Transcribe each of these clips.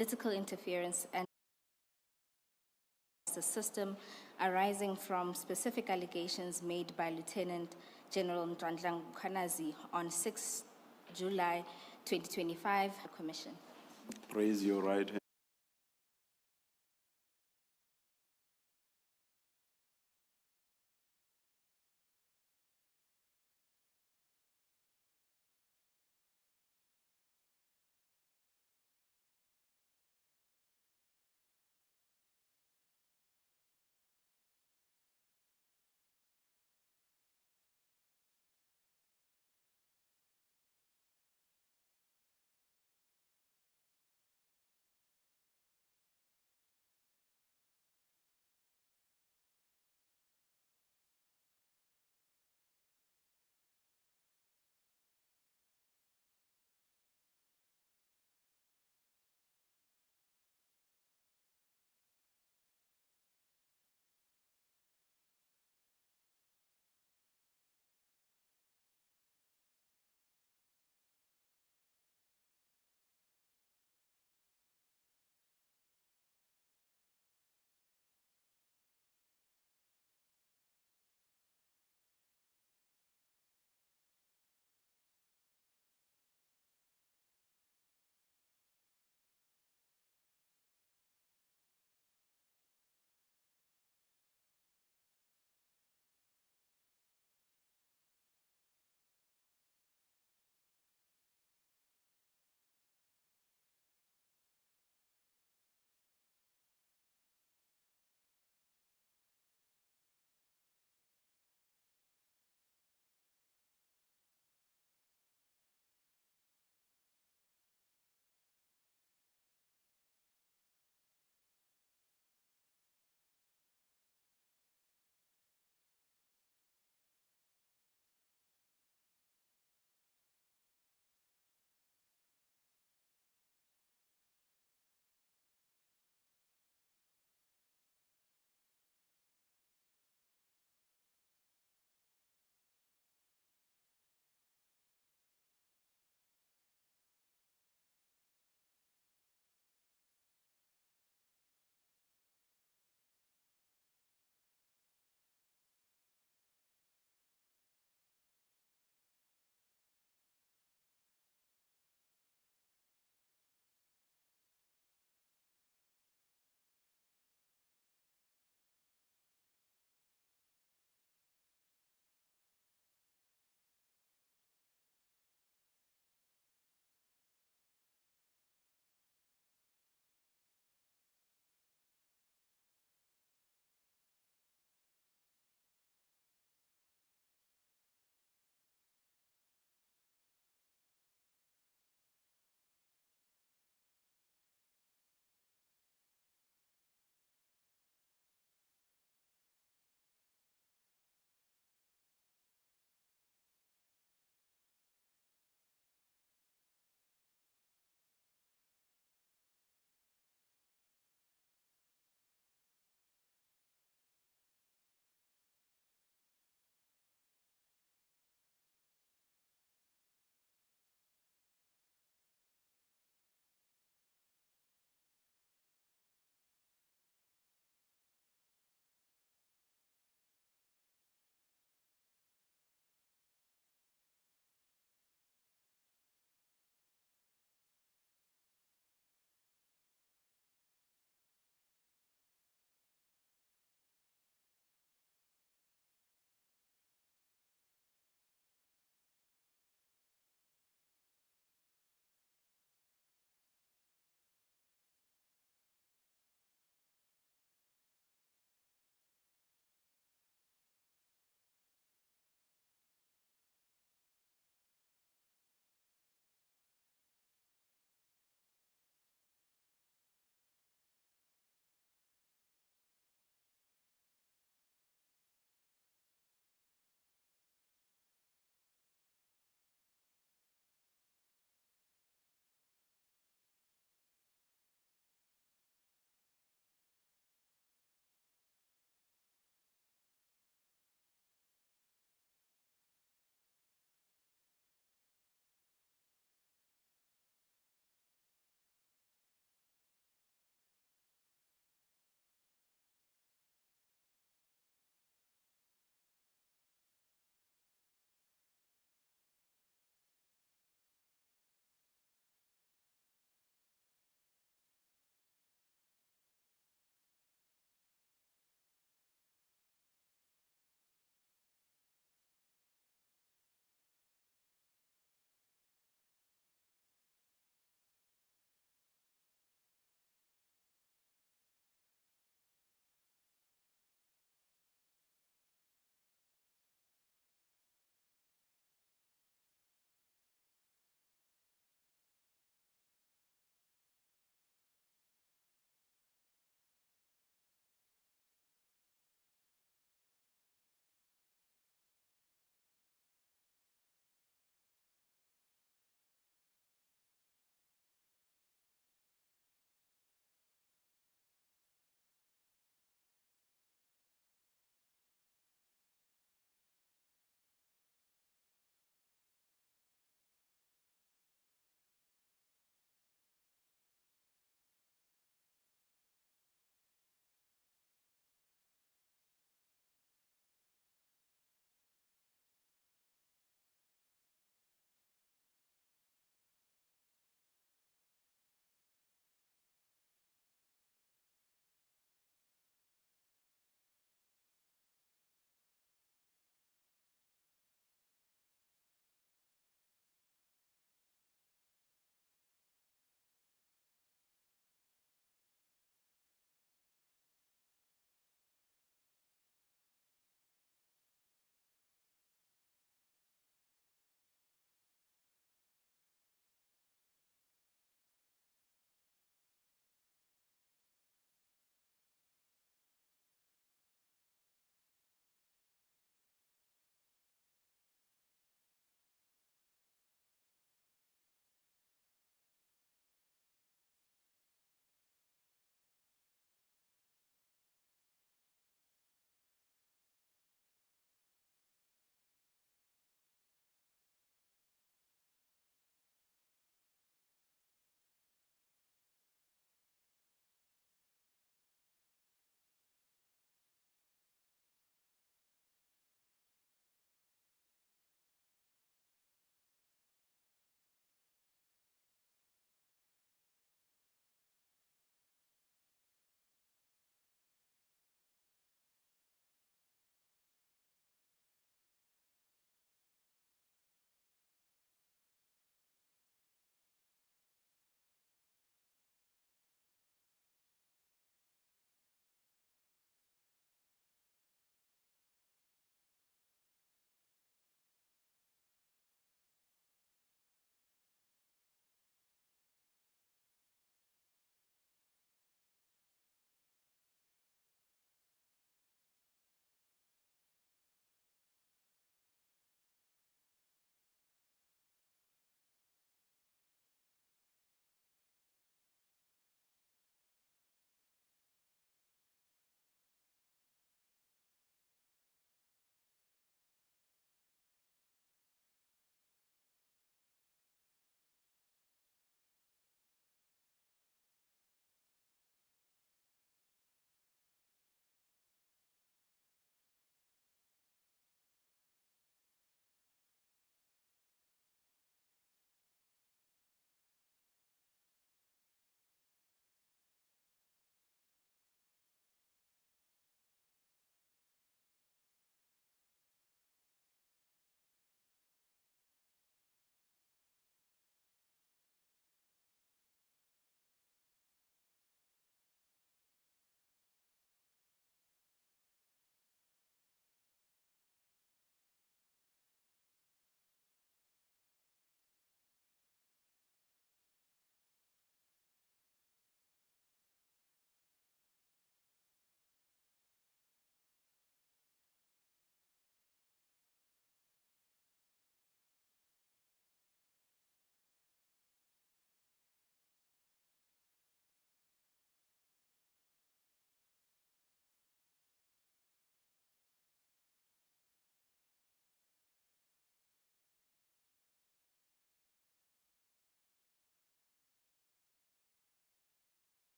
political interference and the system arising from specific allegations made by Lieutenant General Nhlanhla Mkhwanazi on 6 July 2025 Commission. Raise your right hand.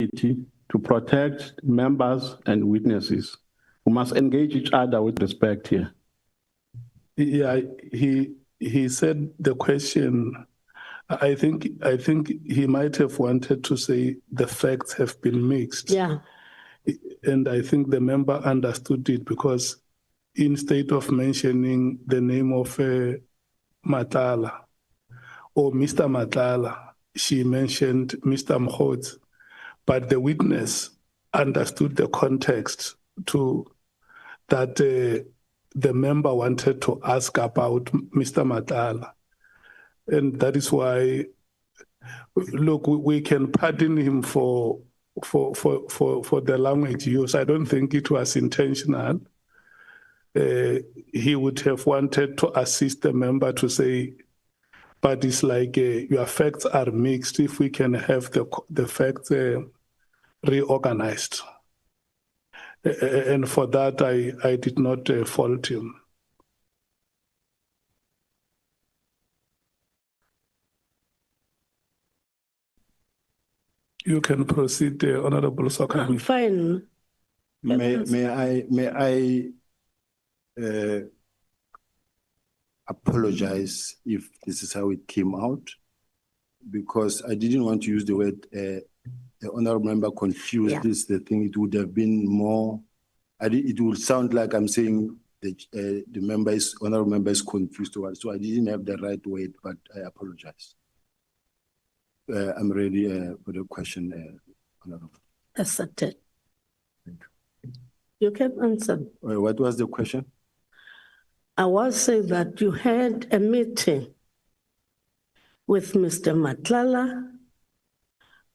responsibility to protect members and witnesses. We must engage each other with respect here. Yeah, he said the question. I think he might have wanted to say the facts have been mixed. Yeah. And I think the member understood it because instead of mentioning the name of Nhlanhla or Mr. Nhlanhla, she mentioned Mr. Mkhwanazi. But the witness understood the context to that the member wanted to ask about Mr. Nhlanhla. And that is why, look, we can pardon him for the language use. I don't think it was intentional. He would have wanted to assist the member to say, but it's like your facts are mixed. If we can have the facts reorganized. And for that, I did not fault him. You can proceed, Honorable Sokami. Fine. May I apologize if this is how it came out, because I didn't want to use the word the honorable member confused this. The thing, it would have been more. It would sound like I'm saying the honorable member is confused. So I didn't have the right word, but I apologize. I'm ready for the question, Honorable. Accepted. You can answer. What was the question? I was saying that you had a meeting with Mr. Nhlanhla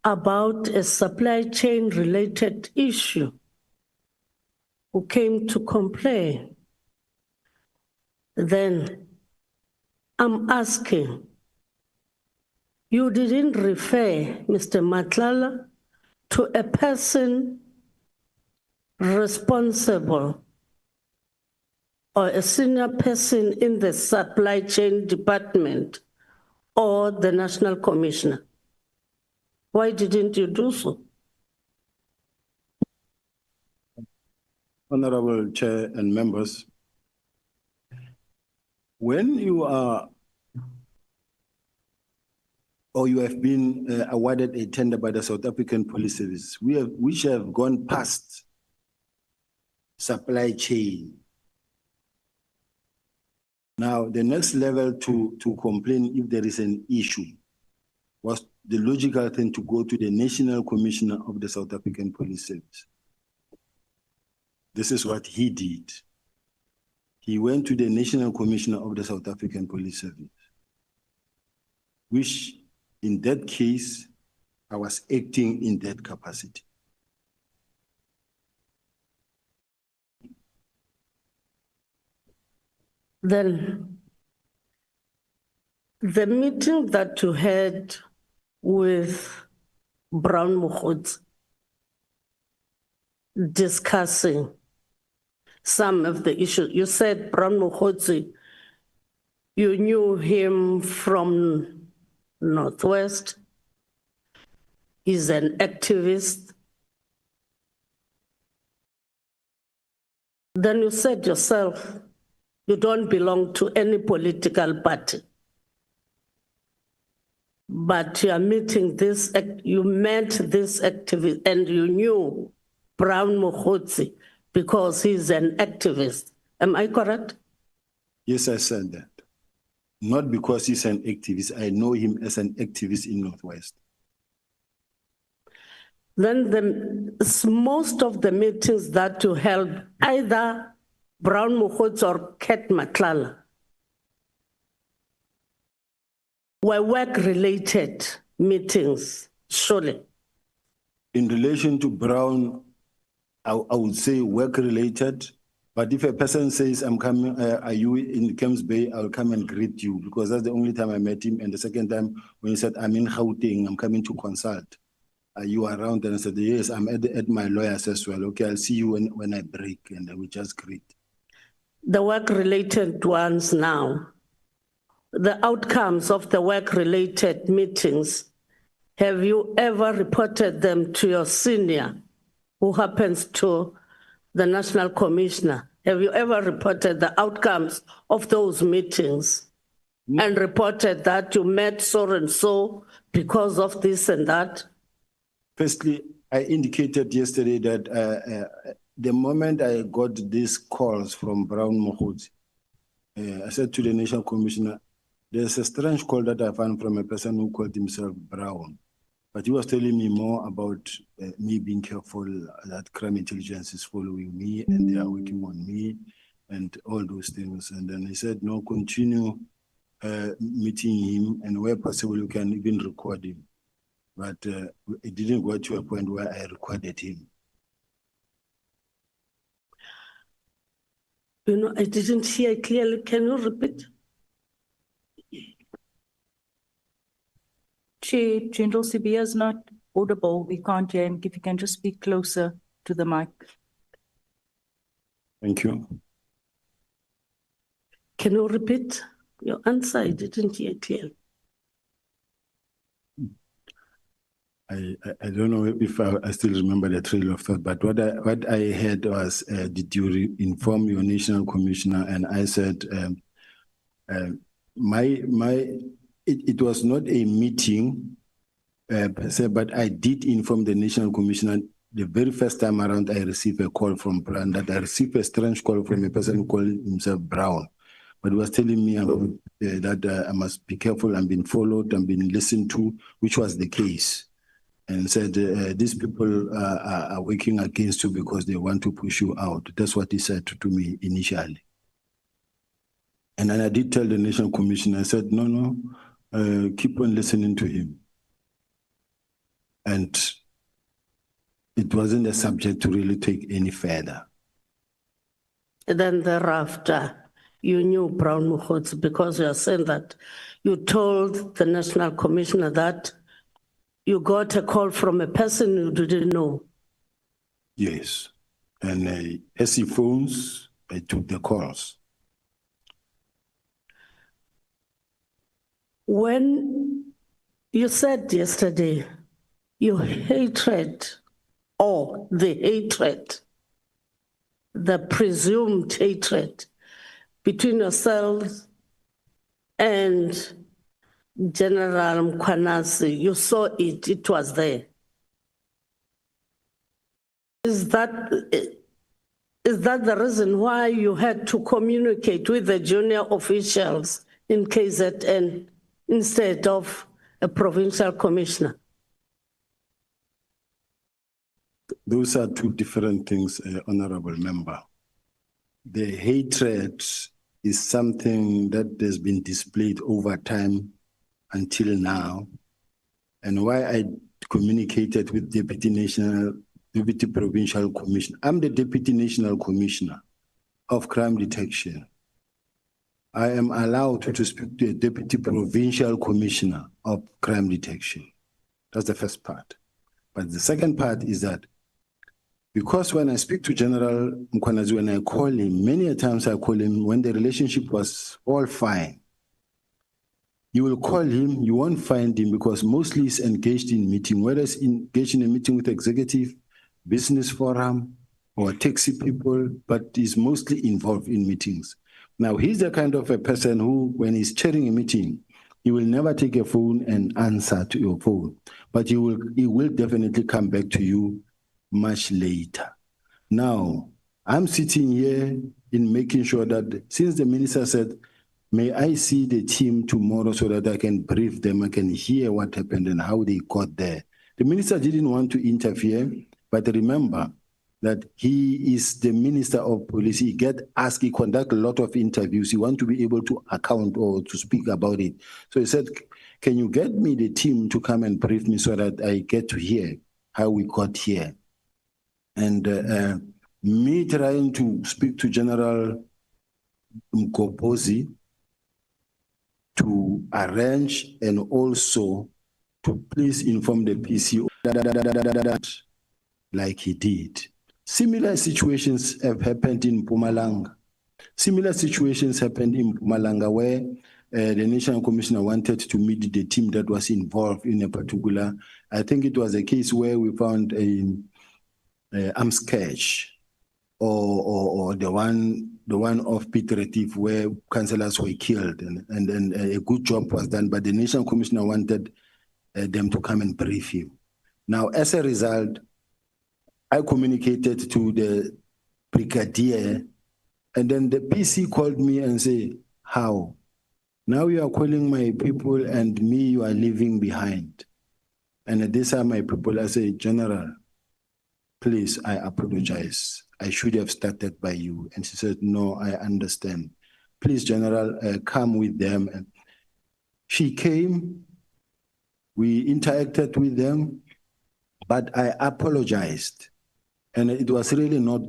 about a supply chain related issue who came to complain. Then I'm asking, you didn't refer Mr. Nhlanhla to a person responsible or a senior person in the supply chain department or the national commissioner? Why didn't you do so? Honorable Chair and members, when you are or you have been awarded a tender by the South African Police Service, which have gone past supply chain. Now, the next level to complain if there is an issue was the logical thing to go to the National Commissioner of the South African Police Service. This is what he did. He went to the National Commissioner of the South African Police Service, which in that case, I was acting in that capacity. Then the meeting that you had with Brown Mkhwanazi discussing some of the issues, you said Brown Mkhwanazi, you knew him from Northwest, he's an activist. Then you said yourself, you don't belong to any political party. But you are meeting this, you met this activist and you knew Brown Mkhwanazi because he's an activist. Am I correct? Yes, I said that. Not because he's an activist. I know him as an activist in Northwest. Then most of the meetings that you held, either Brown Mkhwanazi or Kat Nhlanhla, were work-related meetings, surely. In relation to Brown, I would say work-related. But if a person says, I'm coming, are you in Camps Bay, I'll come and greet you, because that's the only time I met him. And the second time when he said, I'm in Gauteng, I'm coming to consult. Are you around? And I said, yes, I'm at my lawyer's as well. Okay, I'll see you when I break, and then we just greet. The work-related ones now, the outcomes of the work-related meetings, Have you ever reported them to your senior, who happens to the National Commissioner? Have you ever reported the outcomes of those meetings and reported that you met so and so because of this and that? Firstly, I indicated yesterday that the moment I got these calls from Brown Mkhwanazi, I said to the National Commissioner, there's a strange call that I found from a person who called himself Brown. But he was telling me more about me being careful that crime intelligence is following me and they are working on me and all those things. And then he said, no, continue meeting him, and where possible, you can even record him. But it didn't go to a point where I recorded him. You know, I didn't hear clearly. Can you repeat? Chair, General Sibiya is not audible. We can't hear him. If you can just speak closer to the mic. Thank you. Can you repeat your answer? I didn't hear clearly. I don't know if I still remember the trail of thought, but what I heard was, did you inform your National Commissioner? And I said, it was not a meeting per se, but I did inform the National Commissioner the very first time around. I received a call from Brown, that I received a strange call from a person who called himself Brown, but he was telling me about, that I must be careful. I'm being followed, I'm being listened to, which was the case. And said, these people are working against you because they want to push you out. That's what he said to me initially. And then I did tell the National Commissioner, I said, no, keep on listening to him. And it wasn't a subject to really take any further. And then thereafter, you knew Brown Mkhwanazi because you are saying that you told the National Commissioner that you got a call from a person you didn't know. Yes. And as he phones, I took the calls. When you said yesterday, your hatred or the presumed hatred between yourselves and General Mkhwanazi, you saw it, it was there. Is that the reason why you had to communicate with the junior officials in KZN instead of a provincial commissioner? Those are two different things, Honorable Member. The hatred is something that has been displayed over time until now, and why I communicated with Deputy Provincial Commissioner. I'm the Deputy National Commissioner of Crime Detection. I am allowed to speak to a Deputy Provincial Commissioner of Crime Detection. That's the first part. But the second part is that because when I speak to General Mkhwanazi, when I call him, many times I call him when the relationship was all fine. You will call him, you won't find him because mostly he's engaged in meeting, whether it's engaged in a meeting with executive, business forum, or taxi people, but he's mostly involved in meetings. Now, he's the kind of a person who, when he's chairing a meeting, he will never take a phone and answer to your phone, but he will definitely come back to you much later. Now, I'm sitting here in making sure that since the minister said, may I see the team tomorrow so that I can brief them, I can hear what happened and how they got there. The minister didn't want to interfere, but remember that he is the Minister of Police. He conduct a lot of interviews. He wants to be able to account or to speak about it. So he said, can you get me the team to come and brief me so that I get to hear how we got here? And me trying to speak to General Mkhwanazi to arrange and also to please inform the PCO like he did. Similar situations have happened in Mpumalanga. Similar situations happened in Mpumalanga where the National Commissioner wanted to meet the team that was involved in a particular, I think it was a case where we found a arms cache or the one of Piet Retief where councillors were killed, and a good job was done, but the National Commissioner wanted them to come and brief him. Now, as a result, I communicated to the brigadier, and then the PC called me and said, how? Now you are calling my people and me you are leaving behind. And these are my people. I say, General, please, I apologize. I should have started by you. And she said, no, I understand. Please, General, come with them. And she came, we interacted with them, but I apologized. And it was really not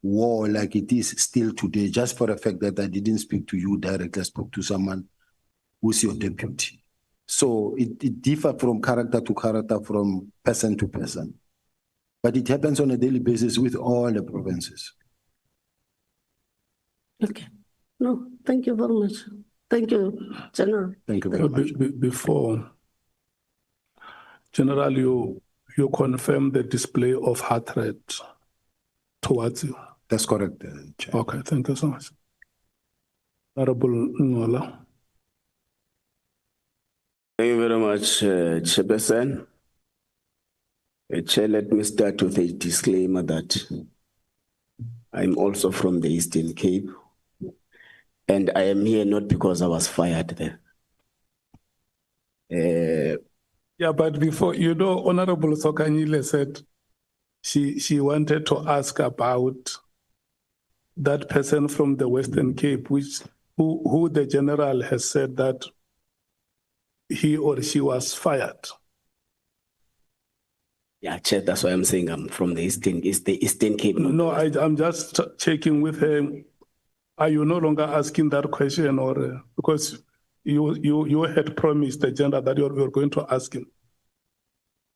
war like it is still today, just for the fact that I didn't speak to you directly, I spoke to someone who's your deputy. So it differs from character to character, from person to person. But it happens on a daily basis with all the provinces. Okay. No, thank you very much. Thank you, General. Thank you very much. Before, General, you confirm the display of hatred towards you. That's correct, Chair. Okay, thank you so much. Honorable Nhlanhla. Thank you very much, Chairperson. Chair, let me start with a disclaimer that I'm also from the Eastern Cape, and I am here not because I was fired there. Yeah, but before, you know, Honorable Sokanyile said she wanted to ask about that person from the Western Cape, who the general has said that he or she was fired. Yeah, Chair, that's why I'm saying I'm from the Eastern Cape. No, I'm just checking with her. Are you no longer asking that question, or because you had promised the general that you were going to ask him?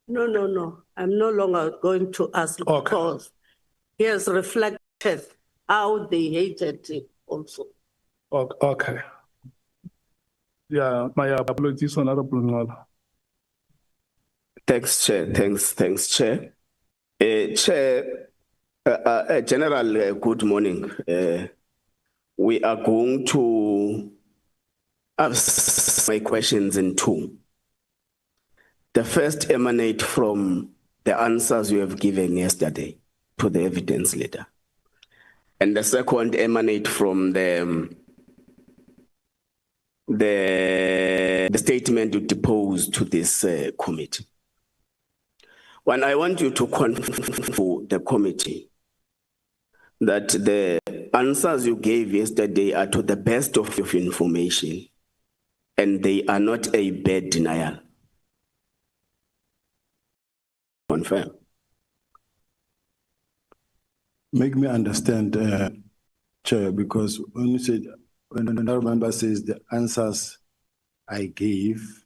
No. I'm no longer going to ask because he has reflected how they hated him also. Okay. Yeah, my apologies, Honorable Nhlanhla. Thanks, Chair. Thanks, Chair. Chair, General, good morning. We are going to ask my questions in two. The first emanate from the answers you have given yesterday to the evidence leader. And the second emanate from the statement you deposed to this committee. When I want you to confirm to the committee that the answers you gave yesterday are to the best of your information and they are not a bad denial. Confirm. Make me understand, Chair, because when you said, when another member says the answers I gave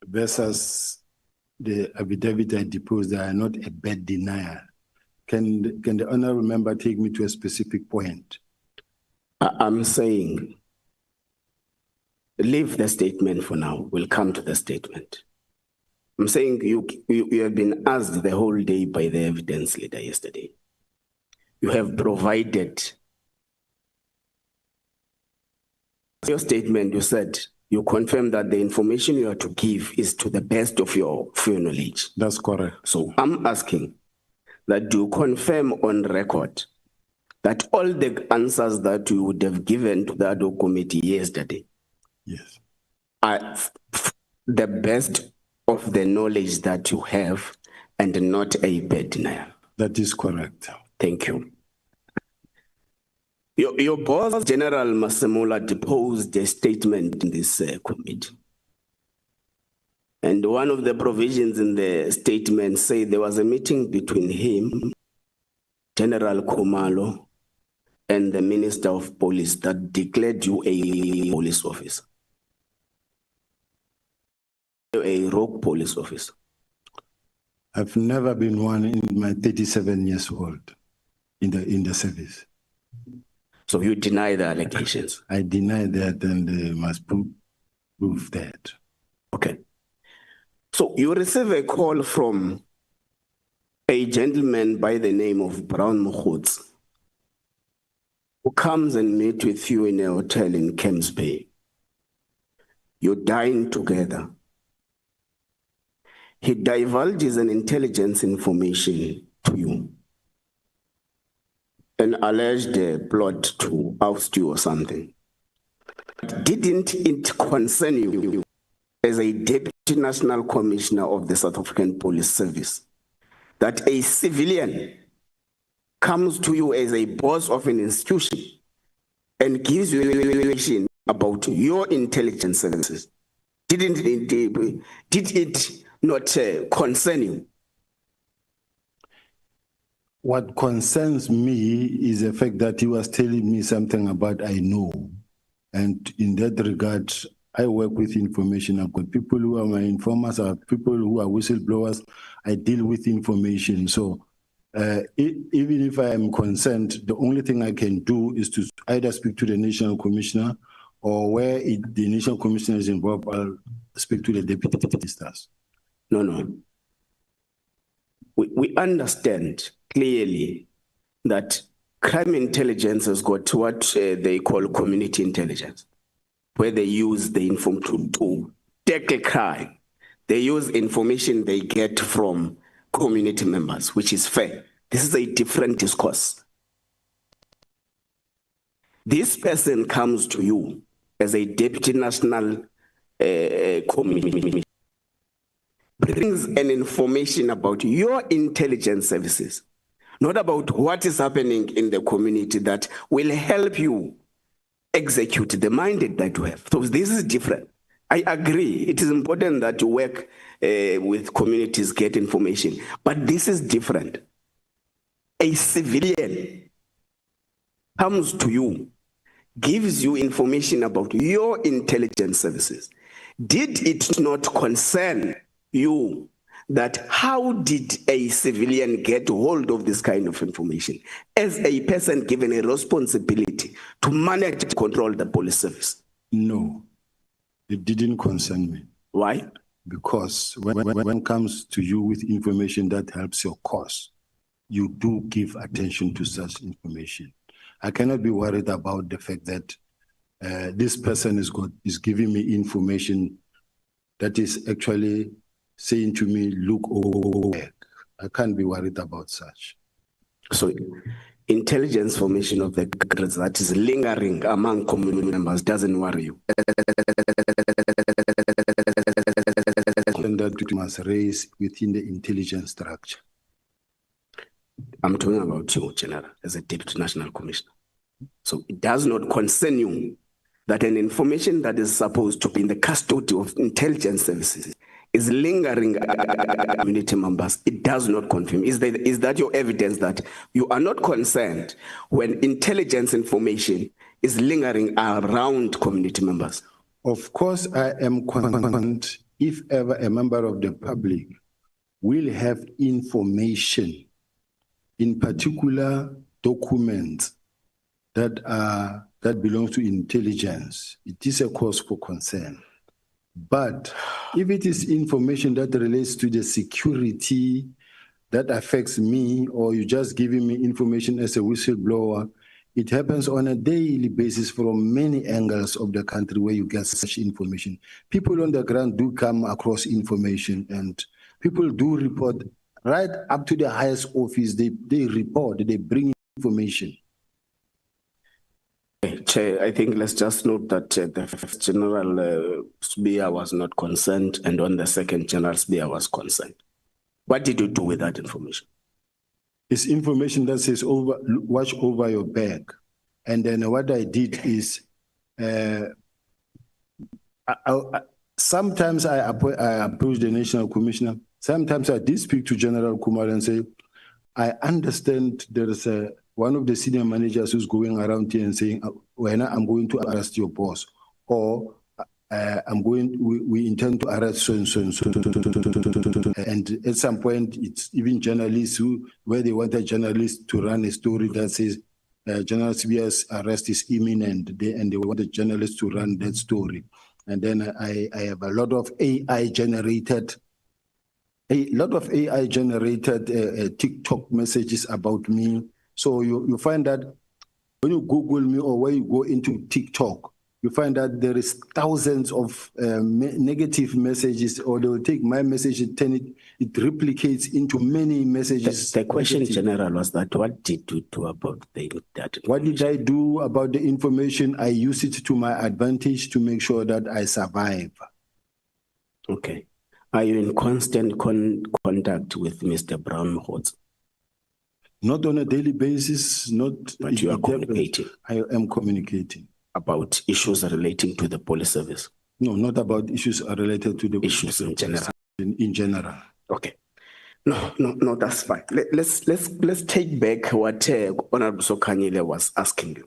versus the affidavit I deposed, they are not a bad denial. Can the honorable member take me to a specific point? I'm saying, leave the statement for now. We'll come to the statement. I'm saying you have been asked the whole day by the evidence leader yesterday. You have provided your statement. You said you confirm that the information you are to give is to the best of your knowledge. That's correct. So I'm asking that you confirm on record that all the answers that you would have given to the ad hoc committee yesterday, yes, are the best of the knowledge that you have and not a bad denial. That is correct. Thank you. Your boss, General Masemola, deposed a statement in this committee. And one of the provisions in the statement say there was a meeting between him, General Khumalo, and the Minister of Police that declared you a police officer. A rogue police officer. I've never been one in my 37 years old in the service. So you deny the allegations? I deny that and must prove that. Okay. So you receive a call from a gentleman by the name of Brown Mkhwanazi, who comes and meets with you in a hotel in Camps Bay. You dine together. He divulges an intelligence information to you, an alleged plot to oust you or something. Didn't it concern you as a Deputy National Commissioner of the South African Police Service that a civilian comes to you as a boss of an institution and gives you information about your intelligence services? Did it not concern you? What concerns me is the fact that he was telling me something about I know. And in that regard, I work with information. I've got people who are my informers, I have people who are whistleblowers. I deal with information. So even if I am concerned, the only thing I can do is to either speak to the National Commissioner, or where the National Commissioner is involved, I'll speak to the Deputy Ministers. No. We understand clearly that crime intelligence has got what they call community intelligence, where they use the information to tackle crime. They use information they get from community members, which is fair. This is a different discourse. This person comes to you as a Deputy National Commissioner, brings an information about your intelligence services, not about what is happening in the community that will help you execute the mandate that you have. So this is different. I agree. It is important that you work with communities, get information, but this is different. A civilian comes to you, gives you information about your intelligence services. Did it not concern you that how did a civilian get hold of this kind of information as a person given a responsibility to manage and control the police service? No, it didn't concern me. Why? Because when it comes to you with information that helps your cause, you do give attention to such information. I cannot be worried about the fact that this person is giving me information that is actually saying to me, look over. I can't be worried about such. So intelligence formation of the that is lingering among community members doesn't worry you? That we must raise within the intelligence structure. I'm talking about you, General, as a Deputy National Commissioner. So it does not concern you that an information that is supposed to be in the custody of intelligence services is lingering community members. It does not confirm. Is that your evidence that you are not concerned when intelligence information is lingering around community members? Of course, I am concerned if ever a member of the public will have information, in particular documents that belong to intelligence. It is a cause for concern. But if it is information that relates to the security that affects me, or you just giving me information as a whistleblower, it happens on a daily basis from many angles of the country where you get such information. People on the ground do come across information, and people do report right up to the highest office. They report, they bring information. Chair, I think let's just note that the first General Sibiya was not concerned, and on the second, General Sibiya was concerned. What did you do with that information? It's information that says watch over your back. And then what I did is, sometimes I approach the National Commissioner. Sometimes I did speak to General Kumar and say, I understand there is one of the senior managers who's going around here and saying, when I'm going to arrest your boss, or we intend to arrest so and so and so. And at some point, it's even journalists where they want a journalist to run a story that says General Sibiya's arrest is imminent, and they want the journalists to run that story. And then I have a lot of AI generated TikTok messages about me. So you find that when you Google me or when you go into TikTok, you find that there is thousands of negative messages, or they will take my message and turn it replicates into many messages. The question, General, was that what did you do about that? What did I do about the information? I use it to my advantage to make sure that I survive. Okay. Are you in constant contact with Mr. Brown Mkhwanazi? Not on a daily basis, But you are communicating? I am communicating. About issues relating to the police service? No, not about issues related to the issues in general. In general. Okay. No, that's fine. Let's take back what Honorable Sokanyile was asking you.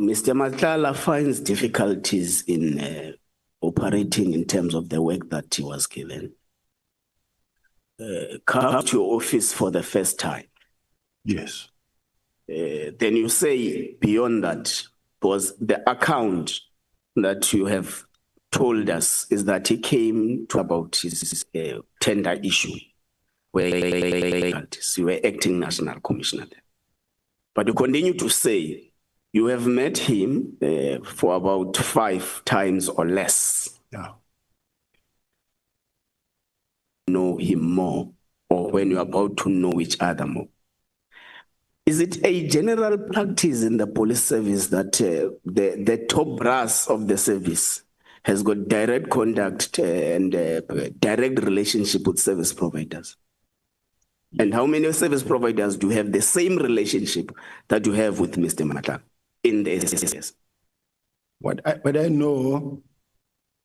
Mr. Nhlanhla finds difficulties in operating in terms of the work that he was given. Come to your office for the first time. Yes. Then you say beyond that, was the account that you have told us is that he came to about his tender issue where you were acting national commissioner there. But you continue to say you have met him for about 5 times or less. Yeah. Know him more, or when you're about to know each other more. Is it a general practice in the police service that the top brass of the service has got direct contact and direct relationship with service providers? And how many service providers do have the same relationship that you have with Mr. Nhlanhla in the SSS? What I know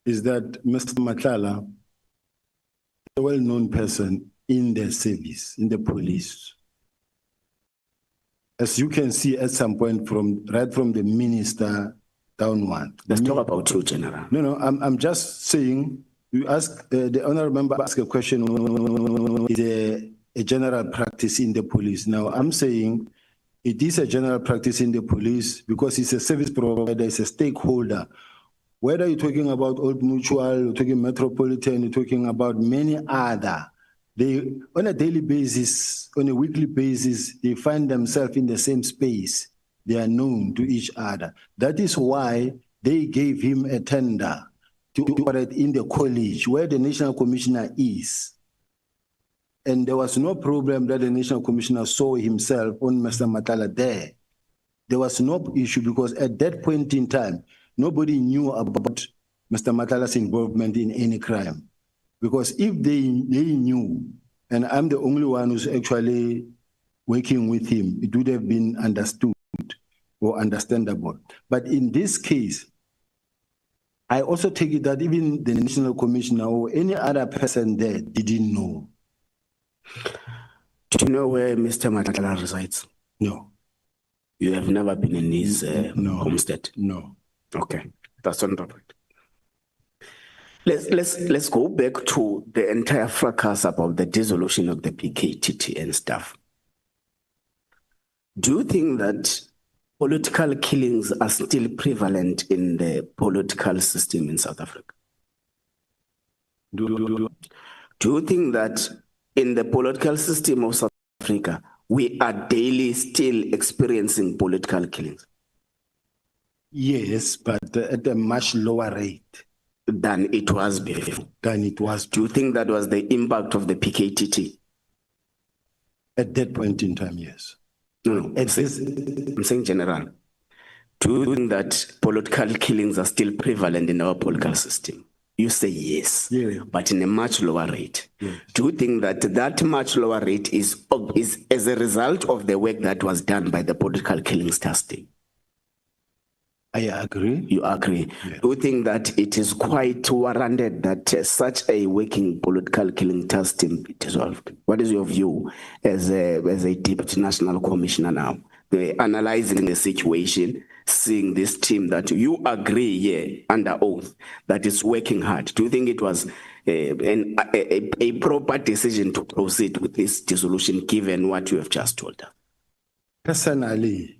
is that Mr. Nhlanhla is a well-known person in the service, in the police. As you can see at some point right from the minister downward. Let's talk about you, General. No, I'm just saying, you ask, the honorable member asked a question, is a general practice in the police. Now, I'm saying it is a general practice in the police because it's a service provider, it's a stakeholder. Whether you're talking about Old Mutual, you're talking Metropolitan, you're talking about many other, they, on a daily basis, on a weekly basis, they find themselves in the same space. They are known to each other. That is why they gave him a tender to operate in the college where the National Commissioner is. And there was no problem that the National Commissioner saw himself on Mr. Nhlanhla there. There was no issue because at that point in time, nobody knew about Mr. Nhlanhla's involvement in any crime. Because if they knew, and I'm the only one who's actually working with him, it would have been understood or understandable. But in this case, I also take it that even the National Commissioner or any other person there didn't know. Do you know where Mr. Nhlanhla resides? No. You have never been in his homestead? No. Okay, that's on topic. Let's go back to the entire fracas about the dissolution of the PKTT and stuff. Do you think that political killings are still prevalent in the political system in South Africa? Do you think that in the political system of South Africa, we are daily still experiencing political killings? Yes, but at a much lower rate than it was before. Do you think that was the impact of the PKTT? At that point in time, yes. No, I'm saying general. Do you think that political killings are still prevalent in our political system? You say yes, but in a much lower rate. Yes. Do you think that that much lower rate is as a result of the work that was done by the political killings task team? I agree. You agree? Yes. Do you think that it is quite warranted that such a working political killing task team be dissolved? What is your view as a deputy national commissioner now? Analyzing the situation, seeing this team that you agree under oath that is working hard. Do you think it was a proper decision to proceed with this dissolution given what you have just told us? personally,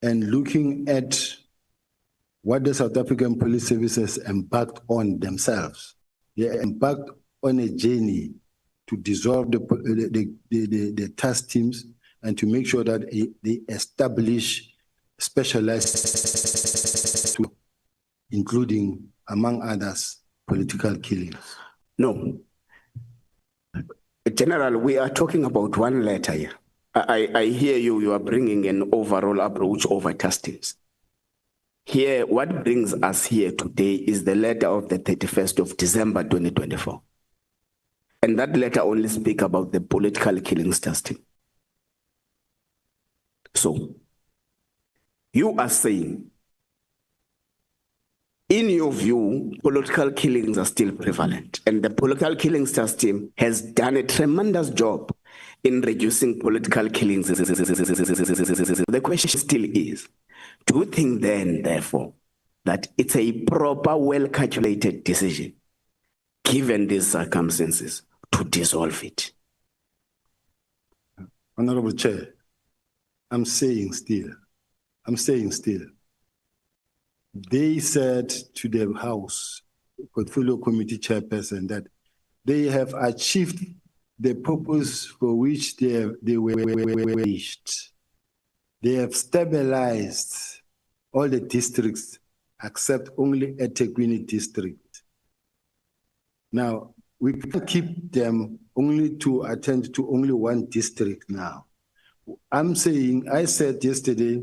and looking at what the South African Police Services embarked on themselves, they embarked on a journey to dissolve the task teams and to make sure that they establish specialized, including, among others, political killings. No. General, we are talking about one letter here. I hear you, you are bringing an overall approach over task teams. Here, what brings us here today is the letter of the 31st of December, 2024. And that letter only speaks about the political killings task team. So, you are saying, in your view, political killings are still prevalent, and the political killings task team has done a tremendous job in reducing political killings. The question still is, do you think then, therefore, that it's a proper, well-calculated decision, given these circumstances, to dissolve it? Honorable Chair, I'm saying still, they said to the House Portfolio Committee Chairperson that they have achieved the purpose for which they were reached. They have stabilized all the districts except only a eThekwini district. Now, we can't keep them only to attend to only one district now. I said yesterday,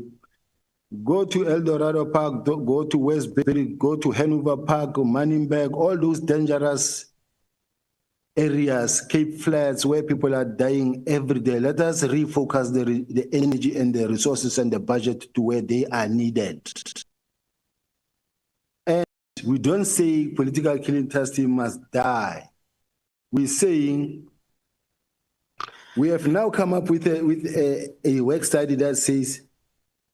go to El Dorado Park, go to Westbury, go to Hanover Park, Manninberg, all those dangerous areas, Cape Flats, where people are dying every day. Let us refocus the energy and the resources and the budget to where they are needed. And we don't say political killing task team must die. We're saying we have now come up with a work study that says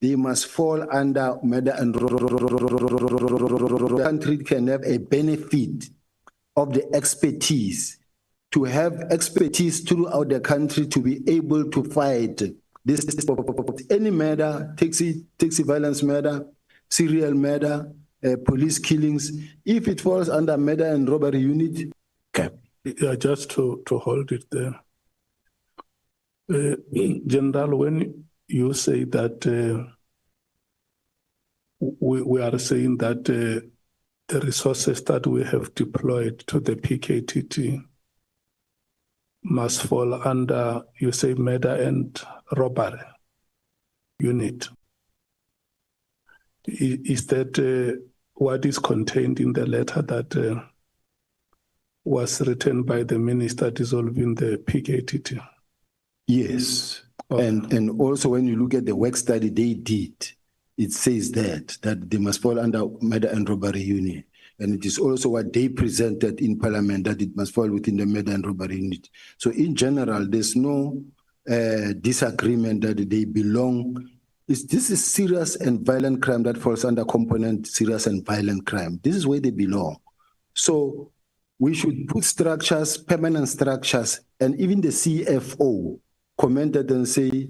they must fall under murder and the country can have a benefit of the expertise, to have expertise throughout the country to be able to fight this any murder, taxi violence murder, serial murder, police killings. If it falls under murder and robbery unit. Okay. Yeah, just to hold it there. General, when you say that we are saying that the resources that we have deployed to the PKTT must fall under, you say, murder and robbery unit. Is that what is contained in the letter that was written by the minister dissolving the PKTT? Yes. Okay. And also when you look at the work study they did, it says that they must fall under murder and robbery unit. And it is also what they presented in Parliament, that it must fall within the murder and robbery unit. So in general, there's no disagreement that they belong. This is serious and violent crime that falls under component serious and violent crime. This is where they belong. So we should put structures, permanent structures, and even the CFO commented and say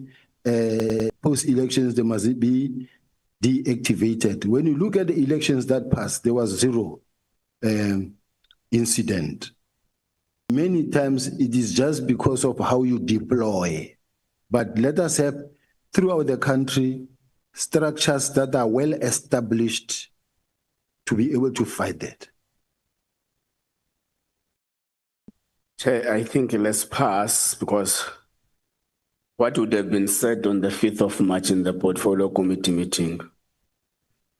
post-elections they must be deactivated. When you look at the elections that passed, there was zero incident. Many times it is just because of how you deploy. But let us have throughout the country structures that are well established to be able to fight that. Chair, I think let's pass, because what would have been said on the 5th of March in the Portfolio Committee meeting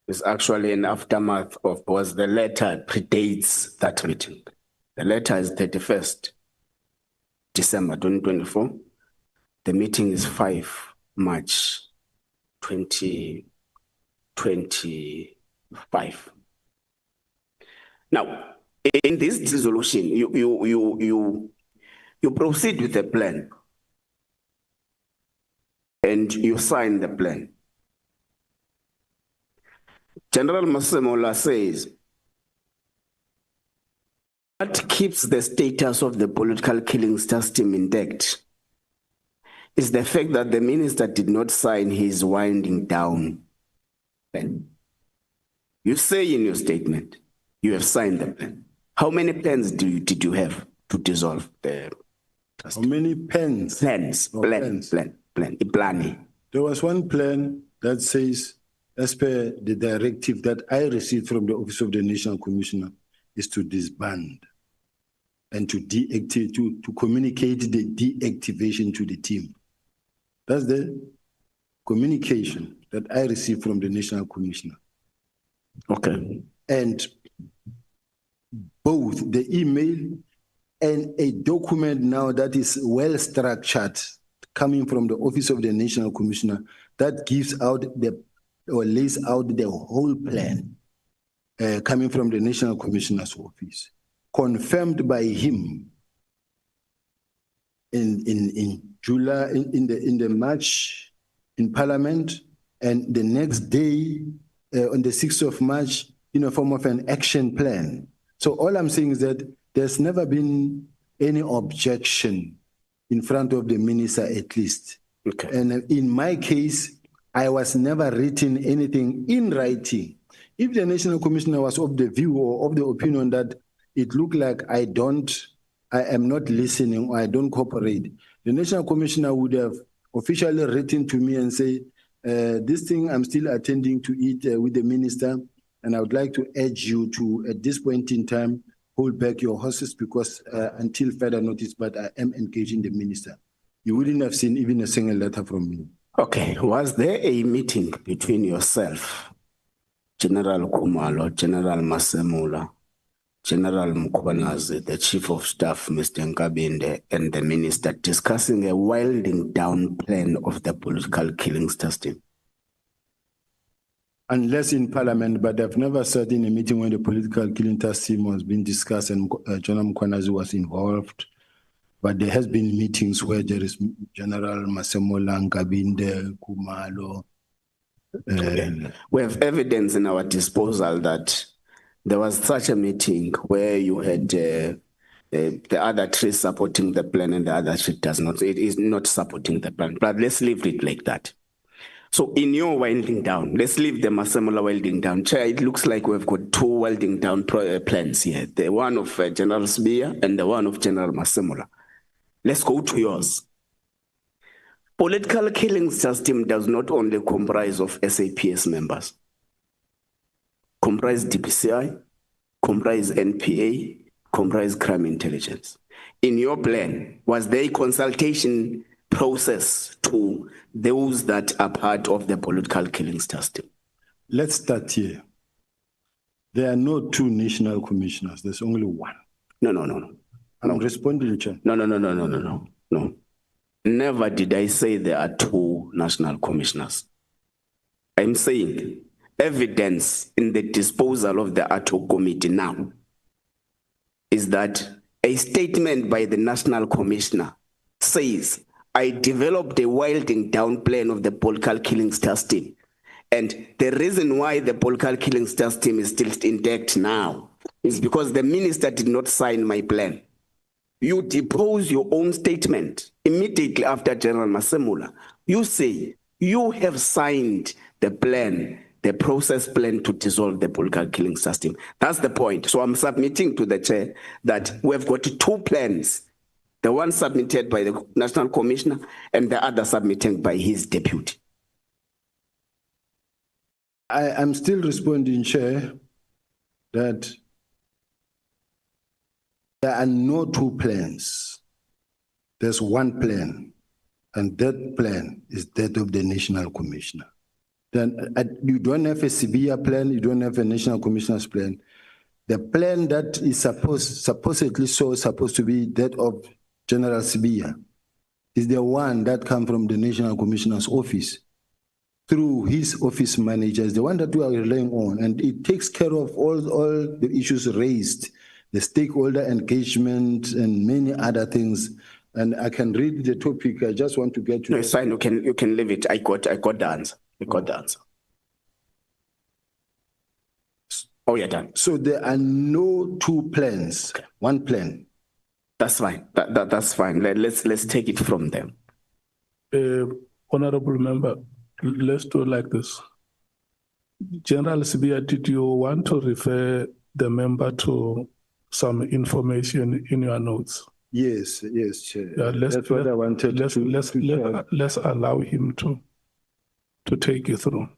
is actually an aftermath of, because the letter predates that meeting. The letter is 31st December 2024. The meeting is 5 March 2025. Now, in this dissolution, you proceed with a plan. And you sign the plan. General Masemola says, what keeps the status of the political killings task team intact is the fact that the minister did not sign his winding down plan. You say in your statement, you have signed the plan. How many plans did you have to dissolve the trust? How many pens? Plans, Oh, plan. There was one plan that says, as per the directive that I received from the Office of the National Commissioner, is to disband and to deactivate, to communicate the deactivation to the team. That's the communication that I received from the National Commissioner. Okay. And both the email and a document now that is well structured coming from the Office of the National Commissioner that gives out or lays out the whole plan coming from the National Commissioner's office, confirmed by him in July, in the March in Parliament, and the next day on the 6th of March in a form of an action plan. So all I'm saying is that there's never been any objection in front of the minister, at least. Okay. And in my case, I was never written anything in writing. If the National Commissioner was of the view or of the opinion that it looked like I am not listening or I don't cooperate, the National Commissioner would have officially written to me and say, this thing I'm still attending to it with the minister, and I would like to urge you to, at this point in time, hold back your horses because until further notice, but I am engaging the minister. You wouldn't have seen even a single letter from me. Okay, was there a meeting between yourself, General Khumalo, General Masemula, General Mkhwanazi, the Chief of Staff, Mr. Nkabinde, and the Minister discussing a winding down plan of the political killings testing? Unless in Parliament, but I've never sat in a meeting when the political killing task team was being discussed and General Mkhwanazi was involved. But there has been meetings where there is General Masemola, Nkabinde, Khumalo. Okay. We have evidence in our disposal that there was such a meeting where you had the other tree supporting the plan and the other tree does not. It is not supporting the plan. But let's leave it like that. So in your winding down, let's leave the Masemola winding down. Chair, it looks like we've got two winding down plans here. The one of General Sibiya and the one of General Masemola. Let's go to yours. Political killing system does not only comprise of SAPS members. Comprise DPCI, comprise NPA, comprise crime intelligence. In your plan, was there a consultation process to those that are part of the political killings system? Let's start here. There are no two national commissioners. There's only one. No. I'm responding, Chair. No. Never did I say there are two national commissioners. I'm saying evidence in the disposal of the ad hoc committee now is that a statement by the national commissioner says, I developed a winding down plan of the political killings task team. And the reason why the political killings task team is still intact now is because the minister did not sign my plan. You depose your own statement immediately after General Masemula. You say you have signed the plan, the process plan to dissolve the political killing system. That's the point. So I'm submitting to the chair that we've got two plans, the one submitted by the National Commissioner and the other submitted by his deputy. I'm still responding, Chair, that there are no two plans. There's one plan, and that plan is that of the National Commissioner. Then you don't have a Sibiya plan, you don't have a National Commissioner's plan. The plan that is supposedly supposed to be that of General Sibiya is the one that comes from the National Commissioner's office through his office managers, the one that we are relying on, and it takes care of all the issues raised, the stakeholder engagement and many other things. And I can read the topic. I just want to get to. No, it's fine. You can leave it. I got the answer. The answer. Oh, you're done. So there are no two plans. Okay. One plan. That's fine. That's fine. Let's take it from them. Honorable member, let's do it like this. General Sibiya, did you want to refer the member to some information in your notes? Yes, Chair. Yeah, That's what I wanted to share. Let's allow him to take you through.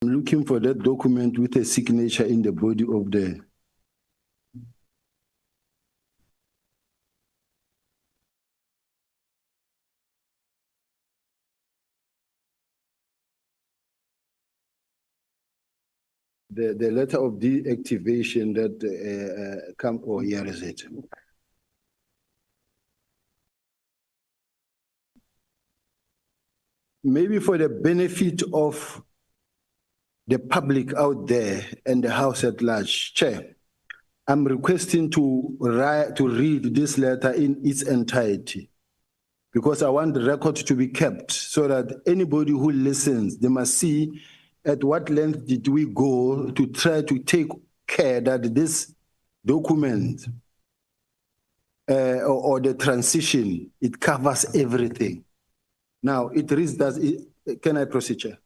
I'm looking for that document with a signature in the body of the. The letter of deactivation that here is it. Maybe for the benefit of the public out there and the House at large, Chair, I'm requesting to read this letter in its entirety, because I want the record to be kept so that anybody who listens, they must see at what length did we go to try to take care that this document or the transition, it covers everything. Now, it reads that, can I proceed, Chair?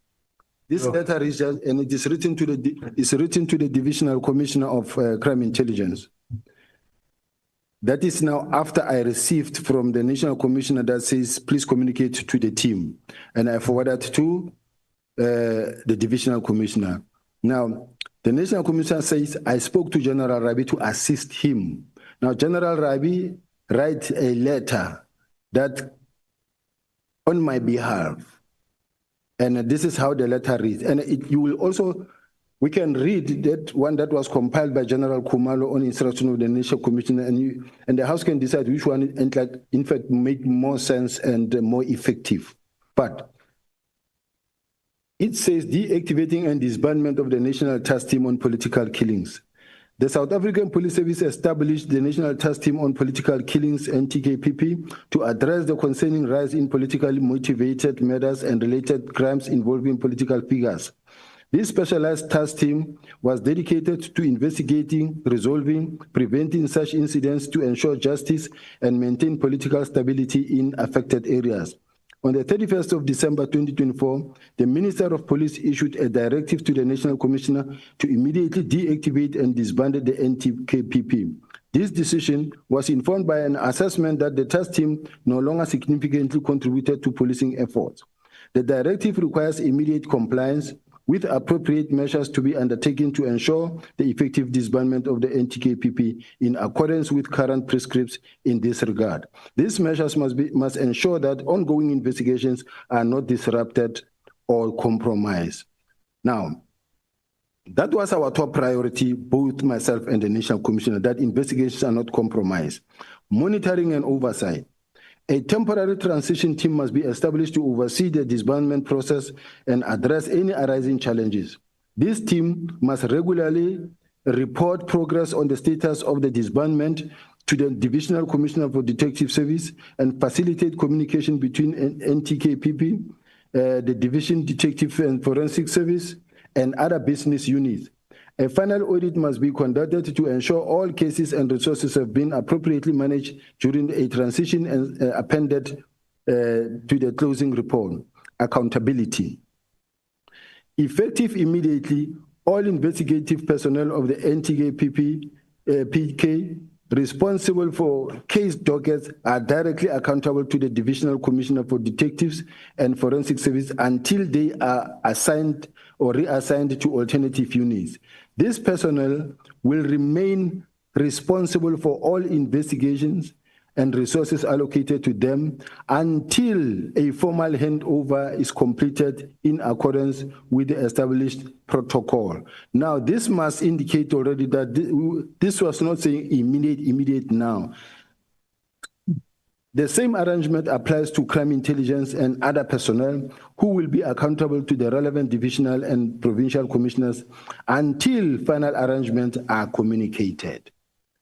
This letter is just, and it is written to the Divisional Commissioner of Crime Intelligence. That is now after I received from the National Commissioner that says, please communicate to the team. And I forwarded to the Divisional Commissioner. Now, the National Commissioner says, I spoke to General Rabi to assist him. Now, General Rabi writes a letter that on my behalf. And this is how the letter reads. And you will also, we can read that one that was compiled by General Kumalo on instruction of the National Commissioner, and the House can decide which one, in fact, make more sense and more effective. But it says deactivating and disbandment of the National Task Team on Political Killings. The South African Police Service established the National Task Team on Political Killings, NTKPP, to address the concerning rise in politically motivated murders and related crimes involving political figures. This specialized task team was dedicated to investigating, resolving, preventing such incidents to ensure justice and maintain political stability in affected areas. On the 31st of December 2024, the Minister of Police issued a directive to the National Commissioner to immediately deactivate and disband the NTKPP. This decision was informed by an assessment that the task team no longer significantly contributed to policing efforts. The directive requires immediate compliance with appropriate measures to be undertaken to ensure the effective disbandment of the NTKPP in accordance with current prescripts in this regard. These measures must ensure that ongoing investigations are not disrupted or compromised. Now, that was our top priority, both myself and the National Commissioner, that investigations are not compromised. Monitoring and oversight. A temporary transition team must be established to oversee the disbandment process and address any arising challenges. This team must regularly report progress on the status of the disbandment to the Divisional Commissioner for Detective Service and facilitate communication between NTKPP, the Division Detective and Forensic Service, and other business units. A final audit must be conducted to ensure all cases and resources have been appropriately managed during a transition and appended to the closing report. Accountability. Effective immediately, all investigative personnel of the NTKPP PK responsible for case dockets are directly accountable to the Divisional Commissioner for Detectives and Forensic Service until they are assigned or reassigned to alternative units. This personnel will remain responsible for all investigations and resources allocated to them until a formal handover is completed in accordance with the established protocol. Now, this must indicate already that this was not saying immediate now. The same arrangement applies to crime intelligence and other personnel who will be accountable to the relevant divisional and provincial commissioners until final arrangements are communicated.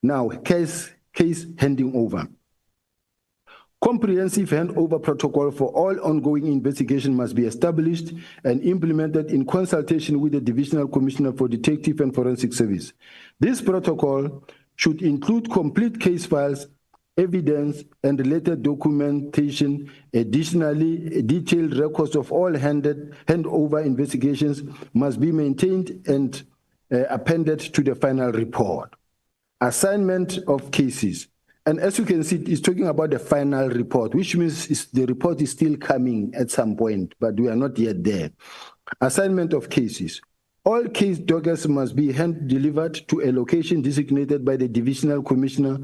Now, case handing over. Comprehensive handover protocol for all ongoing investigation must be established and implemented in consultation with the Divisional Commissioner for Detective and Forensic Service. This protocol should include complete case files, evidence, and related documentation. Additionally, detailed records of all handover investigations must be maintained and appended to the final report. Assignment of cases. And as you can see, it's talking about the final report, which means the report is still coming at some point, but we are not yet there. Assignment of cases. All case dockets must be hand-delivered to a location designated by the Divisional Commissioner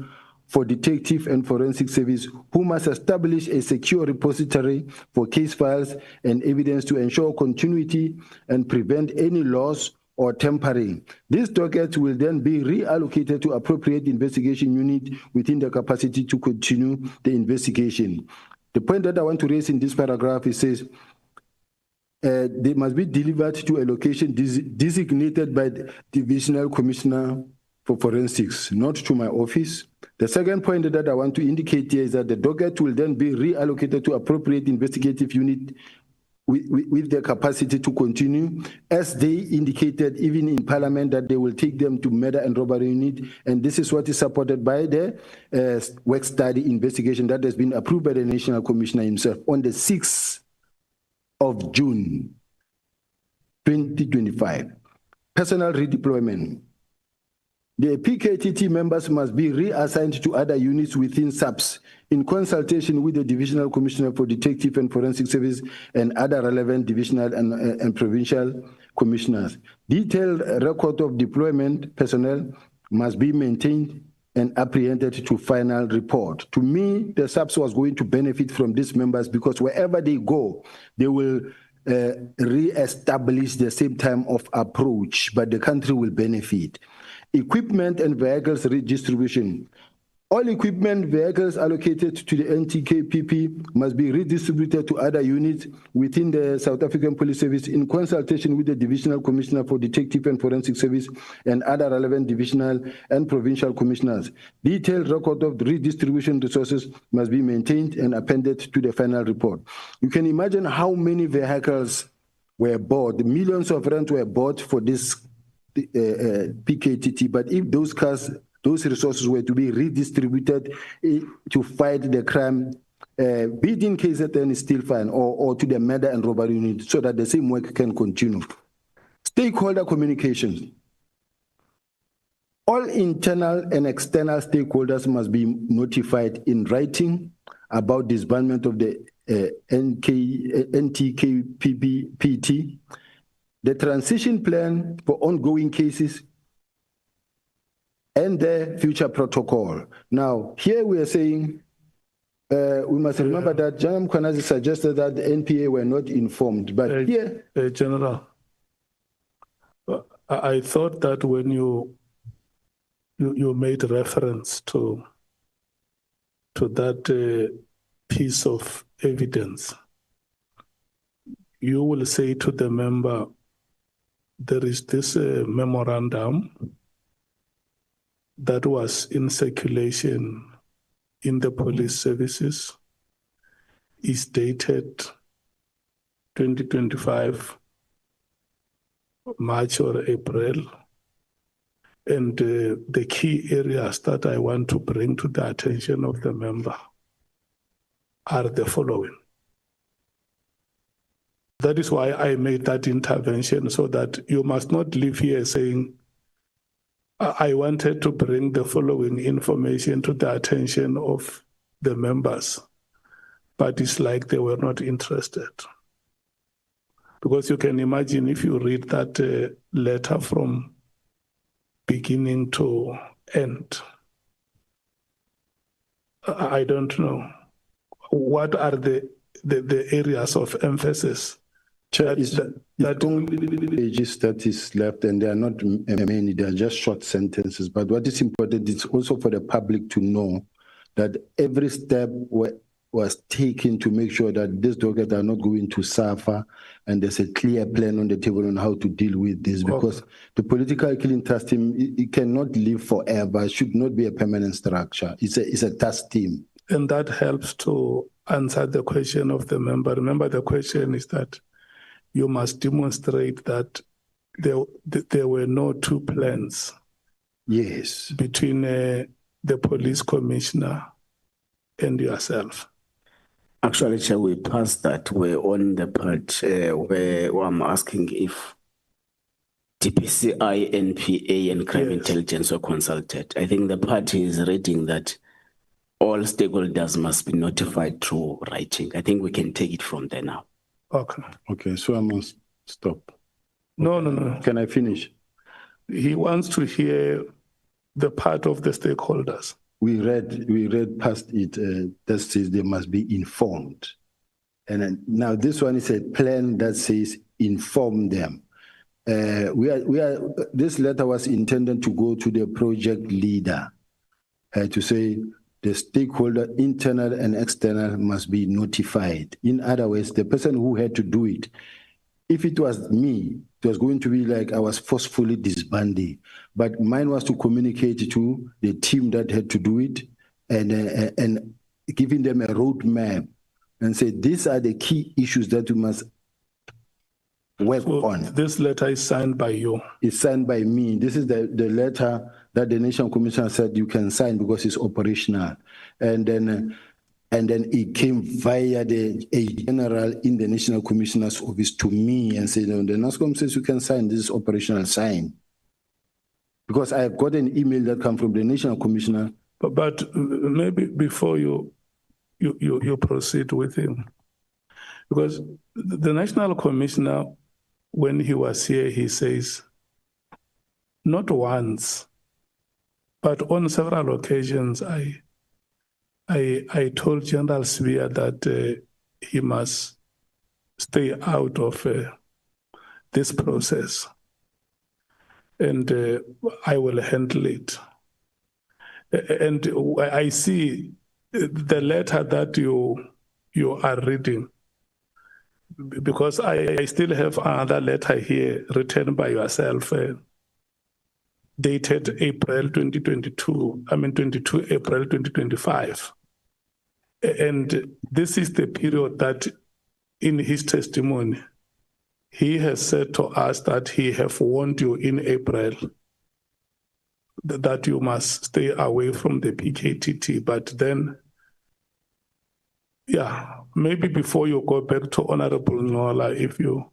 for Detective and Forensic Service, who must establish a secure repository for case files and evidence to ensure continuity and prevent any loss or tampering. These dockets will then be reallocated to appropriate investigation unit within the capacity to continue the investigation. The point that I want to raise in this paragraph, it says, they must be delivered to a location designated by the Divisional Commissioner for Forensics, not to my office. The second point that I want to indicate here is that the docket will then be reallocated to appropriate investigative unit with their capacity to continue, as they indicated even in Parliament that they will take them to murder and robbery unit, and this is what is supported by the work study investigation that has been approved by the National Commissioner himself on the 6th of June 2025. Personnel redeployment. The PKTT members must be reassigned to other units within SAPS in consultation with the Divisional Commissioner for Detective and Forensic Service and other relevant divisional and provincial commissioners. Detailed record of deployment personnel must be maintained and apprehended to final report. To me, the SAPS was going to benefit from these members because wherever they go, they will re-establish the same time of approach, but the country will benefit. Equipment and vehicles redistribution. All equipment vehicles allocated to the NTKPP must be redistributed to other units within the South African Police Service in consultation with the Divisional Commissioner for Detective and Forensic Service and other relevant divisional and provincial commissioners. Detailed record of the redistribution resources must be maintained and appended to the final report. You can imagine how many vehicles were bought, millions of rands were bought for this PKTT, but if those cars, those resources were to be redistributed to fight the crime, be it in KZN is still fine, or to the murder and robbery unit, so that the same work can continue. Stakeholder communications. All internal and external stakeholders must be notified in writing about disbandment of the NTKPT, the transition plan for ongoing cases, and the future protocol. Now, here we are saying, we must remember that Nhlanhla Mkhwanazi suggested that the NPA were not informed, but here... General, I thought that when you made reference to that piece of evidence, you will say to the member, there is this memorandum that was in circulation in the police services, is dated 2025, March or April. And the key areas that I want to bring to the attention of the member are the following. That is why I made that intervention, so that you must not leave here saying, I wanted to bring the following information to the attention of the members, but it's like they were not interested. Because you can imagine if you read that letter from beginning to end, I don't know. What are the areas of emphasis? That only pages that is left, and they are not many, they are just short sentences. But what is important is also for the public to know that every step was taken to make sure that these dockets are not going to suffer, and there's a clear plan on the table on how to deal with this, because the political killing task team, it cannot live forever. It should not be a permanent structure. It's a task team. And that helps to answer the question of the member. Remember, the question is that you must demonstrate that there were no two plans. Yes. Between the police commissioner and yourself. Actually, Chair, we passed that. We're on the part where I'm asking if DPCI, NPA, and crime Yes. intelligence were consulted. I think the party is reading that all stakeholders must be notified through writing. I think we can take it from there now. Okay. Okay, so I must stop. No, no, no. Can I finish? He wants to hear the part of the stakeholders. We read past it that says they must be informed. And then, now this one is a plan that says inform them. This letter was intended to go to the project leader to say the stakeholder, internal and external, must be notified. In other words, the person who had to do it, if it was me, it was going to be like I was forcefully disbanding. But mine was to communicate to the team that had to do it and giving them a roadmap and say, these are the key issues that we must work on. This letter is signed by you. It's signed by me. This is the letter that the National Commissioner said you can sign because it's operational. And then it came via a general in the National Commissioner's office to me and said, no, the NASCOM says you can sign, this is operational, sign. Because I have got an email that comes from the National Commissioner. But maybe before you proceed with him, because the National Commissioner, when he was here, he says, not once, but on several occasions, I told General Sibiya that he must stay out of this process, and I will handle it. And I see the letter that you are reading, because I still have another letter here written by yourself, dated April 2022, 22 April 2025. And this is the period that in his testimony, he has said to us that he have warned you in April that you must stay away from the PKTT. But then, yeah, maybe before you go back to Honorable Nhlanhla, if you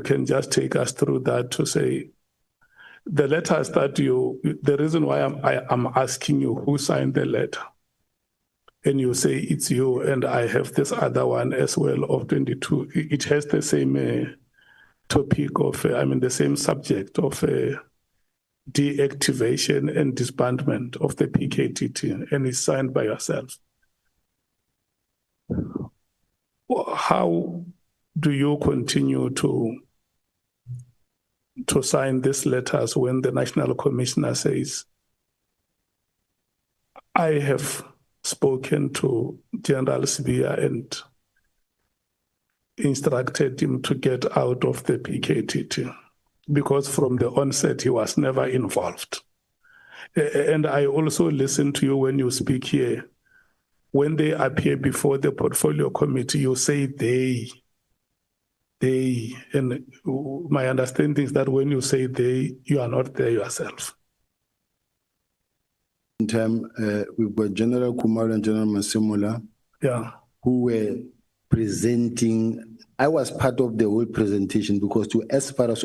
can just take us through that to say, the letters that the reason why I'm asking you who signed the letter, and you say it's you, and I have this other one as well of 22. It has the same topic of, the same subject of deactivation and disbandment of the PKTT, and it's signed by yourself. How do you continue to sign these letters when the National Commissioner says, I have spoken to General Sibiya and instructed him to get out of the PKTT, because from the onset he was never involved. And I also listen to you when you speak here. When they appear before the portfolio committee, you say they, and my understanding is that when you say they, you are not there yourself. In time, we've got General Kumar and General Masemola, who were presenting. I was part of the whole presentation because, as far as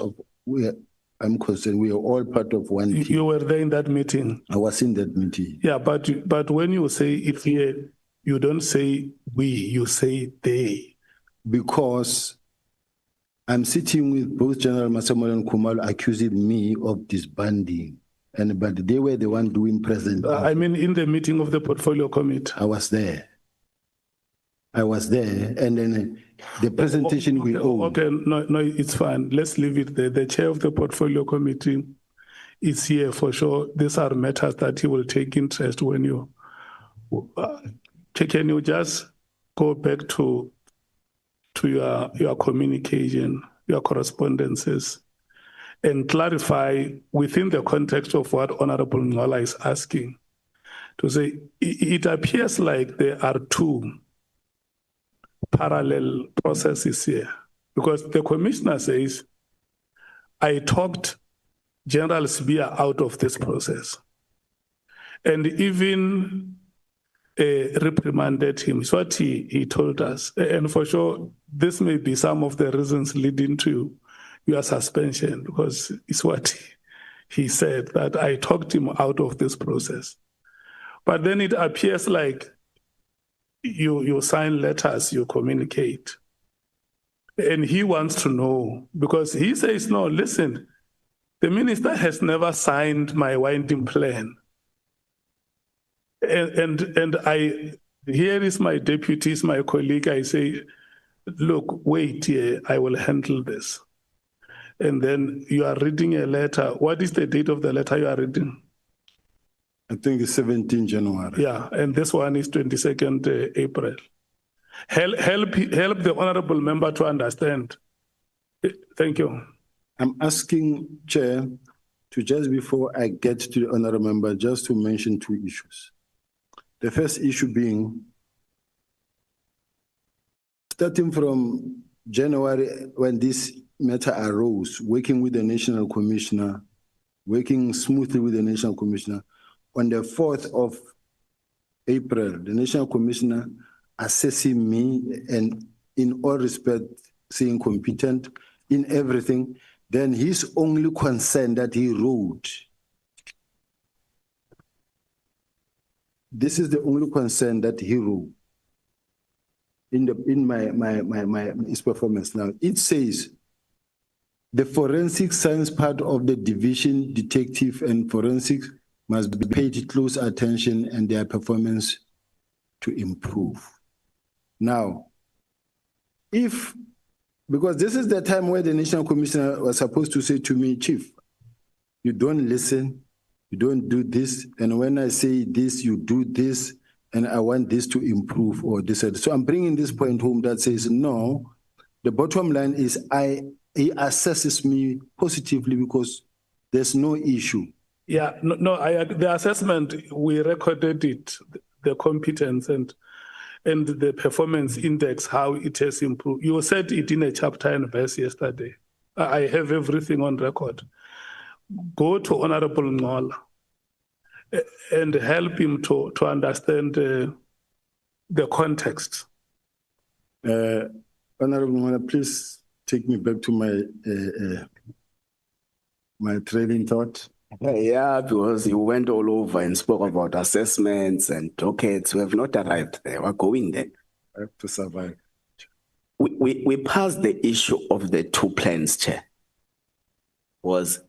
I'm concerned, we are all part of one team. You were there in that meeting. I was in that meeting. Yeah, but when you say it here, you don't say we, you say they. Because I'm sitting with both General Masemola and Kumar accusing me of disbanding. But they were the one doing present. In the meeting of the portfolio committee. I was there. And then the presentation we own. Okay, no, it's fine. Let's leave it there. The chair of the portfolio committee is here for sure. These are matters that he will take interest when you. Can you just go back to your communication, your correspondences, and clarify within the context of what Honorable Nhlanhla is asking, to say it appears like there are two parallel processes here, because the commissioner says, I talked General Sibiya out of this process. And even reprimanded him. It's what he told us. And for sure, this may be some of the reasons leading to your suspension, because it's what he said, that I talked him out of this process. But then it appears like you sign letters, you communicate. And he wants to know, because he says, no, listen, the minister has never signed my winding plan. And here is my deputies, my colleague, I say, look, wait here, I will handle this. And then you are reading a letter. What is the date of the letter you are reading? I think it's 17 January. Yeah, and this one is 22nd April. Help the honorable member to understand. Thank you. I'm asking, Chair, to just before I get to the honorable member, just to mention two issues. The first issue being, starting from January, when this matter arose, working with the National Commissioner, working smoothly with the National Commissioner, on the 4th of April, the National Commissioner assessing me and in all respect saying competent in everything, then his only concern that he wrote, this is the only concern that he wrote in his performance. Now it says the forensic science part of the division, detective and forensics must be paid close attention and their performance to improve. Now, because this is the time where the National Commissioner was supposed to say to me, Chief, you don't listen, you don't do this, and when I say this, you do this, and I want this to improve or this. So I'm bringing this point home that says, no, the bottom line is he assesses me positively because there's no issue. Yeah, the assessment, we recorded it, the competence and the performance index, how it has improved. You said it in a chapter and verse yesterday. I have everything on record. Go to Honorable Nhlanhla and help him to understand the context. Honorable Nhlanhla, please take me back to my trailing thought. Yeah, because you went all over and spoke about assessments and dockets. We have not arrived there. We're going there. I have to survive. We passed the issue of the two plans, Chair.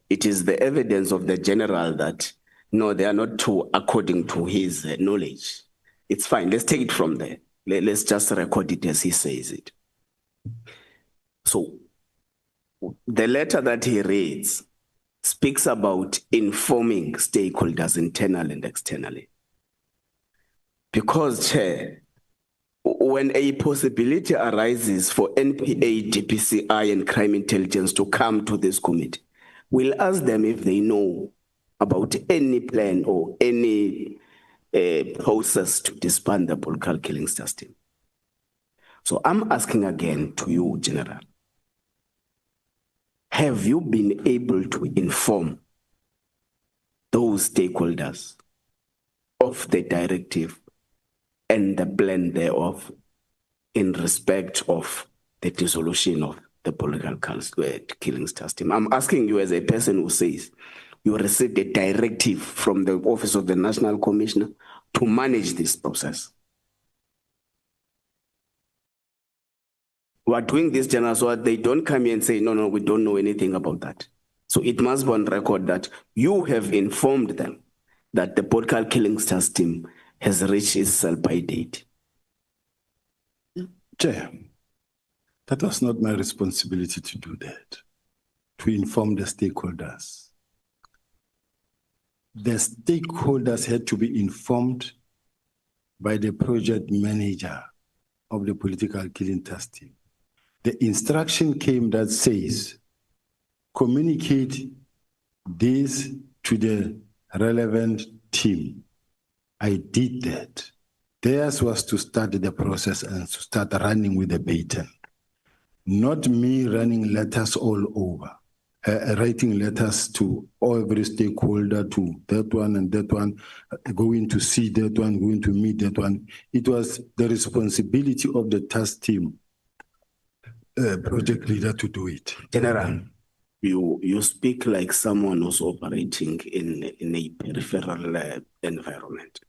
It is the evidence of the general that, no, they are not two according to his knowledge. It's fine. Let's take it from there. Let's just record it as he says it. So the letter that he reads speaks about informing stakeholders internally and externally. Because, Chair, when a possibility arises for NPA, DPCI, and crime intelligence to come to this committee, we'll ask them if they know about any plan or any process to disband the political killings system. So I'm asking again to you, General. Have you been able to inform those stakeholders of the directive and the plan thereof in respect of the dissolution of the political killings system? I'm asking you as a person who says you received a directive from the Office of the National Commissioner to manage this process. We are doing this, General, so that they don't come here and say, no, we don't know anything about that. So it must be on record that you have informed them that the political killing system has reached its sell-by date. Chair, that was not my responsibility to do that, to inform the stakeholders. The stakeholders had to be informed by the project manager of the political killing system. The instruction came that says, communicate this to the relevant team. I did that. Theirs was to start the process and to start running with the baton. Not me running letters all over. writing letters to every stakeholder, to that one and that one, going to see that one, going to meet that one. It was the responsibility of the task team, project leader, to do it. General, you speak like someone who's operating in a peripheral environment.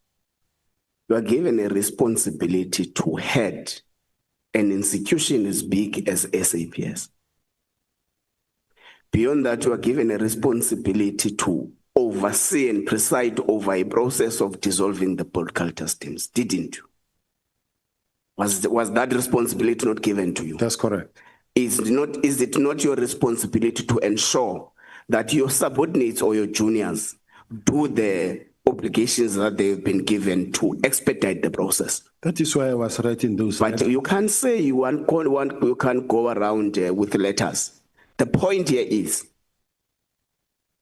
You are given a responsibility to head an institution as big as SAPS. Beyond that, you are given a responsibility to oversee and preside over a process of dissolving the political task teams, didn't you? Was that responsibility not given to you? That's correct. Is it not your responsibility to ensure that your subordinates or your juniors do the obligations that they've been given to expedite the process? That is why I was writing those. But you can't say you can't go around with letters. The point here is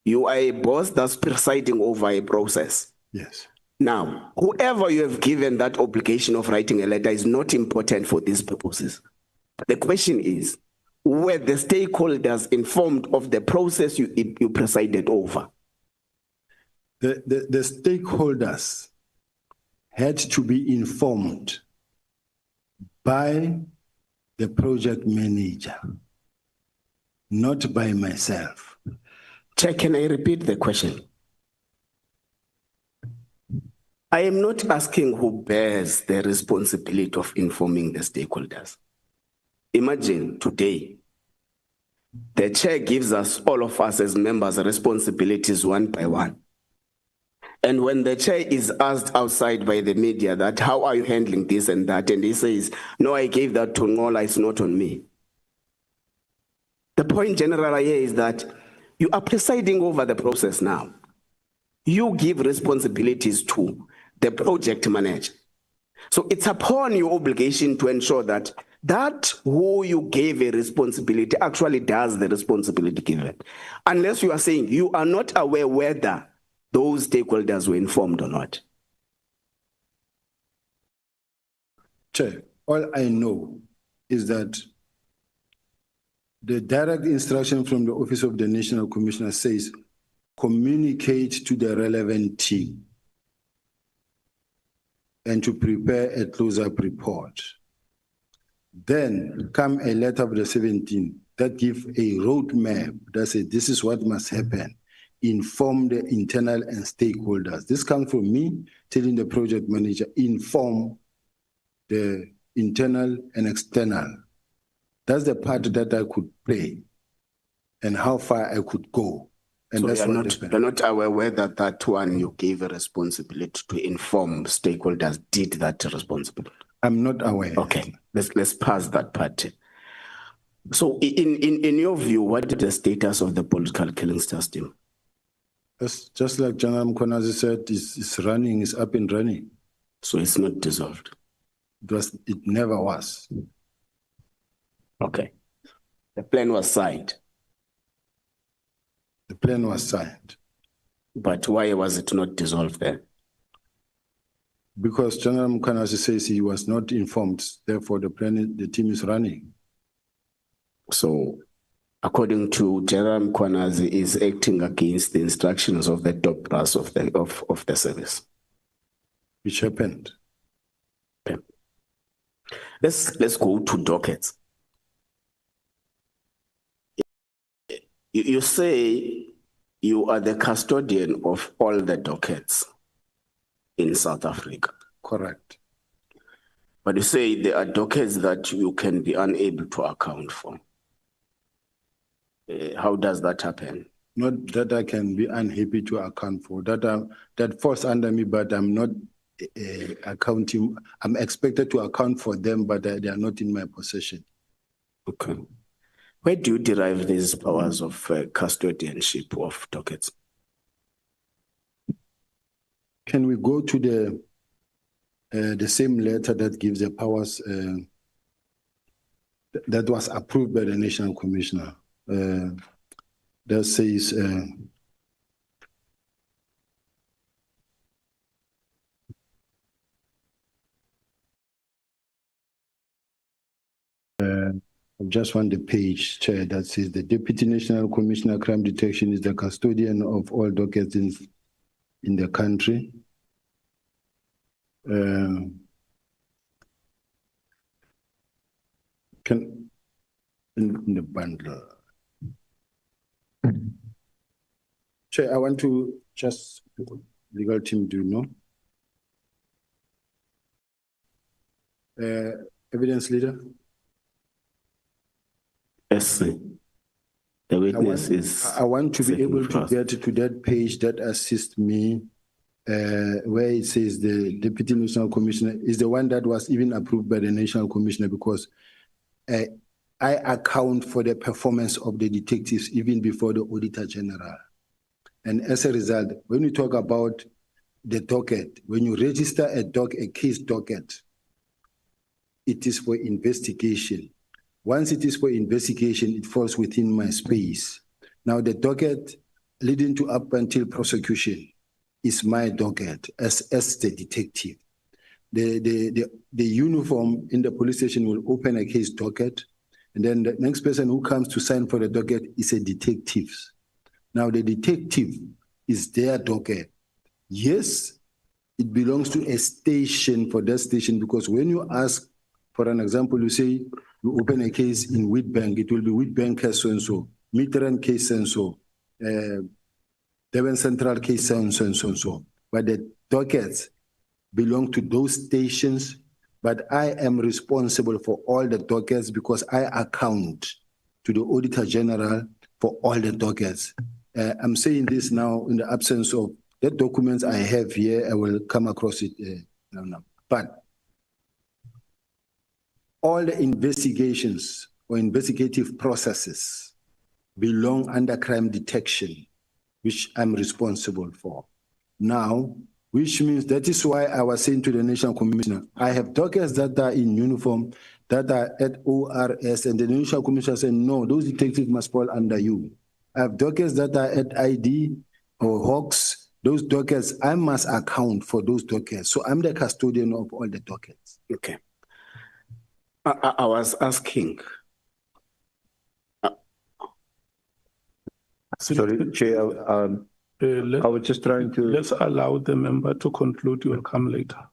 you are a boss that's presiding over a process. Yes. Now, whoever you have given that obligation of writing a letter is not important for these purposes. The question is, were the stakeholders informed of the process you presided over? The stakeholders had to be informed by the project manager, not by myself. Chair, can I repeat the question? I am not asking who bears the responsibility of informing the stakeholders. Imagine today, the chair gives us, all of us as members, responsibilities one by one. And when the chair is asked outside by the media that, how are you handling this and that? And he says, no, I gave that to Nhlanhla, it's not on me. The point, General, here is that you are presiding over the process now. You give responsibilities to the project manager. So it's upon your obligation to ensure that who you gave a responsibility actually does the responsibility given. Unless you are saying you are not aware whether those stakeholders were informed or not. Chair, all I know is that the direct instruction from the Office of the National Commissioner says, communicate to the relevant team and to prepare a close-up report. Then come a letter of the 17th that gives a roadmap that says this is what must happen. Inform the internal and stakeholders. This comes from me telling the project manager, inform the internal and external. That's the part that I could play and how far I could go. And so that's you're not aware whether that one you gave a responsibility to inform stakeholders did that responsibility? I'm not aware. Okay, let's pass that part. So in your view, what is the status of the political killings task team? It's just like Nhlanhla Mkhwanazi said, it's running, it's up and running. So it's not dissolved? It never was. Okay. The plan was signed? The plan was signed. But why was it not dissolved then? Because Nhlanhla Mkhwanazi says he was not informed, therefore the team is running. So, according to Nhlanhla Mkhwanazi, is acting against the instructions of the top brass of the service. Which happened. Okay. Let's go to dockets. You say you are the custodian of all the dockets in South Africa. Correct. But you say there are dockets that you can be unable to account for. How does that happen? Not that I can be unhappy to account for. That falls under me, but I'm not accounting. I'm expected to account for them, but they are not in my possession. Okay. Where do you derive these powers of custodianship of dockets? Can we go to the same letter that gives the powers that was approved by the National Commissioner? That says I just want the page, Chair, that says the Deputy National Commissioner Crime Detection is the custodian of all dockets in the country. In the bundle. Chair, I want to just, legal team, do you know? Evidence leader? Yes, sir. The witness is. I want to be able to get to that page that assists me where it says the Deputy National Commissioner is the one that was even approved by the National Commissioner, because I account for the performance of the detectives even before the Auditor General. And as a result, when you talk about the docket, when you register a case docket, it is for investigation. Once it is for investigation, it falls within my space. Now the docket leading to up until prosecution is my docket as the detective. The uniform in the police station will open a case docket, and then the next person who comes to sign for the docket is a detective. Now the detective is their docket. Yes, it belongs to a station for that station, because when you ask, for an example, you say you open a case in Wheatbank, it will be Wheatbank case so-and-so, Midrand case so-and-so, Devon Central case so-and-so. But the dockets belong to those stations, but I am responsible for all the dockets because I account to the Auditor General for all the dockets. I'm saying this now in the absence of the documents I have here. I will come across it now. But all the investigations or investigative processes belong under crime detection, which I'm responsible for. Now, which means that is why I was saying to the National Commissioner, I have dockets that are in uniform, that are at ORS, and the National Commissioner said, no, those detectives must fall under you. I have dockets that are at ID or Hawks. Those dockets, I must account for those dockets. So I'm the custodian of all the dockets. Okay. I was asking. Sorry, Chair, I was just trying to. Let's allow the member to conclude. You will come later.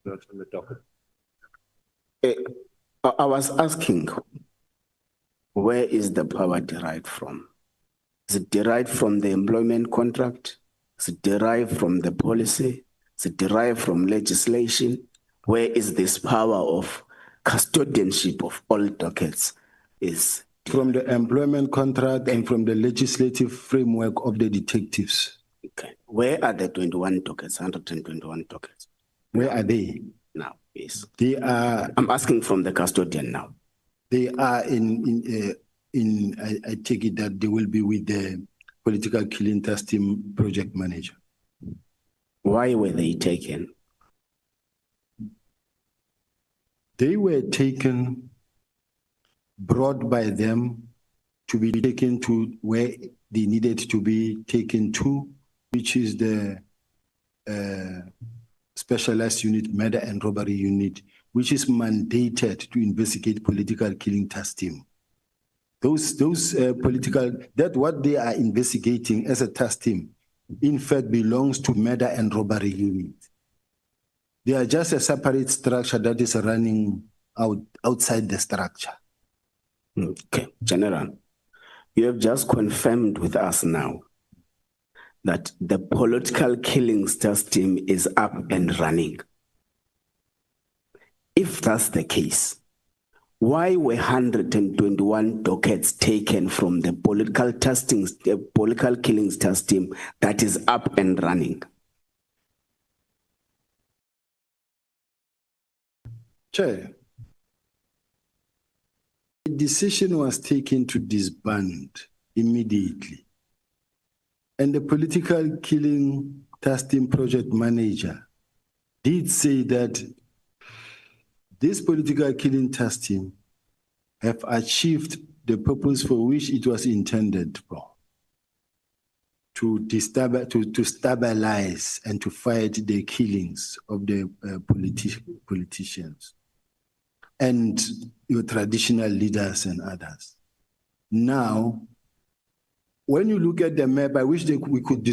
Not on the topic. I was asking, where is the power derived from? Is it derived from the employment contract? Is it derived from the policy? Is it derived from legislation? Where is this power of custodianship of all dockets? Is from the employment contract and from the legislative framework of the detectives. Okay. Where are the 21 dockets, 121 dockets? Where are they? Now, yes. They are. I'm asking from the custodian now. They are I take it that they will be with the political killing task team project manager. Why were they taken? They were taken, brought by them to be taken to where they needed to be taken to, which is the specialized unit, murder and robbery unit, which is mandated to investigate political killing task team. Those that what they are investigating as a task team, in fact, belongs to murder and robbery unit. They are just a separate structure that is running outside the structure. Okay, General, you have just confirmed with us now that the political killings task team is up and running. If that's the case, why were 121 dockets taken from the political killings task team that is up and running? Chair, the decision was taken to disband immediately. And the political killing task team project manager did say that this political killing task team have achieved the purpose for which it was intended for, to stabilize and to fight the killings of the politicians. and your traditional leaders and others. Now, when you look at the map, I wish we could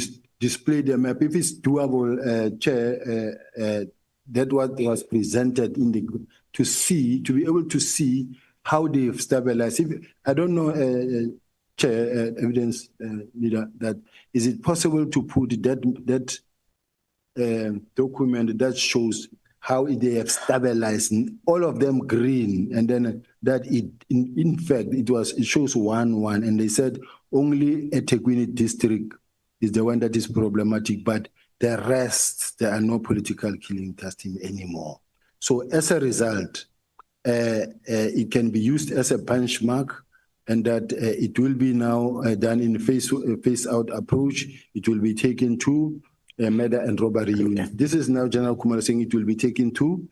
display the map. If it's doable, Chair, that what was presented in the to be able to see how they've stabilized. I don't know, Chair, evidence leader, that is it possible to put that document that shows how they have stabilized, all of them green, and then that in fact it shows 1-1, and they said only eThekwini district is the one that is problematic, but the rest, there are no political killing testing anymore. So as a result, it can be used as a benchmark, and that it will be now done in a phase-out approach. It will be taken to murder and robbery unit. This is now General Khumalo saying it will be taken to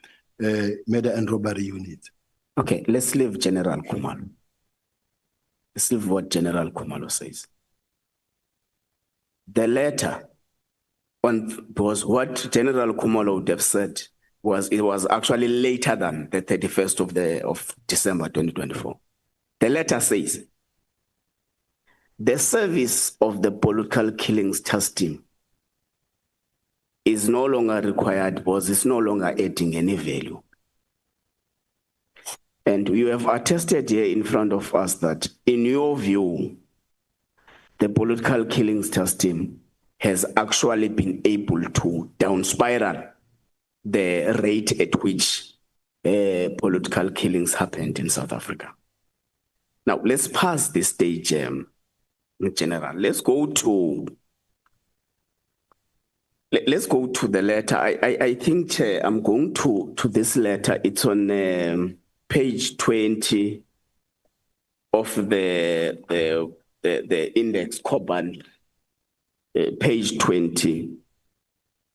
murder and robbery unit. Okay, let's leave General Khumalo. Let's leave what General Khumalo says. The letter was what General Khumalo would have said it was actually later than the 31st of December 2024. The letter says, the service of the political killings task team is no longer required because it's no longer adding any value. And you have attested here in front of us that, in your view, the political killings task team has actually been able to down spiral the rate at which political killings happened in South Africa. Now, let's pass this stage, General. Let's go to the letter. I think, Chair, I'm going to this letter. It's on page 20 of the index Koban, page 20.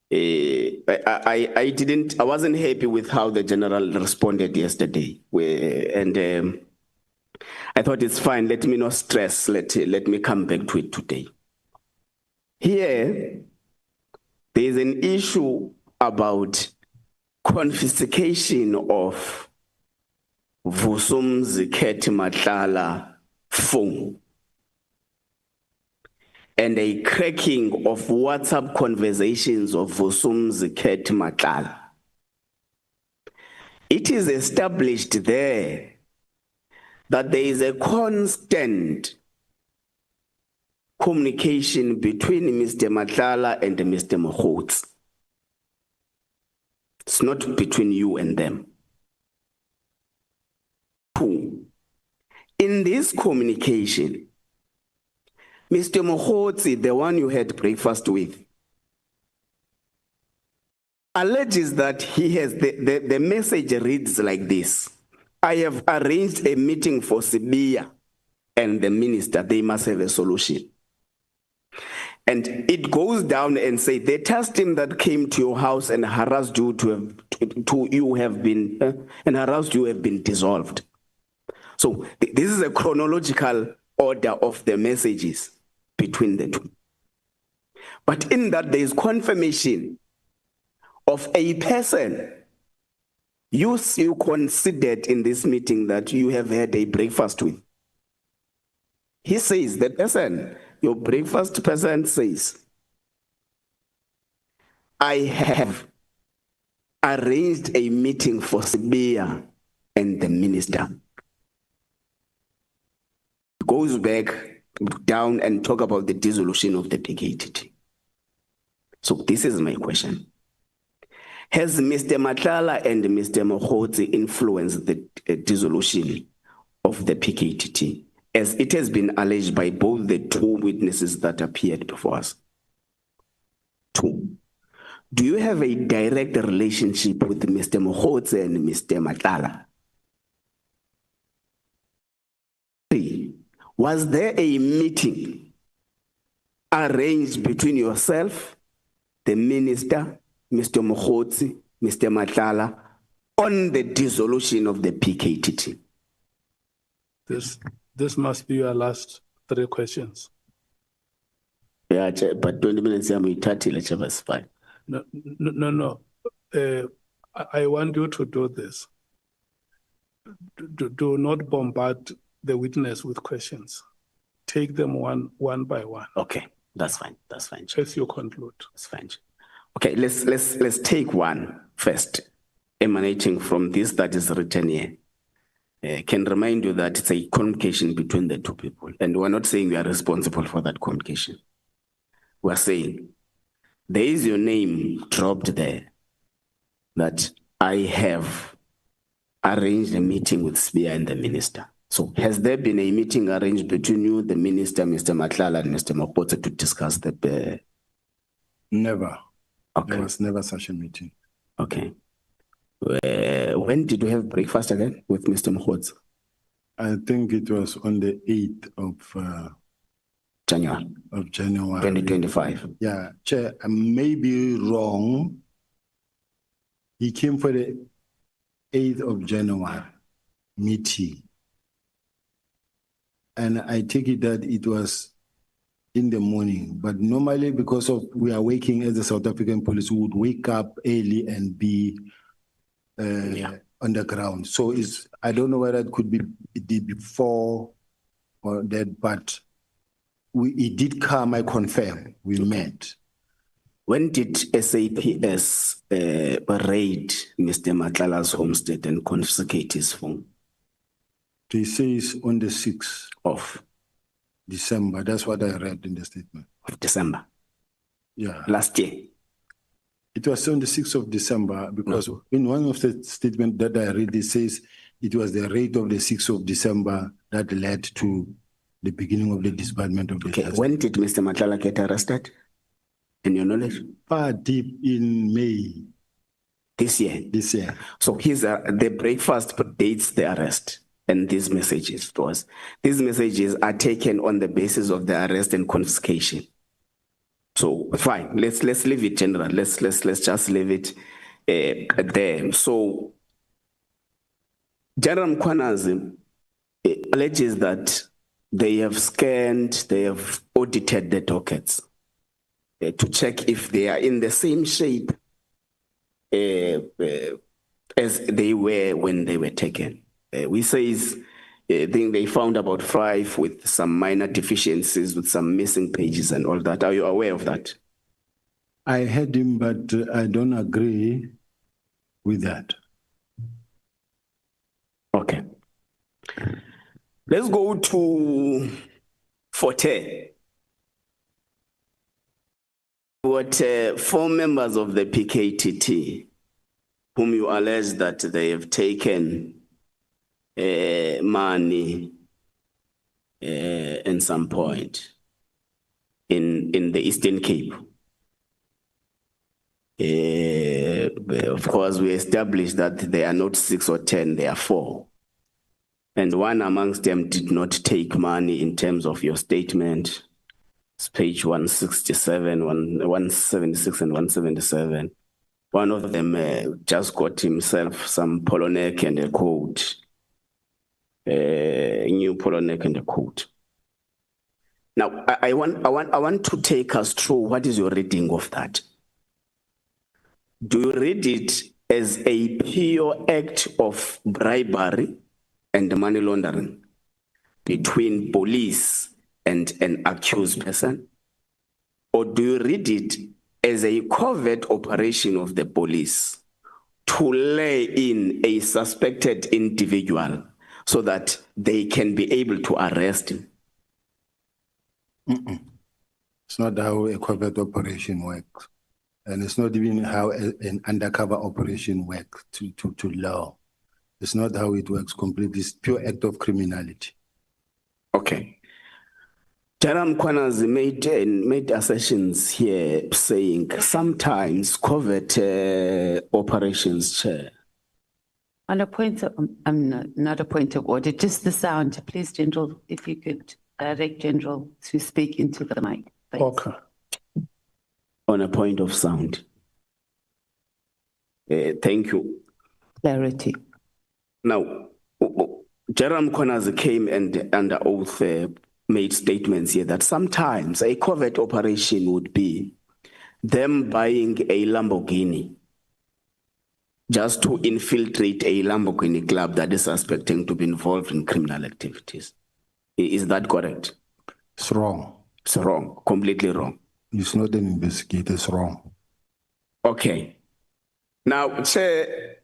I wasn't happy with how the General responded yesterday, and I thought it's fine. Let me not stress. Let me come back to it today. Here, there is an issue about confiscation of Vusumzi Nhlanhla phone and a cracking of WhatsApp conversations of Vusumzi Nhlanhla. It is established there that there is a constant communication between Mr. Nhlanhla and Mr. Mkhwanazi. It's not between you and them. 2, in this communication, Mr. Mkhwanazi, the one you had breakfast with, alleges that he has the message reads like this: I have arranged a meeting for Sibiya and the minister. They must have a solution. And it goes down and say the task team that came to your house and harassed you have been dissolved. So this is a chronological order of the messages between the two. But in that there is confirmation of a person you considered in this meeting that you have had a breakfast with. He says, the person, your breakfast person says, I have arranged a meeting for Sibiya and the minister. Goes back down and talk about the dissolution of the PKTT. So this is my question. Has Mr. Nhlanhla and Mr. Mkhwanazi influenced the dissolution of the PKTT, as it has been alleged by both the two witnesses that appeared before us? 2, do you have a direct relationship with Mr. Mkhwanazi and Mr. Nhlanhla? 3, was there a meeting arranged between yourself, the minister, Mr. Mkhwanazi, Mr. Nhlanhla, on the dissolution of the PKTT? This must be your last 3 questions. Yeah, but 20 minutes, I'm 30, let's fine. No. I want you to do this. do not bombard the witness with questions. Take them one by one Okay, that's fine. That's fine. Chair. as you conclude. That's fine. Okay, let's take one first, emanating from this that is written here. Can remind you that it's a communication between the two people, and we're not saying we are responsible for that communication. We're saying there is your name dropped there that I have arranged a meeting with Sibiya and the minister. So has there been a meeting arranged between you, the minister, Mr. Nhlanhla, and Mr. Mkhwanazi to discuss the... Never. Okay. There was never such a meeting. Okay. When did you have breakfast again with Mr. Mkhwanazi? I think it was on the 8th of January. Of January. 2025. Yeah, Chair, I may be wrong. He came for the 8th of January meeting. And I take it that it was in the morning, but normally because of we are working as the South African police, we would wake up early and be on the ground. So I don't know whether it could be before or that, but it did come, I confirm, we met. When did SAPS raid Mr. Matlala's homestead and confiscate his phone? They say it's on the 6th of December. That's what I read in the statement. Of December? Yeah. Last year? It was on the 6th of December because in one of the statements that I read, it says it was the raid of the 6th of December that led to the beginning of the disbandment of the task. When did Mr. Nhlanhla get arrested? In your knowledge? Far deep in May. This year? This year. So the breakfast dates the arrest. And these messages are taken on the basis of the arrest and confiscation. So fine, let's leave it general. Let's just leave it there. So General Mkhwanazi alleges that they have scanned, they have audited the dockets to check if they are in the same shape as they were when they were taken. We say I think they found about 5 with some minor deficiencies, with some missing pages and all that. Are you aware of that? I heard him, but I don't agree with that. Okay. Let's go to Forte. What 4 members of the PKTT, whom you allege that they have taken money in some point in the Eastern Cape. Of course, we established that they are not 6 or 10, they are 4. And one amongst them did not take money in terms of your statement. It's page 167, 176 and 177. One of them just got himself some polo neck and a coat. A new polo neck and a coat. Now, I want to take us through what is your reading of that. Do you read it as a pure act of bribery and money laundering between police and an accused person? Or do you read it as a covert operation of the police to lay in a suspected individual so that they can be able to arrest him? It's not how a covert operation works. And it's not even how an undercover operation works to law. It's not how it works completely. It's pure act of criminality. Okay. General Mkhwanazi made assertions here saying sometimes covert operations, Chair. On a point of, not a point of order, just the sound. Please, General, if you could direct General to speak into the mic. Thanks. Okay. On a point of sound. Thank you. Clarity. Now, General Mkhwanazi came and under oath made statements here that sometimes a covert operation would be them buying a Lamborghini just to infiltrate a Lamborghini club that is suspecting to be involved in criminal activities. Is that correct? It's wrong. It's wrong, completely wrong. It's not an investigator, it's wrong. Okay. Now, Chair,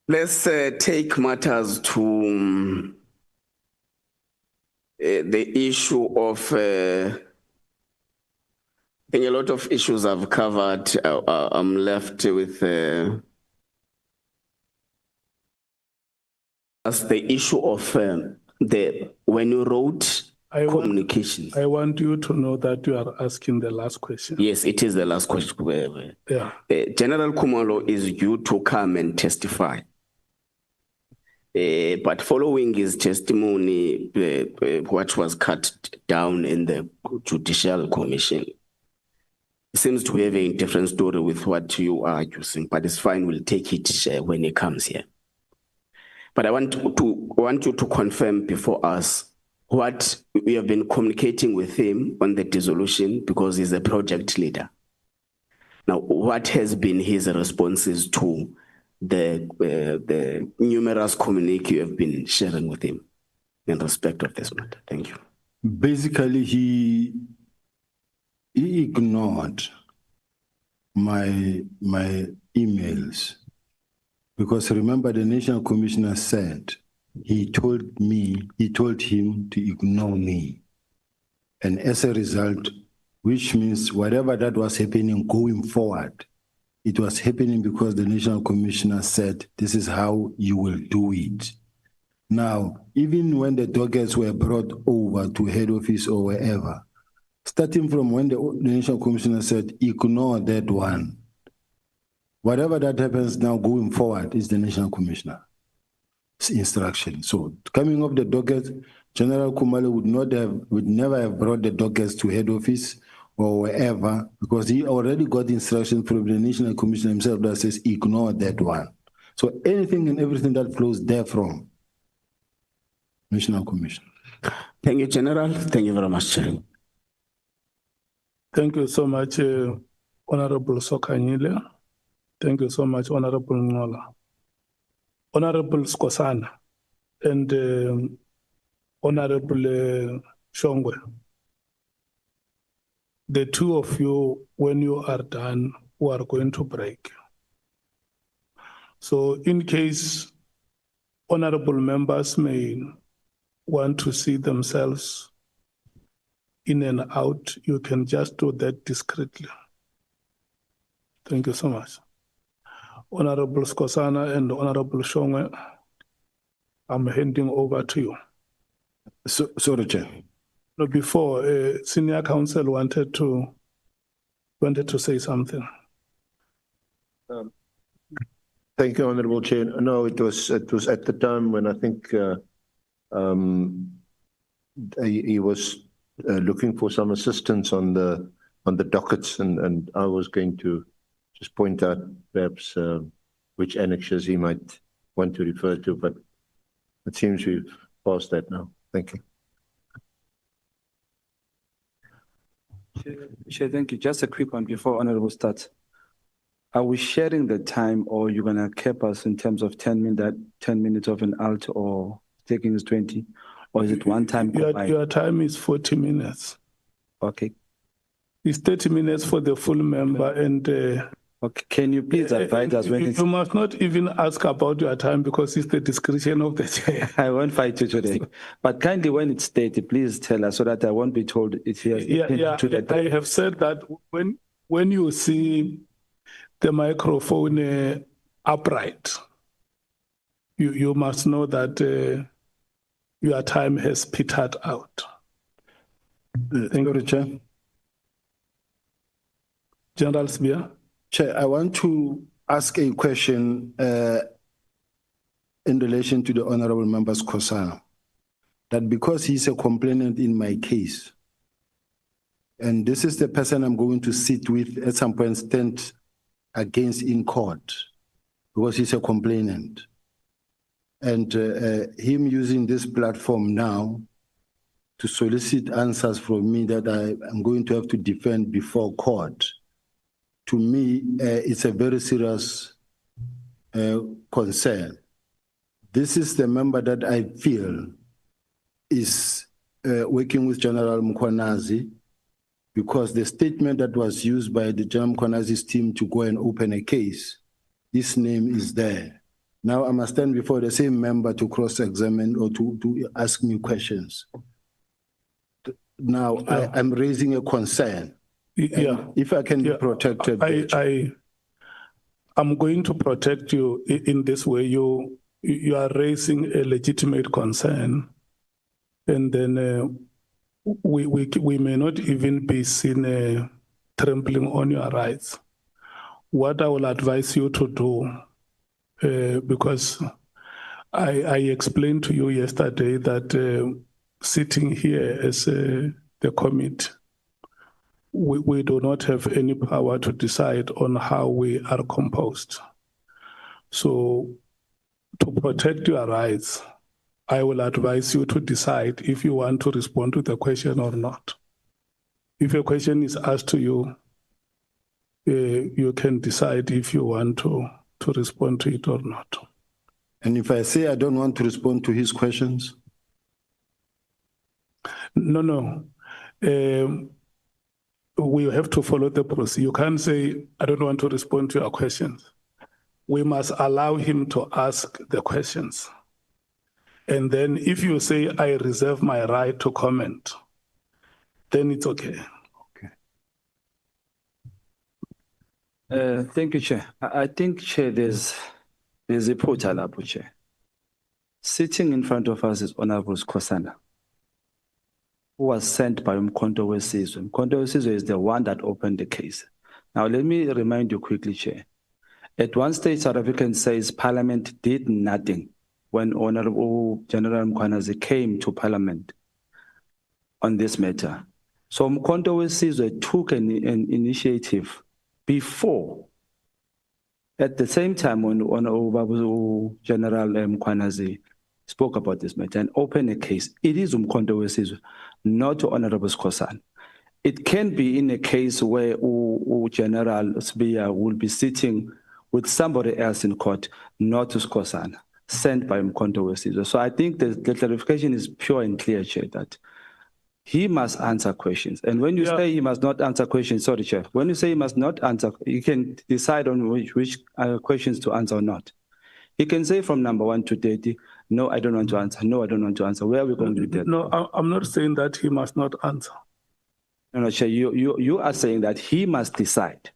let's take matters to the issue of, I think a lot of issues I've covered. I'm left with as the issue of when you wrote communications. I want you to know that you are asking the last question. Yes, it is the last question. Yeah. General Khumalo is due to come and testify. But following his testimony, what was cut down in the Judicial Commission, it seems to have a different story with what you are using, but it's fine, we'll take it when he comes here. But I want you to confirm before us what we have been communicating with him on the dissolution, because he's a project leader. Now, what has been his responses to the numerous communiques you have been sharing with him in respect of this matter? Thank you. Basically, he ignored my emails, because remember the National Commissioner said he told him to ignore me. And as a result, which means whatever that was happening going forward, it was happening because the National Commissioner said, this is how you will do it. Now, even when the dockets were brought over to head office or wherever, starting from when the National Commissioner said, ignore that one, whatever that happens now going forward is the National Commissioner's instruction. So coming off the dockets, General Khumalo would never have brought the dockets to head office or wherever, because he already got instruction from the National Commissioner himself that says, ignore that one. So anything and everything that flows therefrom, National Commission. Thank you, General. Thank you very much, Chair. Thank you so much, Honorable Sokanyile. Thank you so much, Honorable Ngola. Honorable Skosana and Honorable Shongwe. The two of you, when you are done, we are going to break. So in case honorable members may want to see themselves in and out, you can just do that discreetly. Thank you so much. Honorable Skosana and Honorable Shongwe, I'm handing over to you. Sorry, Chair. No, before, senior counsel wanted to say something. Thank you, Honorable Chair. No, it was at the time when I think he was looking for some assistance on the dockets, and I was going to just point out perhaps which annexes he might want to refer to, but it seems we've passed that now. Thank you. Chair, thank you. Just a quick one before Honorable starts. Are we sharing the time, or you're going to cap us in terms of 10 minutes of an alt, or taking is 20, or is it one time? Your time is 40 minutes. Okay. It's 30 minutes for the full member, and okay. Can you please advise us when you must not even ask about your time, because it's the discretion of the chair. I won't fight you today, but kindly when it's 30, please tell us so that I won't be told it here. I have said that when you see the microphone upright, you must know that your time has petered out. Thank you, Chair. General Sibiya. Chair, I want to ask a question in relation to the Honorable Member Skosana, that because he's a complainant in my case, and this is the person I'm going to sit with at some point, stand against in court, because he's a complainant, and him using this platform now to solicit answers from me that I'm going to have to defend before court, to me, it's a very serious concern. This is the member that I feel is working with General Mkhwanazi, because the statement that was used by the General Mkhwanazi's team to go and open a case, his name is there. Now I must stand before the same member to cross-examine or to ask me questions. Now I'm raising a concern. Yeah. If I can be protected. I'm going to protect you in this way. You are raising a legitimate concern, and then we may not even be seen trampling on your rights. What I will advise you to do, because I explained to you yesterday that sitting here as the committee, we do not have any power to decide on how we are composed. So to protect your rights, I will advise you to decide if you want to respond to the question or not. If a question is asked to you, you can decide if you want to respond to it or not. And if I say I don't want to respond to his questions? No. We have to follow the process. You can't say, I don't want to respond to your questions. We must allow him to ask the questions. And then if you say, I reserve my right to comment, then it's okay. Thank you, Chair. I think, Chair, there's a portal, Chair. Sitting in front of us is Honorable Skhosana, who was sent by Umkhonto weSizwe. Umkhonto weSizwe is the one that opened the case. Now, let me remind you quickly, Chair. At one stage, South African says Parliament did nothing when Honorable General Mkhwanazi came to Parliament on this matter. So Umkhonto weSizwe took an initiative before, at the same time when Honorable General Mkhwanazi spoke about this matter and opened a case. It is Umkhonto weSizwe, not Honorable Skhosana. It can be in a case where General Sibiya will be sitting with somebody else in court, not to Skhosana, sent by Umkhonto weSizwe. So I think the clarification is pure and clear, Chair, that he must answer questions. And when you say he must not answer questions, sorry, Chair, when you say he must not answer, you can decide on which questions to answer or not. He can say from number 1 to 30, no, I don't want to answer. No, I don't want to answer. Where are we going to do that? No, I'm not saying that he must not answer. No, Chair, you are saying that he must decide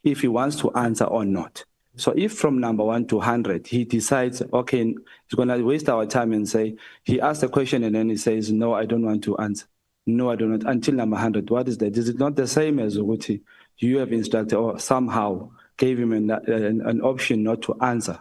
if he wants to answer or not. So if from number 1 to 100, he decides, okay, he's going to waste our time and say, he asked a question and then he says, no, I don't want to answer. No, I do not. Until number 100, what is that? Is it not the same as Uguti? You have instructed or somehow gave him an option not to answer.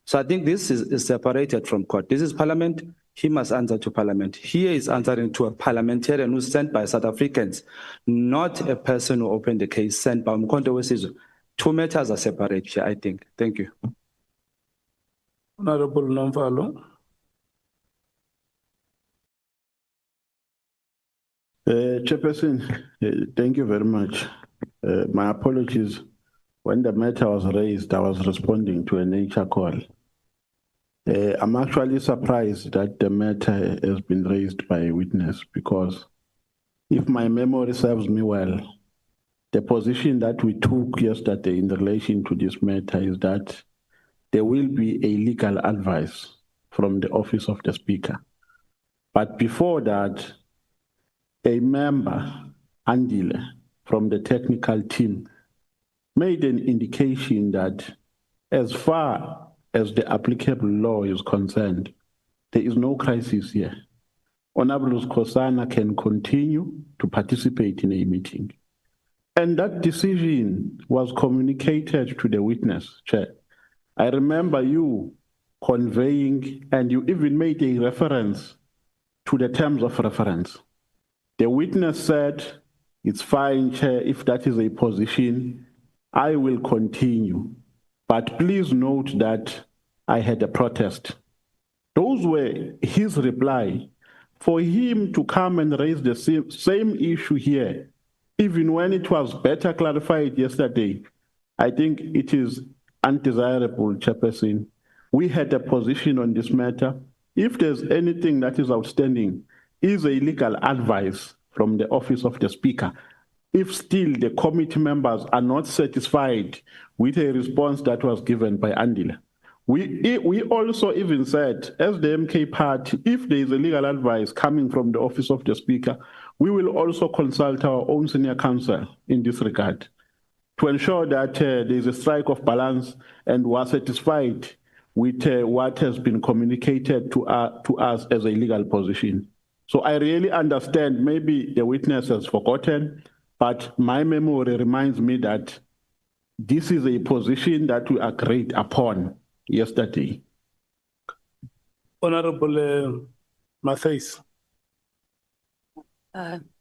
So I think this is separated from court. This is Parliament. He must answer to Parliament. Here is answering to a parliamentarian who's sent by South Africans, not a person who opened the case sent by Umkhonto weSizwe. Two matters are separate here, I think. Thank you. Honorable Nomvalo. Chairperson, thank you very much. My apologies. When the matter was raised, I was responding to a nature call. I'm actually surprised that the matter has been raised by a witness, because if my memory serves me well, the position that we took yesterday in relation to this matter is that there will be a legal advice from the office of the Speaker. But before that, a member, Andile, from the technical team, made an indication that as far as the applicable law is concerned, there is no crisis here. Honorable Skhosana can continue to participate in a meeting. And that decision was communicated to the witness, Chair. I remember you conveying, and you even made a reference to the terms of reference. The witness said, it's fine, Chair, if that is a position, I will continue. But please note that I had a protest. Those were his reply. For him to come and raise the same issue here, even when it was better clarified yesterday, I think it is undesirable, Chairperson. We had a position on this matter. If there's anything that is outstanding, is a legal advice from the office of the Speaker. If still the committee members are not satisfied with a response that was given by Andile, we also even said, as the MK party, if there is a legal advice coming from the office of the Speaker, we will also consult our own senior counsel in this regard to ensure that there is a strike of balance and we are satisfied with what has been communicated to us as a legal position. So I really understand maybe the witness has forgotten, but my memory reminds me that this is a position that we agreed upon yesterday. Honorable Matthys.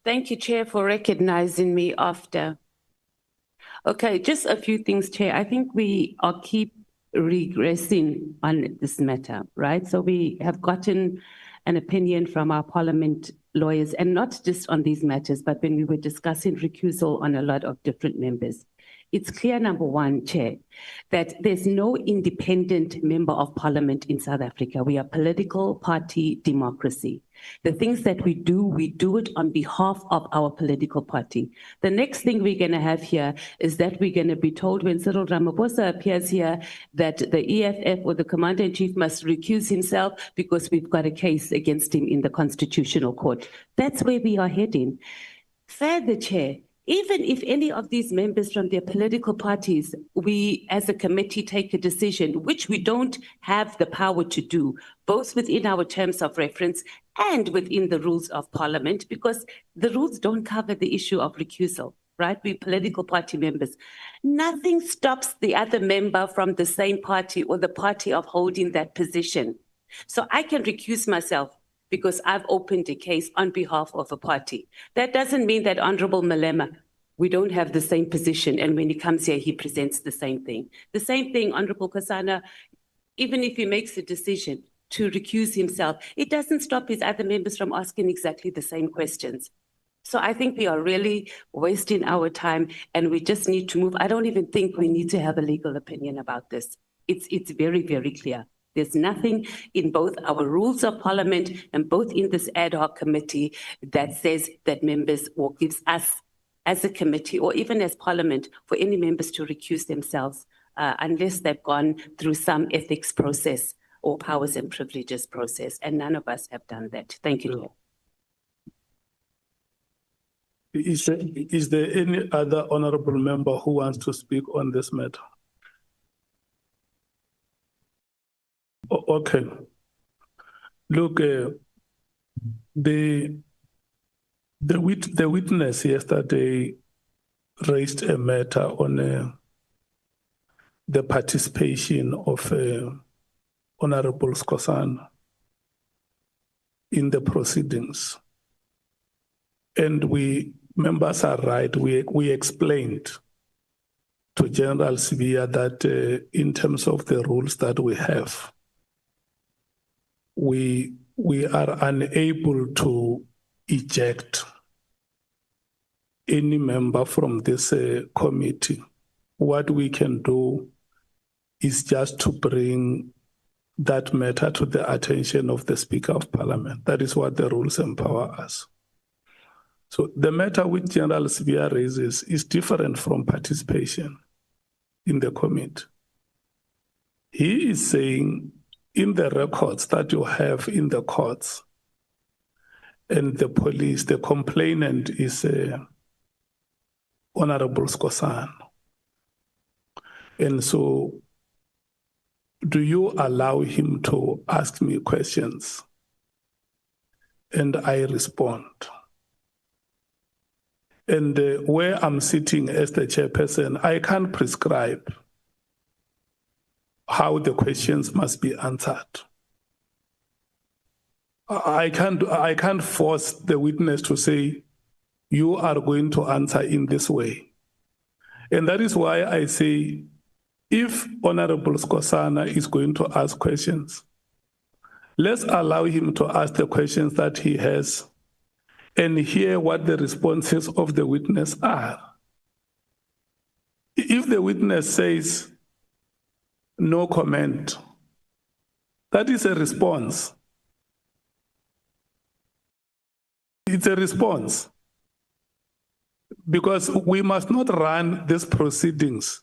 Thank you, Chair, for recognizing me after. Okay, just a few things, Chair. I think we are keep regressing on this matter, right? So we have gotten an opinion from our parliament lawyers, and not just on these matters, but when we were discussing recusal on a lot of different members. It's clear, number one, Chair, that there's no independent member of parliament in South Africa. We are political party democracy. The things that we do it on behalf of our political party. The next thing we're going to have here is that we're going to be told when Cyril Ramaphosa appears here that the EFF or the Commander-in-Chief must recuse himself because we've got a case against him in the Constitutional Court. That's where we are heading. Further, Chair, even if any of these members from their political parties, we as a committee take a decision, which we don't have the power to do, both within our terms of reference and within the rules of parliament, because the rules don't cover the issue of recusal, right? We political party members. Nothing stops the other member from the same party or the party of holding that position. So I can recuse myself because I've opened a case on behalf of a party. That doesn't mean that Honorable Malema, we don't have the same position, and when he comes here, he presents the same thing. The same thing, Honorable Kasana, even if he makes a decision to recuse himself, it doesn't stop his other members from asking exactly the same questions. So I think we are really wasting our time, and we just need to move. I don't even think we need to have a legal opinion about this. It's very, very clear. There's nothing in both our rules of parliament and both in this ad hoc committee that says that members or gives us as a committee or even as parliament for any members to recuse themselves unless they've gone through some ethics process or powers and privileges process. And none of us have done that. Thank you, Chair. Is there any other honorable member who wants to speak on this matter? Okay. Look, the witness yesterday raised a matter on the participation of Honorable Skosana in the proceedings. And members are right, we explained to General Sibiya that in terms of the rules that we have, we are unable to eject any member from this committee. What we can do is just to bring that matter to the attention of the Speaker of Parliament. That is what the rules empower us. So the matter which General Sibiya raises is different from participation in the committee. He is saying in the records that you have in the courts and the police, the complainant is Honorable Skosana. And so do you allow him to ask me questions? And I respond. And where I'm sitting as the chairperson, I can't prescribe how the questions must be answered. I can't force the witness to say, you are going to answer in this way. And that is why I say, if Honorable Skosana is going to ask questions, let's allow him to ask the questions that he has and hear what the responses of the witness are. If the witness says no comment, that is a response. It's a response. Because we must not run these proceedings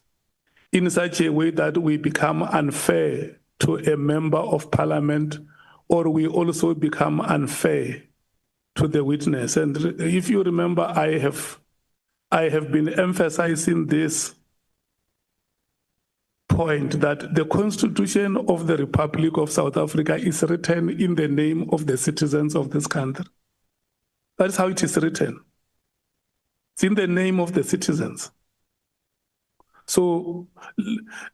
in such a way that we become unfair to a member of parliament, or we also become unfair to the witness. And if you remember, I have been emphasizing this point that the Constitution of the Republic of South Africa is written in the name of the citizens of this country. That's how it is written. It's in the name of the citizens. So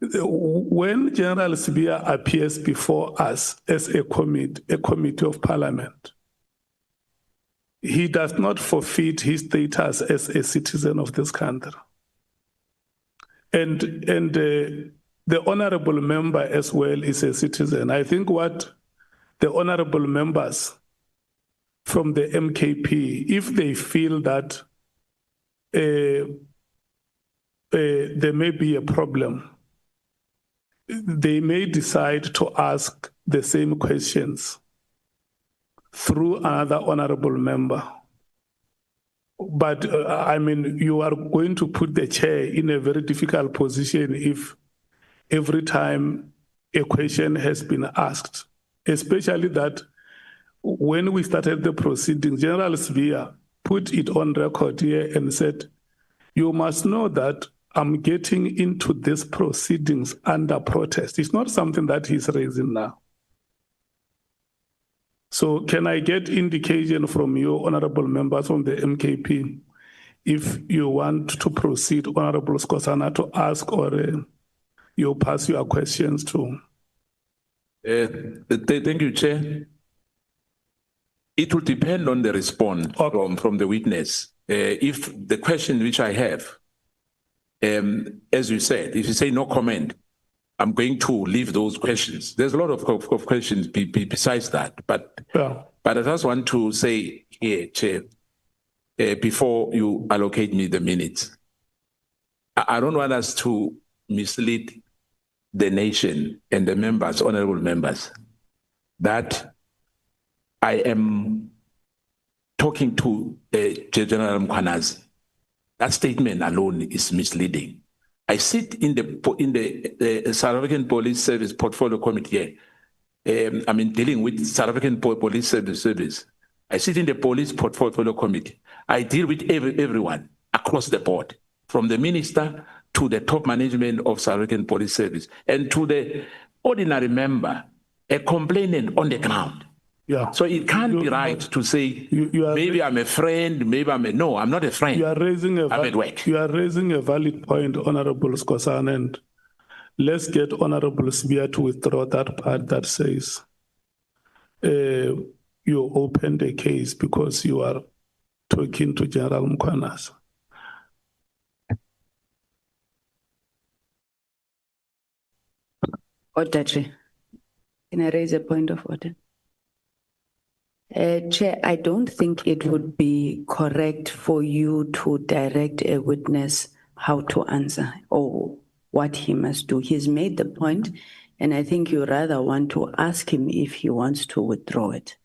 when General Sibiya appears before us as a committee of parliament, he does not forfeit his status as a citizen of this country. And the honorable member as well is a citizen. I think what the honorable members from the MKP, if they feel that there may be a problem, they may decide to ask the same questions through another honorable member. But I mean, you are going to put the chair in a very difficult position if every time a question has been asked, especially that when we started the proceedings, General Sibiya put it on record here and said, you must know that I'm getting into these proceedings under protest. It's not something that he's raising now. So can I get indication from you, honorable members from the MKP, if you want to proceed, Honorable Skosana, to ask or you pass your questions to? Thank you, Chair. It will depend on the response from the witness. If the question which I have, as you said, if you say no comment, I'm going to leave those questions. There's a lot of questions besides that, but I just want to say here, Chair, before you allocate me the minutes, I don't want us to mislead the nation and the members, honorable members, that I am talking to General Mkhwanazi. That statement alone is misleading. I sit in the South African Police Service Portfolio Committee. I mean, dealing with South African Police Service. I sit in the Police Portfolio Committee. I deal with everyone across the board, from the minister to the top management of South African Police Service, and to the ordinary member, a complainant on the ground. Yeah. So it can't be right to say, maybe I'm a friend, maybe no, I'm not a friend. You are raising I'm at work. You are raising a valid point, Honorable Skosan, and let's get Honorable Sibiya to withdraw that part that says you opened a case because you are talking to General Mkhwanazi. Order, Chair. Can I raise a point of order? Chair, I don't think it would be correct for you to direct a witness how to answer or what he must do. He's made the point, and I think you rather want to ask him if he wants to withdraw it.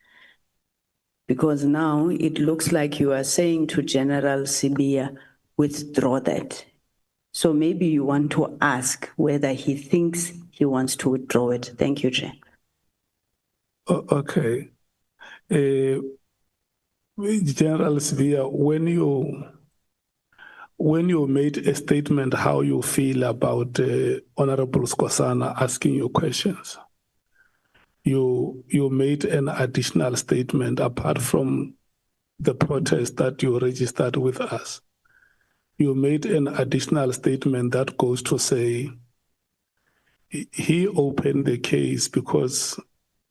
Because now it looks like you are saying to General Sibiya, withdraw that. So maybe you want to ask whether he thinks he wants to withdraw it. Thank you, Chair. Okay. General Sibiya, when you made a statement how you feel about Honorable Skosana asking you questions, you made an additional statement apart from the protest that you registered with us. You made an additional statement that goes to say he opened the case because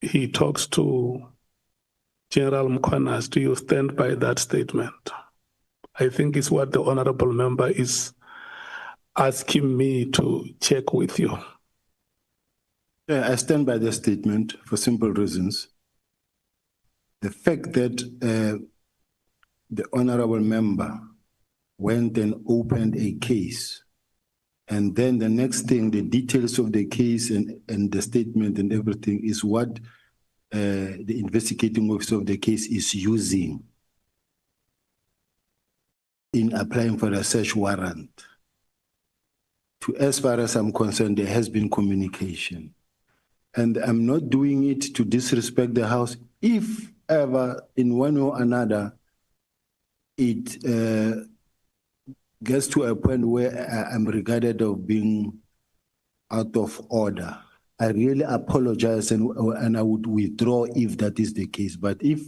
he talks to General Mkhwanazi. Do you stand by that statement? I think it's what the honorable member is asking me to check with you. Yeah, I stand by the statement for simple reasons. The fact that the honorable member went and opened a case And then the next thing, the details of the case and the statement and everything is what the investigating officer of the case is using in applying for a search warrant. As far as I'm concerned, there has been communication. And I'm not doing it to disrespect the House. If ever, in one way or another, it gets to a point where I'm regarded of being out of order, I really apologize and I would withdraw if that is the case. But if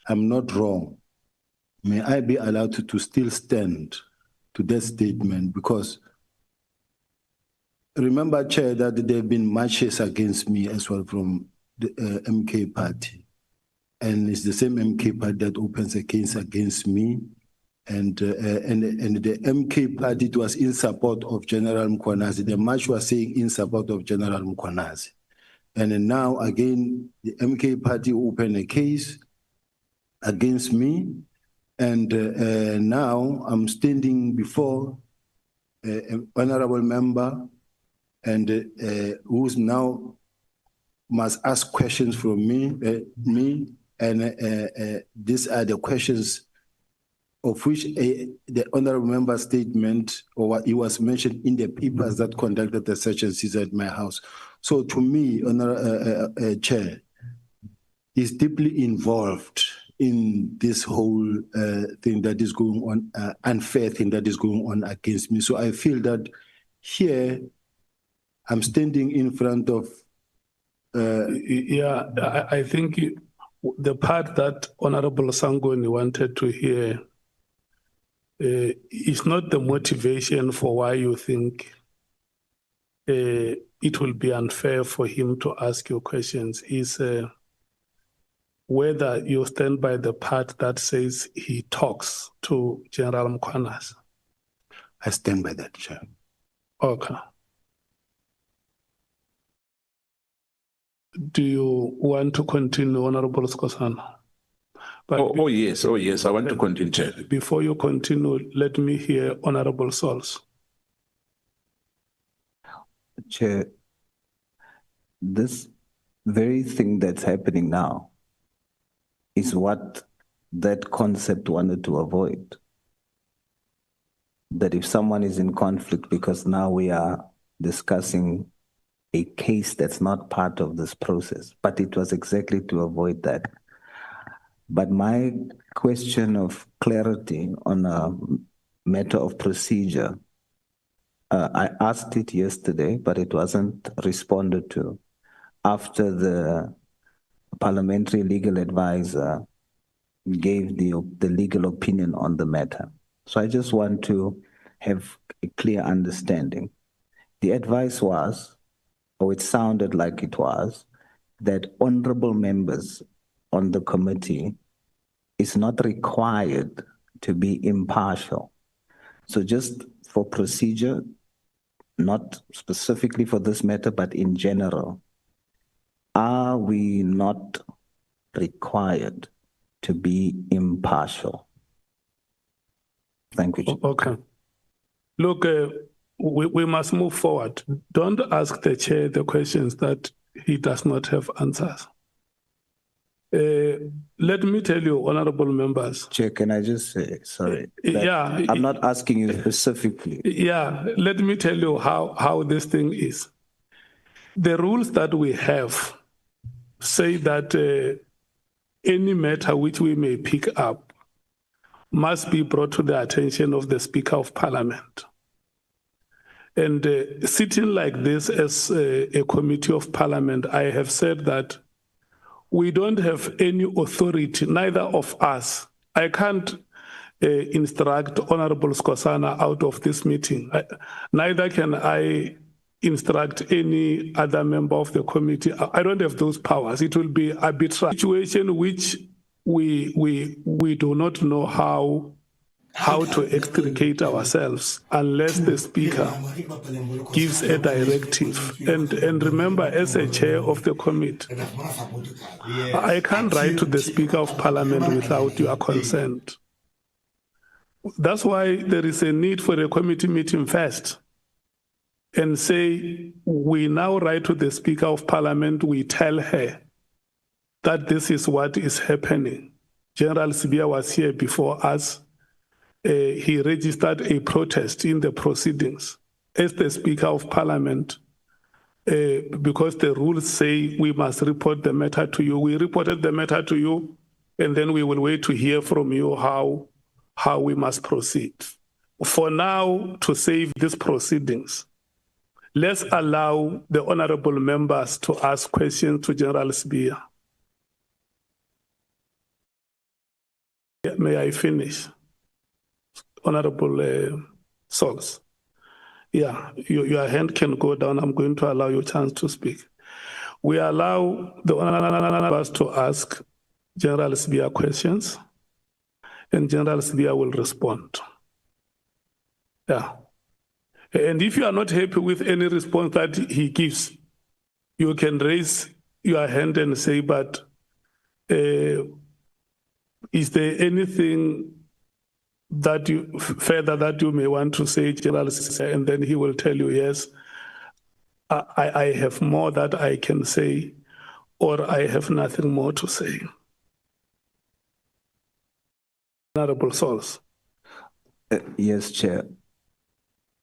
I'm not wrong, may I be allowed to still stand to that statement? Because remember, Chair, that there have been marches against me as well from the MK party. And it's the same MK party that opens a case against me. And the MK party, it was in support of General Mkhwanazi. The march was saying in support of General Mkhwanazi. And then now again, the MK party opened a case against me. And now I'm standing before an honorable member and who's now must ask questions from me. And these are the questions of which the honorable member statement or what he was mentioned in the papers that conducted the search and seizure at my house. So to me, Chair, is deeply involved in this whole thing that is going on, unfair thing that is going on against me. So I feel that here I'm standing in front of. I think the part that Honorable Sangoni wanted to hear is not the motivation for why you think it will be unfair for him to ask you questions. Is whether you stand by the part that says he talks to General Mkhwanazi. I stand by that, Chair. Okay. Do you want to continue, Honorable Skosana? Oh yes, I want to continue, Chair. Before you continue, let me hear Honorable Sols. Chair, this very thing that's happening now is what that concept wanted to avoid. That if someone is in conflict, because now we are discussing a case that's not part of this process, but it was exactly to avoid that. But my question of clarity on a matter of procedure, I asked it yesterday, but it wasn't responded to after the parliamentary legal advisor gave the legal opinion on the matter. So I just want to have a clear understanding. The advice was, or it sounded like it was, that honorable members on the committee is not required to be impartial. So just for procedure, not specifically for this matter, but in general, are we not required to be impartial? Thank you. Okay. Look, we must move forward. Don't ask the chair the questions that he does not have answers. Let me tell you, honorable members. Chair, can I just say, sorry? Yeah. I'm not asking you specifically. Yeah, let me tell you how this thing is. The rules that we have say that any matter which we may pick up must be brought to the attention of the Speaker of Parliament. And sitting like this as a committee of Parliament, I have said that we don't have any authority, neither of us. I can't instruct Honorable Skosana out of this meeting. Neither can I instruct any other member of the committee. I don't have those powers. It will be arbitrary situation which we do not know how to extricate ourselves unless the speaker gives a directive. And remember, as a chair of the committee, I can't write to the Speaker of Parliament without your consent. That's why there is a need for a committee meeting first. and say, we now write to the Speaker of Parliament, we tell her that this is what is happening. General Sibiya was here before us. He registered a protest in the proceedings as the Speaker of Parliament because the rules say we must report the matter to you. We reported the matter to you, and then we will wait to hear from you how we must proceed. For now, to save these proceedings, let's allow the honorable members to ask questions to General Sibiya. May I finish? Honorable Sols. Yeah, your hand can go down. I'm going to allow you a chance to speak. We allow the honorable members to ask General Sibiya questions, and General Sibiya will respond. Yeah. And if you are not happy with any response that he gives, you can raise your hand and say, but is there anything that you further that you may want to say, General Sibiya? And then he will tell you, yes, I have more that I can say, or I have nothing more to say. Honorable Sols. Yes, Chair.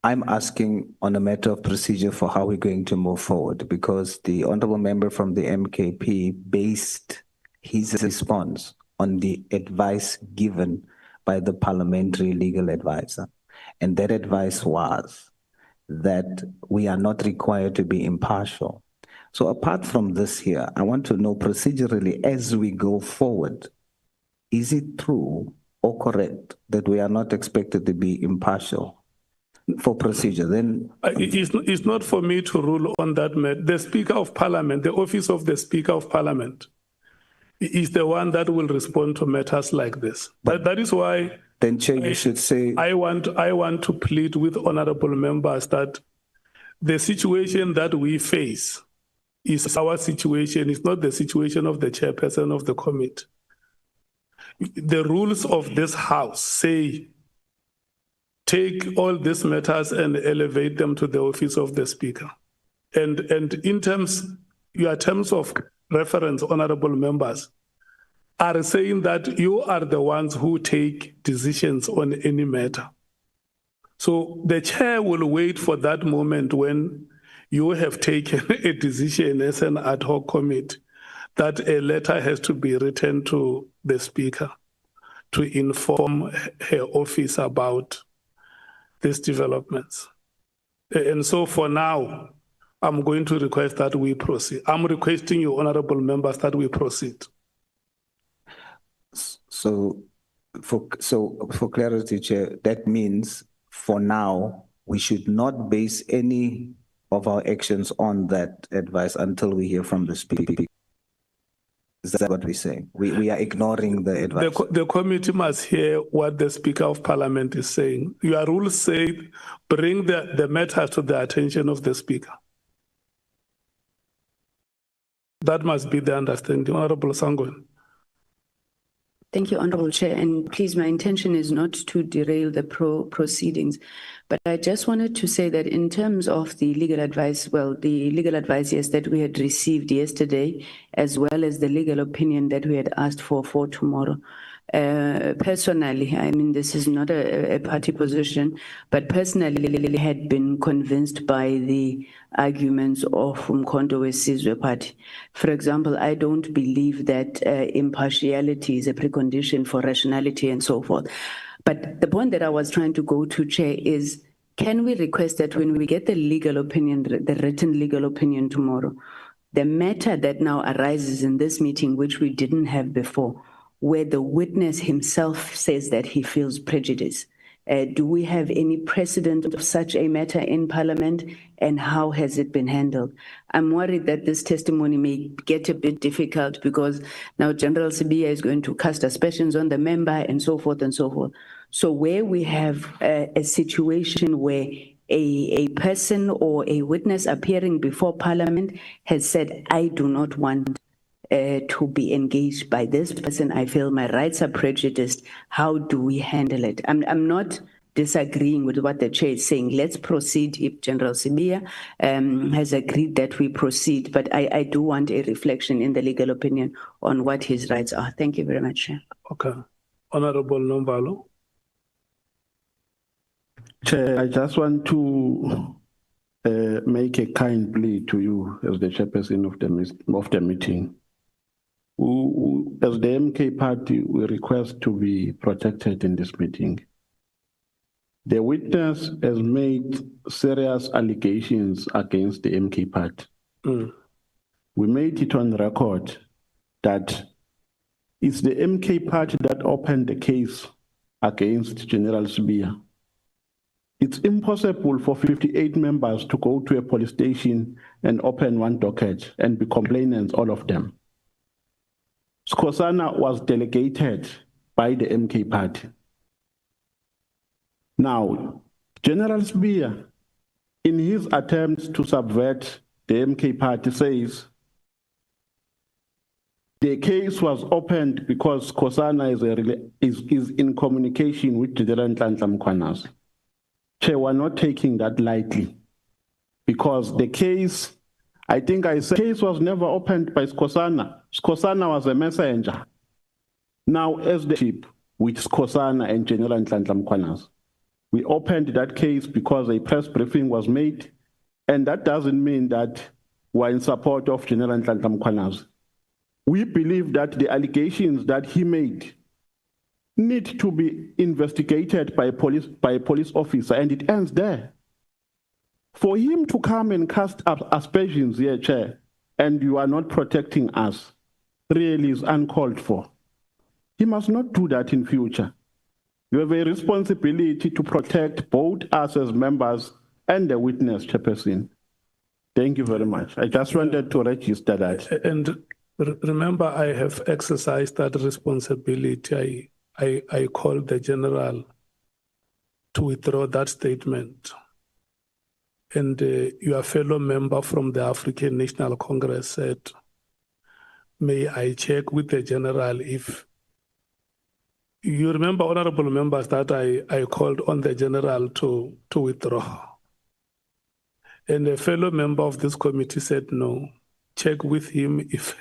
I'm asking on a matter of procedure for how we're going to move forward, because the honorable member from the MKP based his response on the advice given by the parliamentary legal advisor. And that advice was that we are not required to be impartial. So apart from this here, I want to know procedurally as we go forward, is it true or correct that we are not expected to be impartial? For procedure, then it's not for me to rule on that matter. The Speaker of Parliament, the office of the Speaker of Parliament, is the one that will respond to matters like this. That is why. Then, Chair, you should say. I want to plead with honourable members that the situation that we face is our situation. It's not the situation of the chairperson of the committee. The rules of this House say, take all these matters and elevate them to the office of the Speaker. And in your terms of reference, honorable members, are saying that you are the ones who take decisions on any matter. So the chair will wait for that moment when you have taken a decision as an ad hoc committee that a letter has to be written to the Speaker to inform her office about these developments. And so for now, I'm going to request that we proceed. I'm requesting you, honorable members, that we proceed. So for clarity, Chair, that means for now, we should not base any of our actions on that advice until we hear from the Speaker. Is that what we're saying? We are ignoring the advice. The committee must hear what the Speaker of Parliament is saying. Your rules say bring the matter to the attention of the Speaker. That must be the understanding. Honorable Sangwen. Thank you, Honorable Chair. And please, my intention is not to derail the proceedings, but I just wanted to say that in terms of the legal advice, well, the legal advice, yes, that we had received yesterday, as well as the legal opinion that we had asked for tomorrow. Personally, I mean, this is not a party position, but personally I had been convinced by the arguments of Umkhonto weSizwe Party. For example, I don't believe that impartiality is a precondition for rationality and so forth. But the point that I was trying to go to, Chair, is can we request that when we get the legal opinion, the written legal opinion tomorrow, the matter that now arises in this meeting, which we didn't have before, where the witness himself says that he feels prejudice. Do we have any precedent of such a matter in Parliament, and how has it been handled? I'm worried that this testimony may get a bit difficult because now General Sibiya is going to cast aspersions on the member and so forth and so forth. So where we have a situation where a person or a witness appearing before Parliament has said, I do not want to be engaged by this person. I feel my rights are prejudiced. How do we handle it? I'm not disagreeing with what the chair is saying. Let's proceed if General Sibiya has agreed that we proceed. But I do want a reflection in the legal opinion on what his rights are. Thank you very much, Chair. Okay. Honorable Nombalo. Chair, I just want to make a kind plea to you as the chairperson of the meeting. As the MK party, we request to be protected in this meeting. The witness has made serious allegations against the MK party. We made it on record that it's the MK party that opened the case against General Sibiya. It's impossible for 58 members to go to a police station and open one docket and be complainants, all of them. Skhosana was delegated by the MK party. Now, General Sibiya, in his attempt to subvert the MK party, says the case was opened because Skhosana is in communication with General Nhlanhla Mkhwanazi. Chair, we're not taking that lightly because the case, I think I said, the case was never opened by Skhosana. Skhosana was a messenger. Now, as the ship with Skhosana and General Nhlanhla Mkhwanazi, we opened that case because a press briefing was made, and that doesn't mean that we're in support of General Nhlanhla Mkhwanazi. We believe that the allegations that he made need to be investigated by a police officer, and it ends there. For him to come and cast aspersions here, Chair, and you are not protecting us, really is uncalled for. He must not do that in future. You have a responsibility to protect both us as members and the witness, Chairperson. Thank you very much. I just wanted to register that. And remember, I have exercised that responsibility. I called the general to withdraw that statement. And your fellow member from the African National Congress said, may I check with the general if you remember, honorable members, that I called on the general to withdraw. And a fellow member of this committee said, no, check with him if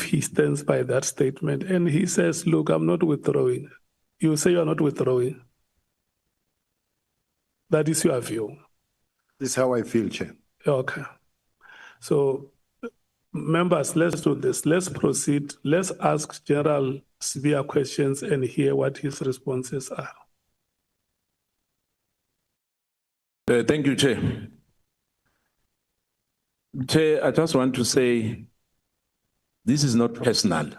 he stands by that statement. And he says, look, I'm not withdrawing. You say you're not withdrawing. That is your view. This is how I feel, Chair. Okay. So, members, let's do this. Let's proceed. Let's ask General Sibiya questions and hear what his responses are. Thank you, Chair. Chair, I just want to say, this is not personal.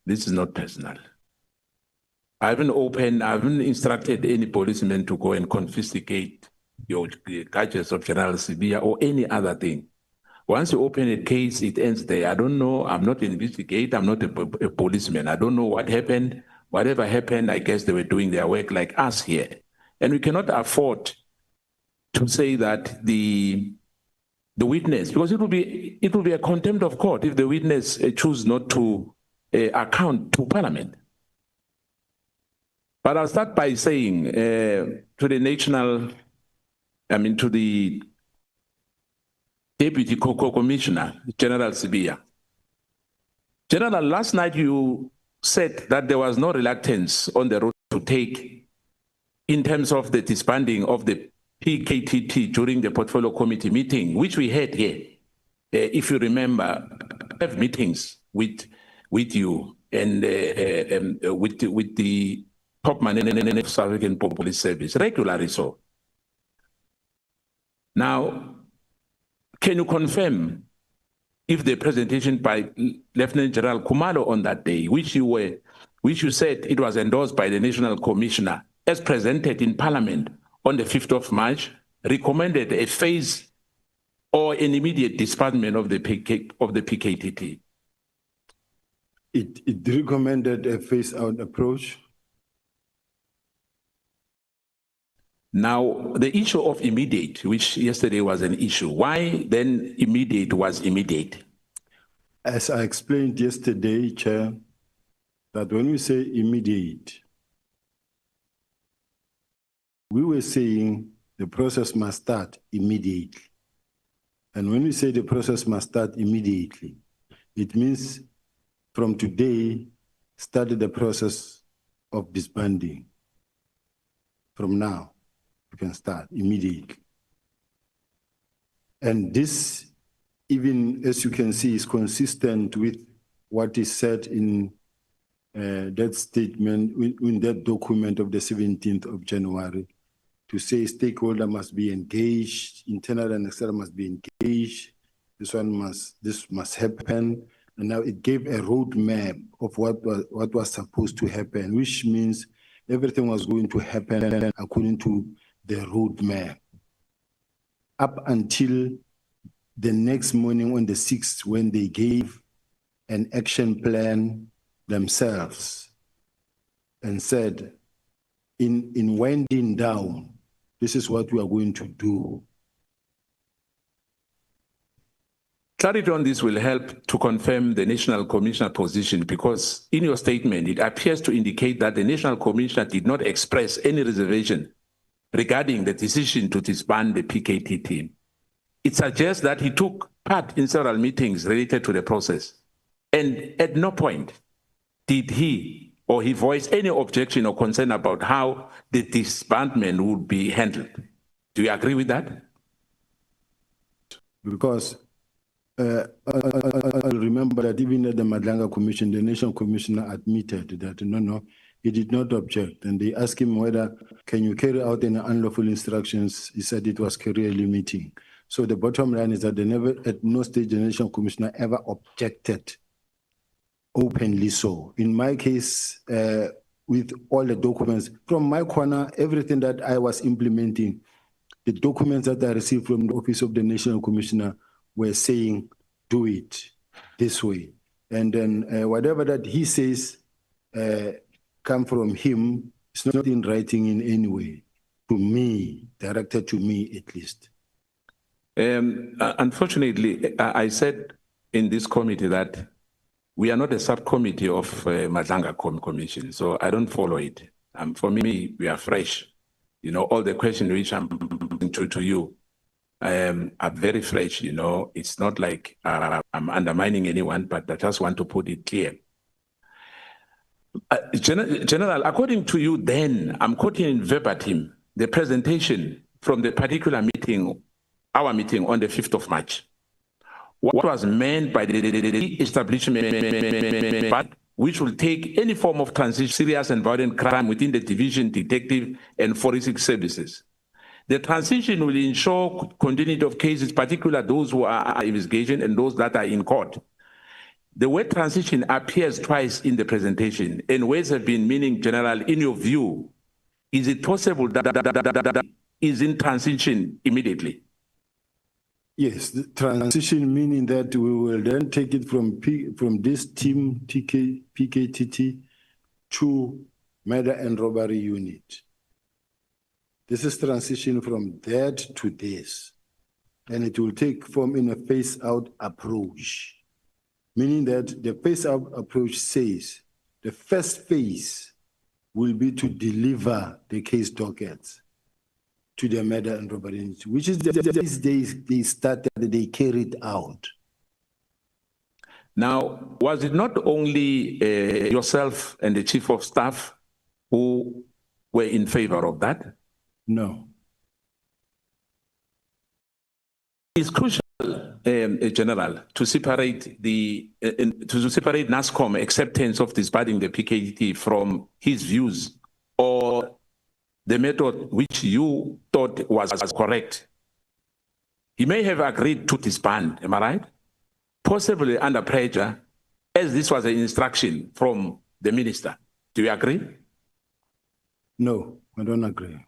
This is not personal. I haven't instructed any policeman to go and confiscate your gadgets of General Sibiya or any other thing. Once you open a case, it ends there. I don't know, I'm not an investigator, I'm not a policeman. I don't know what happened. Whatever happened, I guess they were doing their work like us here. And we cannot afford to say that the witness, because it will be a contempt of court if the witness choose not to account to Parliament. But I'll start by saying to the Deputy Commissioner, General Sibiya. General, last night you said that there was no reluctance on the road to take in terms of the disbanding of the PKTT during the Portfolio Committee meeting, which we had here. If you remember, I have meetings with you and with the top management of South African Police Service, regularly so. Now, can you confirm if the presentation by Lieutenant General Khumalo on that day, which you said it was endorsed by the National Commissioner, as presented in Parliament on the 5th of March, recommended a phase or an immediate disbandment of the PKTT? It recommended a phase-out approach. Now, the issue of immediate, which yesterday was an issue, why then immediate was immediate? As I explained yesterday, Chair, that when we say immediate, we were saying the process must start immediately. And when we say the process must start immediately, it means from today, start the process of disbanding. From now, you can start immediately. And this, even as you can see, is consistent with what is said in that statement, in that document of the 17th of January, to say stakeholder must be engaged, internal and external must be engaged, this must happen. And now it gave a roadmap of what was supposed to happen, which means everything was going to happen according to the roadmap. Up until the next morning on the 6th, when they gave an action plan themselves and said, in winding down, this is what we are going to do. Clarity on this will help to confirm the National Commissioner position, because in your statement, it appears to indicate that the National Commissioner did not express any reservation regarding the decision to disband the PKT team. It suggests that he took part in several meetings related to the process, and at no point did he or he voice any objection or concern about how the disbandment would be handled. Do you agree with that? Because I remember that even at the Nhlanhla Commission, the National Commissioner admitted that no, he did not object. And they asked him whether, can you carry out any unlawful instructions? He said it was career limiting. So the bottom line is that they never, at no stage, the National Commissioner ever objected openly so. In my case, with all the documents, from my corner, everything that I was implementing, the documents that I received from the Office of the National Commissioner were saying, do it this way. And then whatever that he says come from him, it's not in writing in any way, to me, directed to me at least. Unfortunately, I said in this committee that we are not a subcommittee of Nhlanhla Commission, so I don't follow it. For me, we are fresh. You know, all the questions which I'm to you are very fresh. You know, it's not like I'm undermining anyone, but I just want to put it clear. General, according to you, then, I'm quoting verbatim the presentation from the particular meeting, our meeting on the 5th of March. What was meant by the establishment, which will take any form of transition, serious and violent crime within the division, detective, and forensic services. The transition will ensure continuity of cases, particularly those who are investigation and those that are in court. The word transition appears twice in the presentation, and words have been meaning general. In your view, is it possible that is in transition immediately? Yes, the transition meaning that we will then take it from this team, PKTT, to murder and robbery unit. This is transition from that to this. And it will take form in a phase-out approach, meaning that the phase-out approach says the first phase will be to deliver the case dockets to the murder and robbery unit, which is these days they started, they carried out. Now, was it not only yourself and the chief of staff who were in favor of that? No. It's crucial, General, to separate separate NASCOM acceptance of disbanding the PKT from his views or the method which you thought was correct. He may have agreed to disband, am I right? Possibly under pressure, as this was an instruction from the minister. Do you agree? No, I don't agree.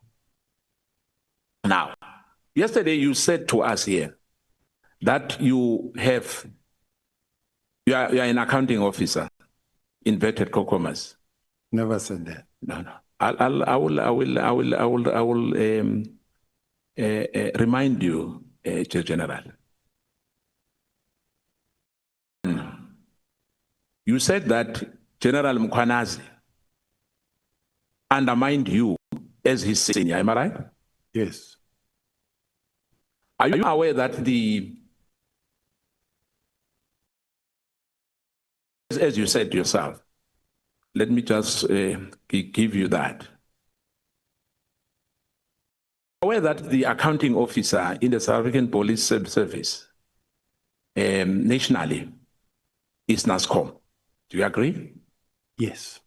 Now, yesterday you said to us here that you are an accounting officer, inverted commas. Never said that. No. I will remind you, General. You said that General Mkhwanazi undermined you as his senior, am I right? Yes. Are you aware that as you said yourself, let me just give you that. Aware that the accounting officer in the South African Police Service nationally is NASCOM. Do you agree? Yes.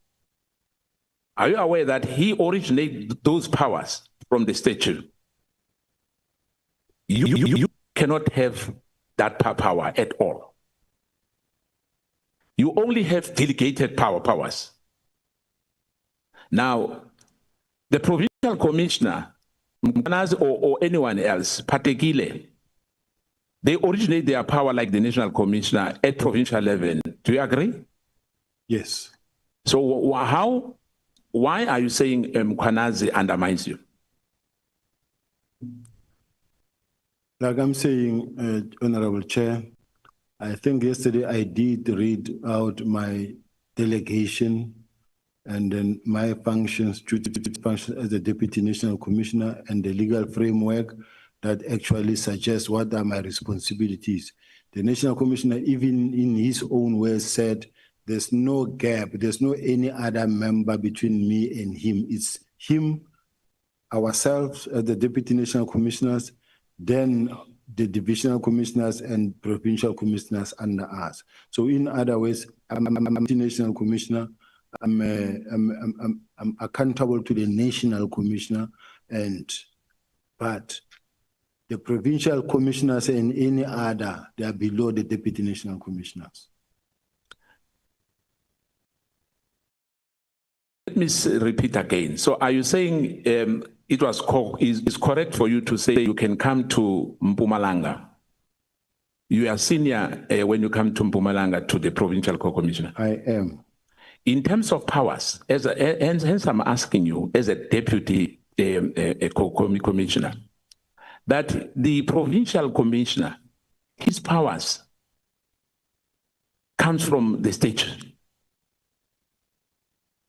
Are you aware that he originated those powers from the statute? You cannot have that power at all. You only have delegated powers. Now, the provincial commissioner, Mkhwanazi or anyone else, Patekile, they originate their power like the national commissioner at provincial level. Do you agree? Yes. So why are you saying Mkhwanazi undermines you? Like I'm saying, Honorable Chair, I think yesterday I did read out my delegation and then my functions as the Deputy National Commissioner and the legal framework that actually suggests what are my responsibilities. The National Commissioner, even in his own words, said there's no gap, there's no any other member between me and him. It's him, ourselves as the Deputy National Commissioners, then the divisional commissioners and provincial commissioners under us. So in other ways, I'm a national commissioner. I'm accountable to the national commissioner, but the provincial commissioners and any other, they are below the deputy national commissioners. Let me repeat again. So are you saying it's correct for you to say you can come to Mpumalanga? You are senior when you come to Mpumalanga to the provincial co-commissioner? I am. In terms of powers, hence I'm asking you as a deputy commissioner, that the provincial commissioner, his powers comes from the state.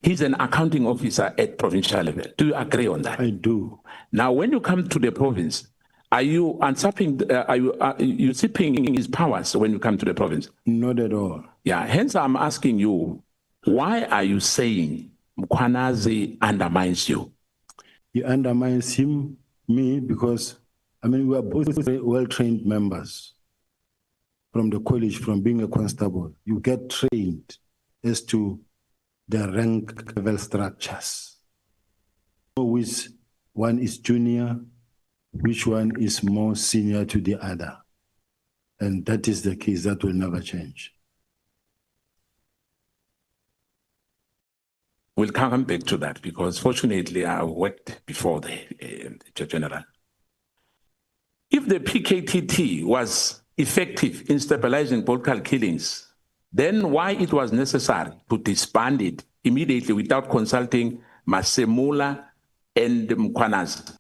He's an accounting officer at provincial level. Do you agree on that? I do. Now, when you come to the province, are you usurping, usurping his powers when you come to the province? Not at all. Yeah, hence I'm asking you, why are you saying Mkhwanazi undermines you? He undermines me, because, I mean, we are both very well-trained members from the college, from being a constable. You get trained as to the rank level structures. Which one is junior, which one is more senior to the other. And that is the case, that will never change. We'll come back to that because fortunately I worked before the General. If the PKTT was effective in stabilizing political killings, then why it was necessary to disband it immediately without consulting Masemula and Mkhwanazi?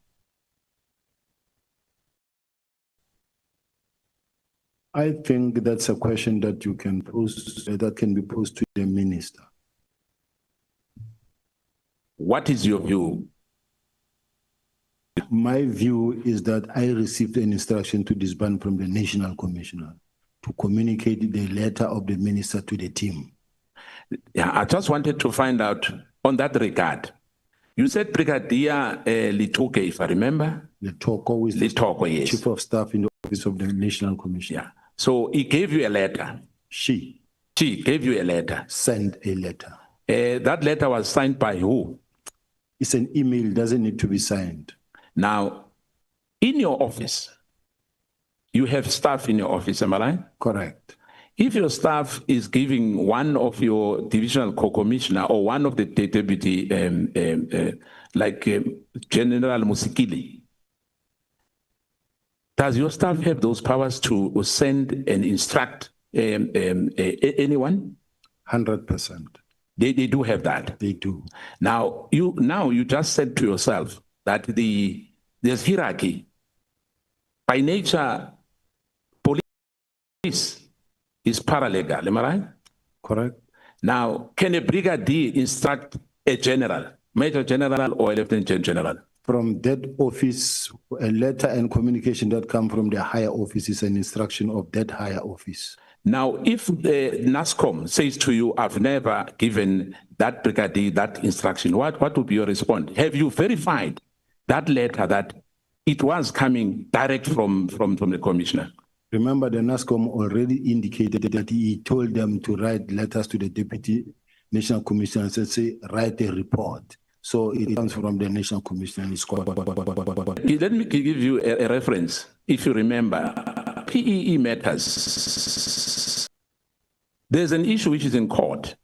I think that's a question that you can pose, that can be posed to the minister. What is your view? My view is that I received an instruction to disband from the National Commissioner to communicate the letter of the minister to the team. Yeah, I just wanted to find out on that regard. You said Brigadier Litoke, if I remember. Litoko is Litoko, yes. Chief of Staff in the Office of the National Commissioner. Yeah. So he gave you a letter. She gave you a letter. Sent a letter. That letter was signed by who? It's an email, doesn't need to be signed. Now, in your office, you have staff in your office, am I right? Correct. If your staff is giving one of your divisional co-commissioner or one of the deputy, General Musikili, does your staff have those powers to send and instruct anyone? 100%. They do have that. They do. Now you just said to yourself that there's hierarchy. By nature, police is paralegal, am I right? Correct. Now, can a brigadier instruct a general Major General or Lieutenant General? From that office, a letter and communication that come from the higher office is an instruction of that higher office. Now, if the NASCOM says to you, I've never given that brigadier that instruction, what would be your response? Have you verified that letter that it was coming direct from the commissioner? Remember, the NASCOM already indicated that he told them to write letters to the Deputy National Commissioner and say, write a report. So it comes from the National Commissioner. Let me give you a reference. If you remember, PEE matters. There's an issue which is in court.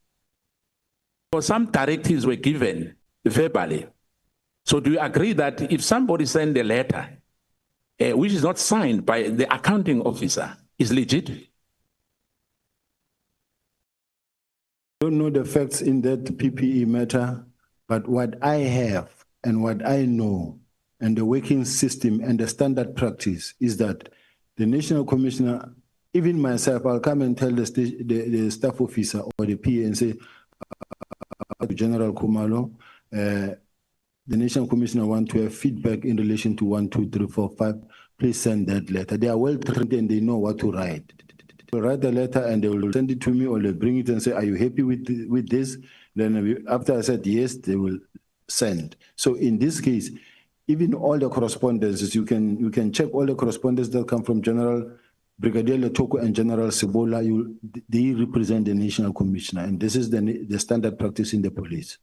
For some directives were given verbally. So do you agree that if somebody sends a letter, which is not signed by the accounting officer, is legit? I don't know the facts in that PPE matter, but what I have and what I know and the working system and the standard practice is that the National Commissioner, even myself, I'll come and tell the staff officer or the PA and say, General Kumalo, the National Commissioner want to have feedback in relation to 1, 2, 3, 4, 5. Please send that letter. They are well trained and they know what to write. They'll write the letter and they will send it to me, or they'll bring it and say, are you happy with this? Then after I said yes, they will send. So in this case, even all the correspondences, you can check all the correspondence that come from General Brigadier Letoko and General Sebola. They represent the National Commissioner, and this is the standard practice in the police.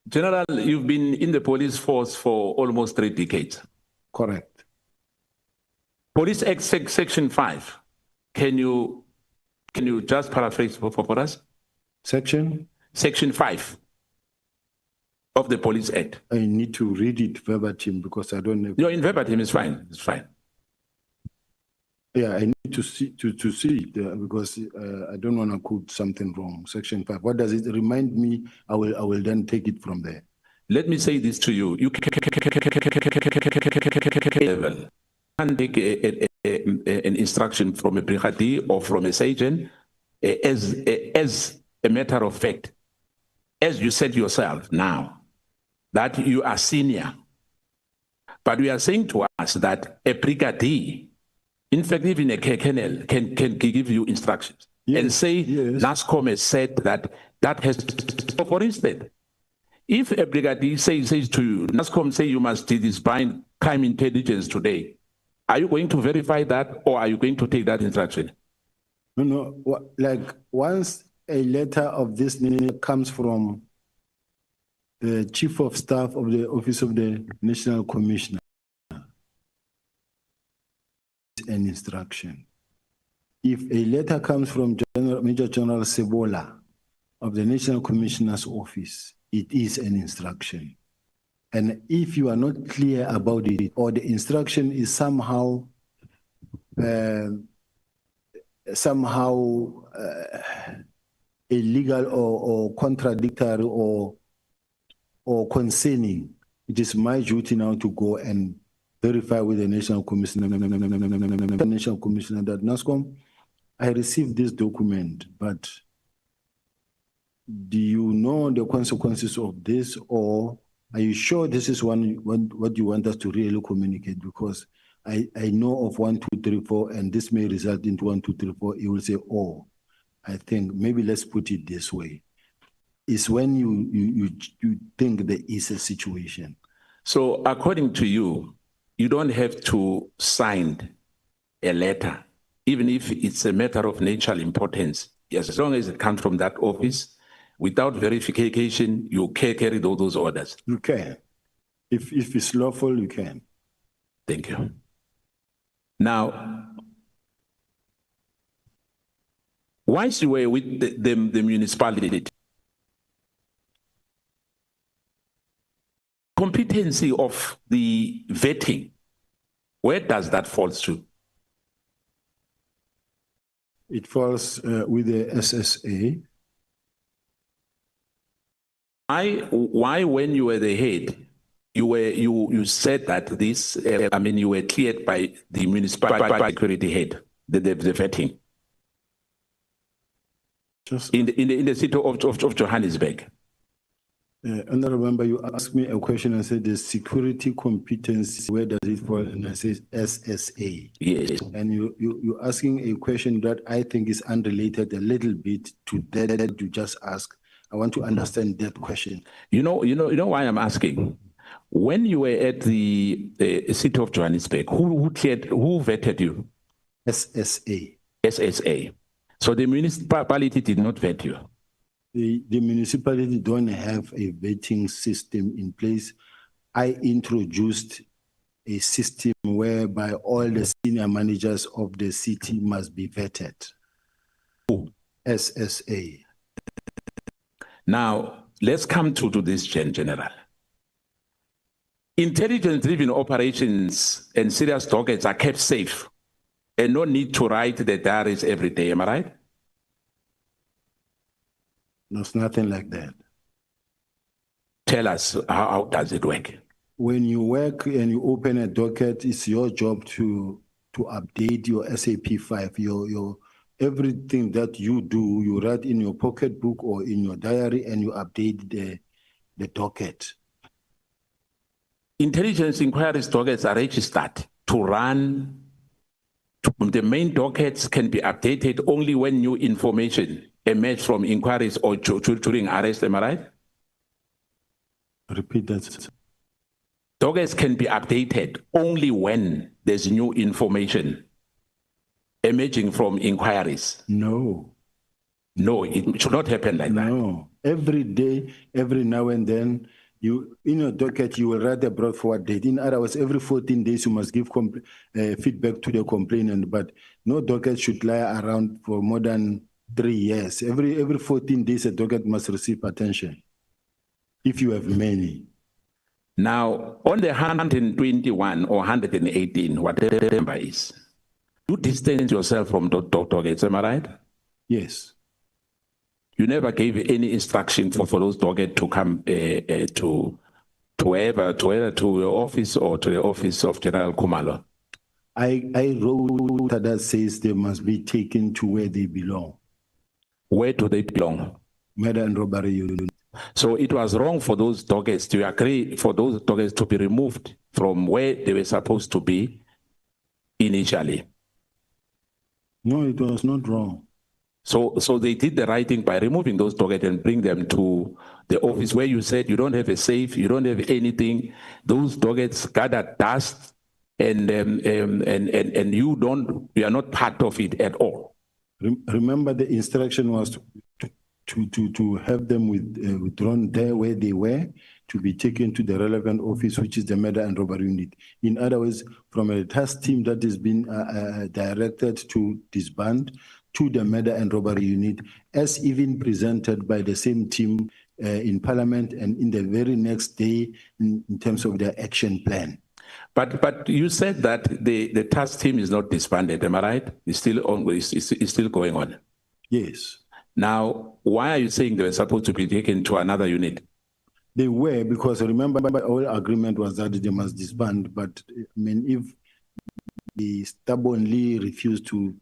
General, you've been in the police force for almost 3 decades. Correct. Police Act Section 5. Can you just paraphrase for us? Section 5 of the Police Act. I need to read it verbatim because I don't know. No, in verbatim is fine. It's fine. Yeah, I need to see it because I don't want to quote something wrong. Section 5. What does it remind me? I will then take it from there. Let me say this to you. You can take an instruction from a brigadier or from a sergeant as a matter of fact, as you said yourself now, that you are senior. But we are saying to us that a brigadier, in fact, even a colonel can give you instructions and say, NASCOM has said that has to, for instance, if a brigadier says to you, NASCOM say you must disband crime intelligence today, are you going to verify that or are you going to take that instruction? No, like once a letter of this nature comes from the Chief of Staff of the Office of the National Commissioner, an instruction. If a letter comes from Major General Sebola of the National Commissioner's Office, it is an instruction. And if you are not clear about it, or the instruction is somehow illegal or contradictory or concerning, it is my duty now to go and verify with the National Commissioner, National Commissioner that NASCOM, I received this document, but do you know the consequences of this, or are you sure this is what you want us to really communicate? Because I know of 1, 2, 3, 4, and this may result into 1, 2, 3, 4. You will say, oh, I think maybe let's put it this way. It's when you think there is a situation. So according to you, you don't have to sign a letter, even if it's a matter of national importance. Yes, as long as it comes from that office, without verification, you can carry those orders. You can. If it's lawful, you can. Thank you. Now, once you were with the municipality, competency of the vetting, where does that fall to? It falls with the SSA. Why, when you were the head, you said that this, you were cleared by the municipal security head, the vetting, in the city of Johannesburg. Honorable Member, you asked me a question and said the security competence, where does it fall? And I said SSA. Yes. And you're asking a question that I think is unrelated a little bit to that you just asked. I want to understand that question. You know why I'm asking? When you were at the city of Johannesburg, who vetted you? SSA. SSA. So the municipality did not vet you. The municipality don't have a vetting system in place. I introduced a system whereby all the senior managers of the city must be vetted. SSA. Now, let's come to this, General. Intelligence-driven operations and serious targets are kept safe and no need to write the diaries every day, am I right? There's nothing like that. Tell us, how does it work? When you work and you open a docket, it's your job to update your SAP 5, your everything that you do, you write in your pocketbook or in your diary and you update the docket. Intelligence inquiries dockets are registered to run. The main dockets can be updated only when new information emerges from inquiries or during arrest, am I right? Repeat that. Dockets can be updated only when there's new information emerging from inquiries. No. No, it should not happen like that. No. Every day, every now and then, you in your docket, you will write a brought forward date. In other words, every 14 days, you must give feedback to the complainant, but no docket should lie around for more than 3 years. Every 14 days, a docket must receive attention, if you have many. Now, on the 121 or 118, whatever the number is, you distance yourself from dockets, am I right? Yes. You never gave any instruction for those dockets to come to your office or to the office of General Khumalo. I wrote that says they must be taken to where they belong. Where do they belong? Murder and robbery unit. So it was wrong for those dockets to agree for those dockets to be removed from where they were supposed to be initially. No, it was not wrong. So they did the right thing by removing those dockets and bring them to the office where you said you don't have a safe, you don't have anything. Those dockets gather dust, and you are not part of it at all. Remember, the instruction was to have them withdrawn there where they were, to be taken to the relevant office, which is the murder and robbery unit. In other words, from a task team that has been directed to disband to the murder and robbery unit, as even presented by the same team in Parliament and in the very next day in terms of their action plan. But you said that the task team is not disbanded, am I right? It's still on, it's still going on. Yes. Now, why are you saying they were supposed to be taken to another unit? They were, because remember, our agreement was that they must disband. But I mean, if they stubbornly refuse to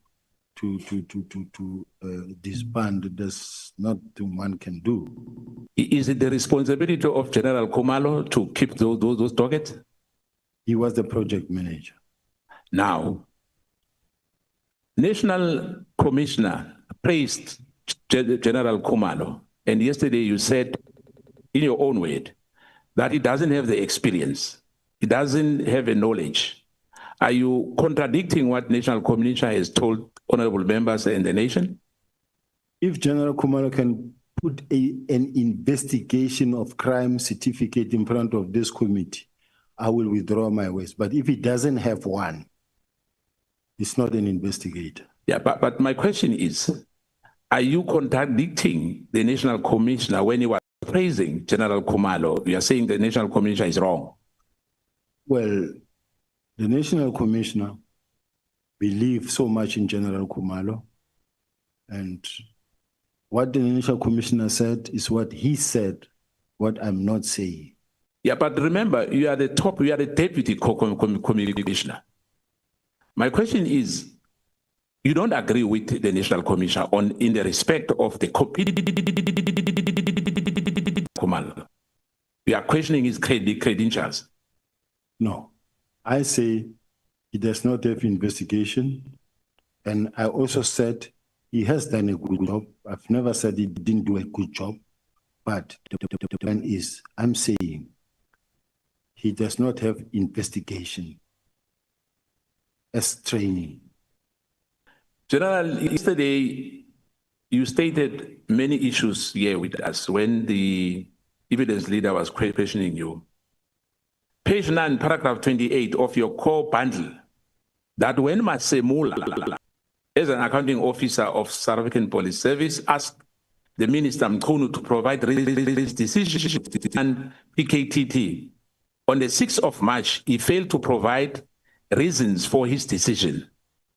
disband, there's nothing one can do. Is it the responsibility of General Khumalo to keep those dockets? He was the project manager. Now, National Commissioner praised General Khumalo, and yesterday you said, in your own word, that he doesn't have the experience, he doesn't have the knowledge. Are you contradicting what National Commissioner has told honorable members and the nation? If General Khumalo can put an investigation of crime certificate in front of this committee, I will withdraw my words. But if he doesn't have one, it's not an investigator. Yeah, but my question is, are you contradicting the National Commissioner when you are praising General Khumalo? You are saying the National Commissioner is wrong. Well, the National Commissioner believes so much in General Khumalo, and what the National Commissioner said is what he said, what I'm not saying. Yeah, but remember, you are the deputy commissioner. My question is, you don't agree with the National Commissioner in the respect of the Khumalo. questioning his credentials. No, I say he does not have investigation. And I also said he has done a good job. I've never said he didn't do a good job, but the plan is, I'm saying he does not have investigation as training. General, yesterday you stated many issues here with us when the evidence leader was questioning you. Page 9, paragraph 28 of your core bundle, that when Masemula, as an accounting officer of South African Police Service, asked the Minister Mkhunu to provide his decision and PKTT, on the 6th of March, he failed to provide reasons for his decision.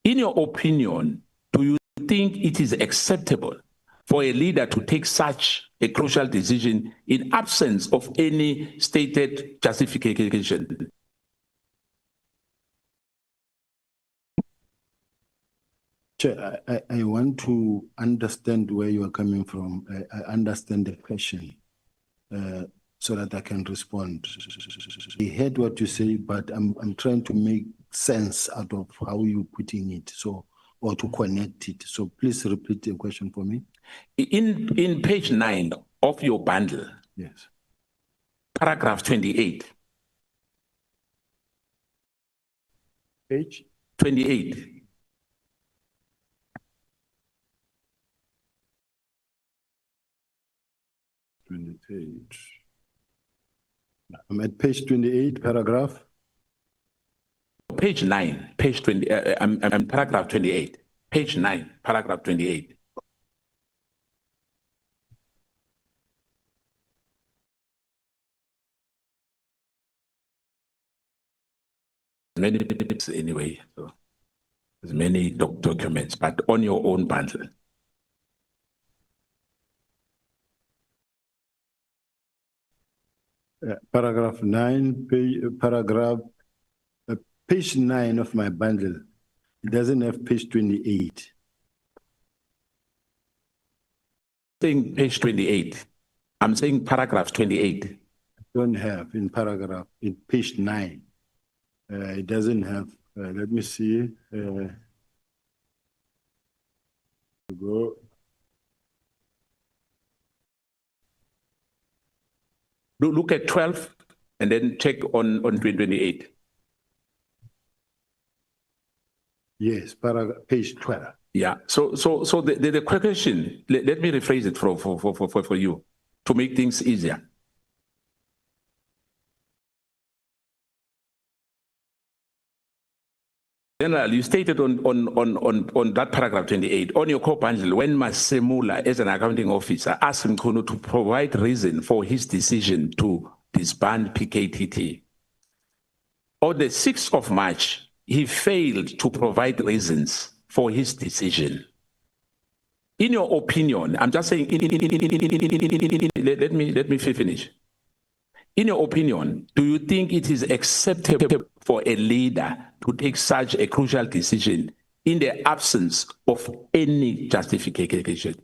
In your opinion, do you think it is acceptable for a leader to take such a crucial decision in absence of any stated justification? Chair, I want to understand where you are coming from. I understand the question so that I can respond. I heard what you say, but I'm trying to make sense out of how you're putting it, so, or to connect it. So please repeat the question for me. In page 9 of your bundle, yes, paragraph 28. Page 28. I'm at page 28, paragraph. Page 9, page 20, I'm paragraph 28. Page 9, paragraph 28. Many anyway, so there's many documents, but on your own bundle. Paragraph 9, page 9 of my bundle. It doesn't have page 28. Saying page 28. I'm saying paragraph 28. Don't have in paragraph, in page 9. It doesn't have, let me see. Go. Look at 12 and then check on 28. Yes, paragraph, page 12. Yeah. So the question, let me rephrase it for you to make things easier. General, you stated on that paragraph 28, on your core bundle, when Masemula, as an accounting officer, asked Mkhunu to provide reason for his decision to disband PKTT. On the 6th of March, he failed to provide reasons for his decision. In your opinion, I'm just saying, let me finish. In your opinion, do you think it is acceptable for a leader to take such a crucial decision in the absence of any justification?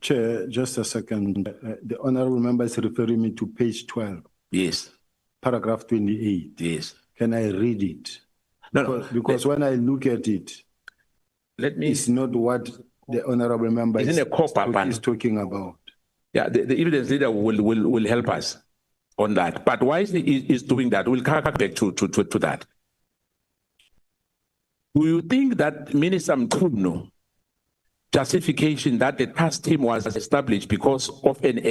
Chair, just a second. The honorable member is referring me to page 12. Yes. Paragraph 28. Yes. Can I read it? No, because when I look at it, it's not what the honorable member is talking about. Yeah, the evidence leader will help us on that. But why is doing that? We'll come back to that. Do you think that Minister Mkhunu justification that the task team was established because of an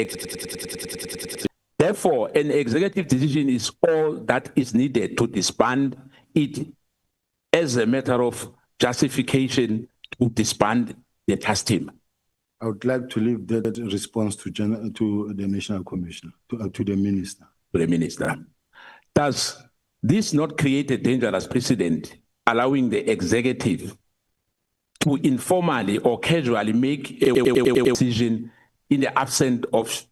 therefore an executive decision is all that is needed to disband it as a matter of justification to disband the task team? I would like to leave that response to the National Commissioner, to the Minister. To the Minister. Does this not create a dangerous precedent, allowing the executive to informally or casually make a decision in the absence of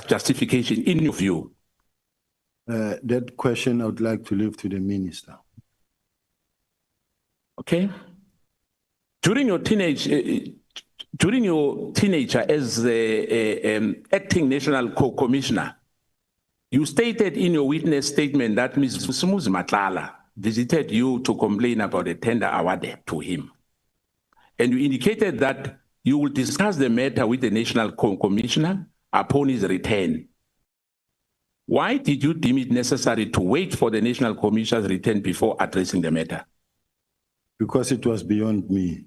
justification, in your view? That question I would like to leave to the Minister. Okay. During your teenage during your teenager as acting national commissioner, you stated in your witness statement that Ms. Nhlanhla visited you to complain about a tender awarded to him. And you indicated that you will discuss the matter with the national commissioner upon his return. Why did you deem it necessary to wait for the national commissioner's return before addressing the matter? Because it was beyond me.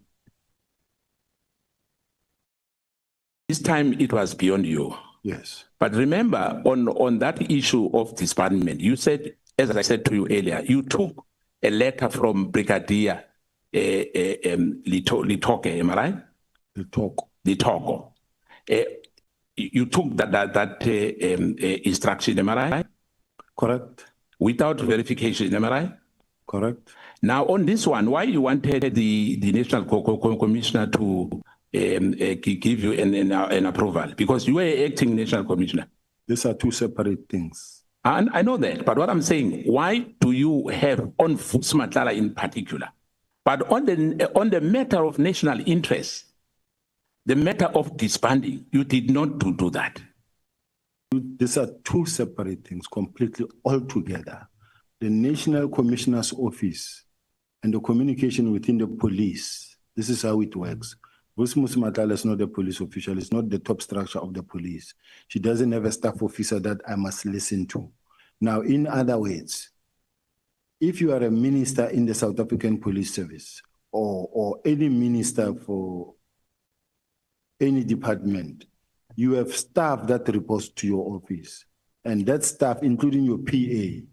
This time it was beyond you. Yes. But remember, on that issue of disbandment, you said, as I said to you earlier, you took a letter from Brigadier Litoke, am I right? Litoko. You took that instruction, am I right? Correct. Without verification, am I right? Correct. Now, on this one, why you wanted the national commissioner to give you an approval? Because you were acting national commissioner. These are two separate things. And I know that, but what I'm saying, why do you have on Nhlanhla in particular? But on the matter of national interest, the matter of disbanding, you did not do that. These are two separate things, completely altogether. The National Commissioner's Office and the communication within the police, this is how it works. Nhlanhla is not a police official, it's not the top structure of the police. She doesn't have a staff officer that I must listen to. Now, in other words, if you are a minister in the South African Police Service or any minister for any department, you have staff that reports to your office. And that staff, including your PA,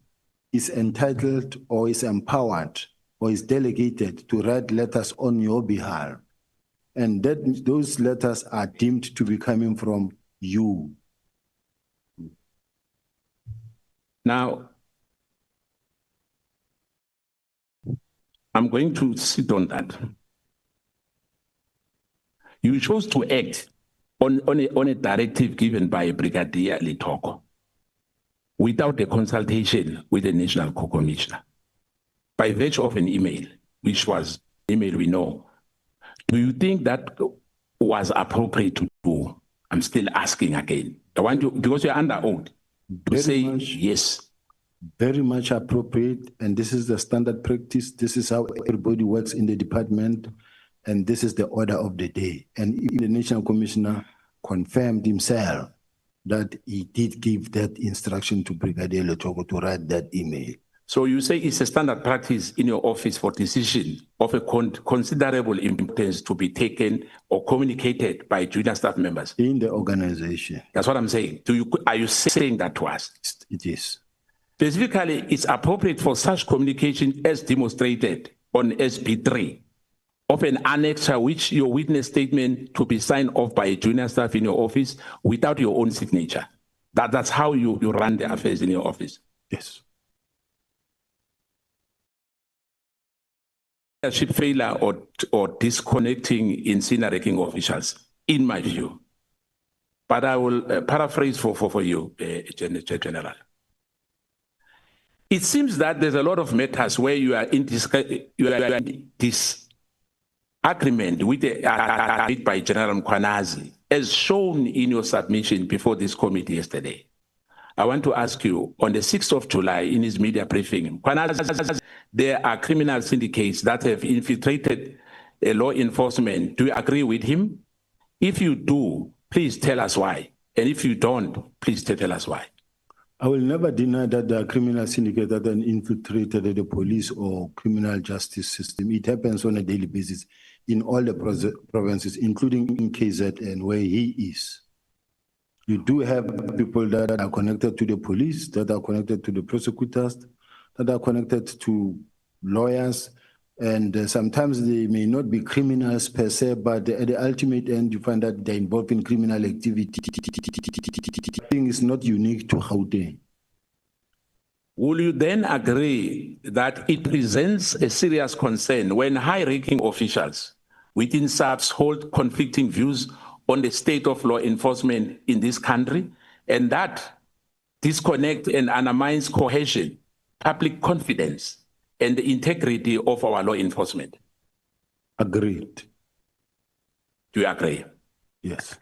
is entitled or is empowered or is delegated to write letters on your behalf. And those letters are deemed to be coming from you. Now, I'm going to sit on that. You chose to act on a directive given by Brigadier Litoko without a consultation with the National Co-Commissioner by virtue of an email, which was email we know. Do you think that was appropriate to do? I'm still asking again. I want you, because you're under oath, to say yes. Very much appropriate, and this is the standard practice. This is how everybody works in the department, and this is the order of the day. And even the National Commissioner confirmed himself that he did give that instruction to Brigadier Litoko to write that email. So you say it's a standard practice in your office for decision of a considerable importance to be taken or communicated by junior staff members? In the organization. That's what I'm saying. Are you saying that to us? It is. Specifically, it's appropriate for such communication as demonstrated on SB3 of an annexure which your witness statement to be signed off by a junior staff in your office without your own signature. That's how you run the affairs in your office. Yes. Leadership failure or disconnecting incinerating officials, in my view. But I will paraphrase for you, General. It seems that there's a lot of matters where you are in disagreement with the by General Mkhwanazi, as shown in your submission before this committee yesterday. I want to ask you, on the 6th of July, in his media briefing, Mkhwanazi, there are criminal syndicates that have infiltrated law enforcement. Do you agree with him? If you do, please tell us why. And if you don't, please tell us why. I will never deny that there are criminal syndicates that have infiltrated the police or criminal justice system. It happens on a daily basis in all the provinces, including in KZN, where he is. You do have people that are connected to the police, that are connected to the prosecutors, that are connected to lawyers, and sometimes they may not be criminals per se, but at the ultimate end, you find that they're involved in criminal activity. I think it's not unique to Gauteng. Will you then agree that it presents a serious concern when high-ranking officials within SAPS hold conflicting views on the state of law enforcement in this country, and that disconnect and undermines cohesion, public confidence, and the integrity of our law enforcement? Agreed. Do you agree? Yes.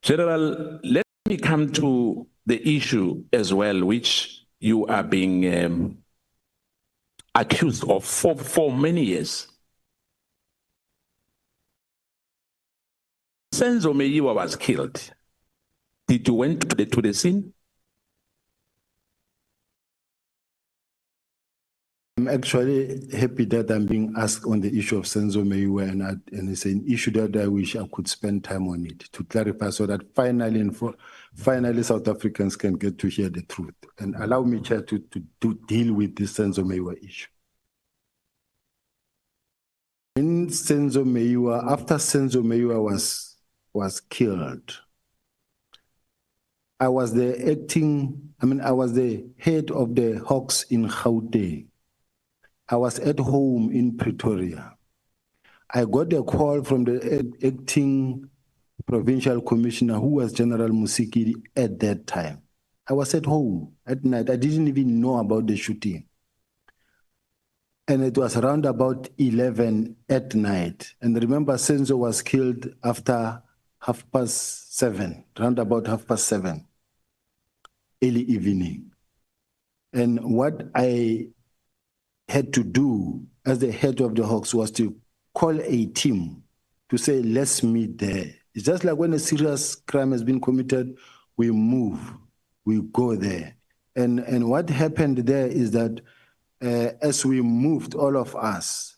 General, let me come to the issue as well, which you are being accused of for many years. Senzo Meyiwa was killed. Did you went to the scene? I'm actually happy that I'm being asked on the issue of Senzo Meyiwa, and it's an issue that I wish I could spend time on it to clarify so that finally South Africans can get to hear the truth. And allow me, Chair, to deal with this Senzo Meyiwa issue. In Senzo Meyiwa, after Senzo Meyiwa was killed, I was the head of the Hawks in Gauteng. I was at home in Pretoria. I got a call from the acting provincial commissioner, who was General Musikiri at that time. I was at home at night. I didn't even know about the shooting. And it was around about 11 at night. And remember, Senzo was killed after 7:30, around about 7:30, early evening. And what I had to do as the head of the Hawks was to call a team to say, let's meet there. It's just like when a serious crime has been committed, we move, we go there. And what happened there is that as we moved, all of us,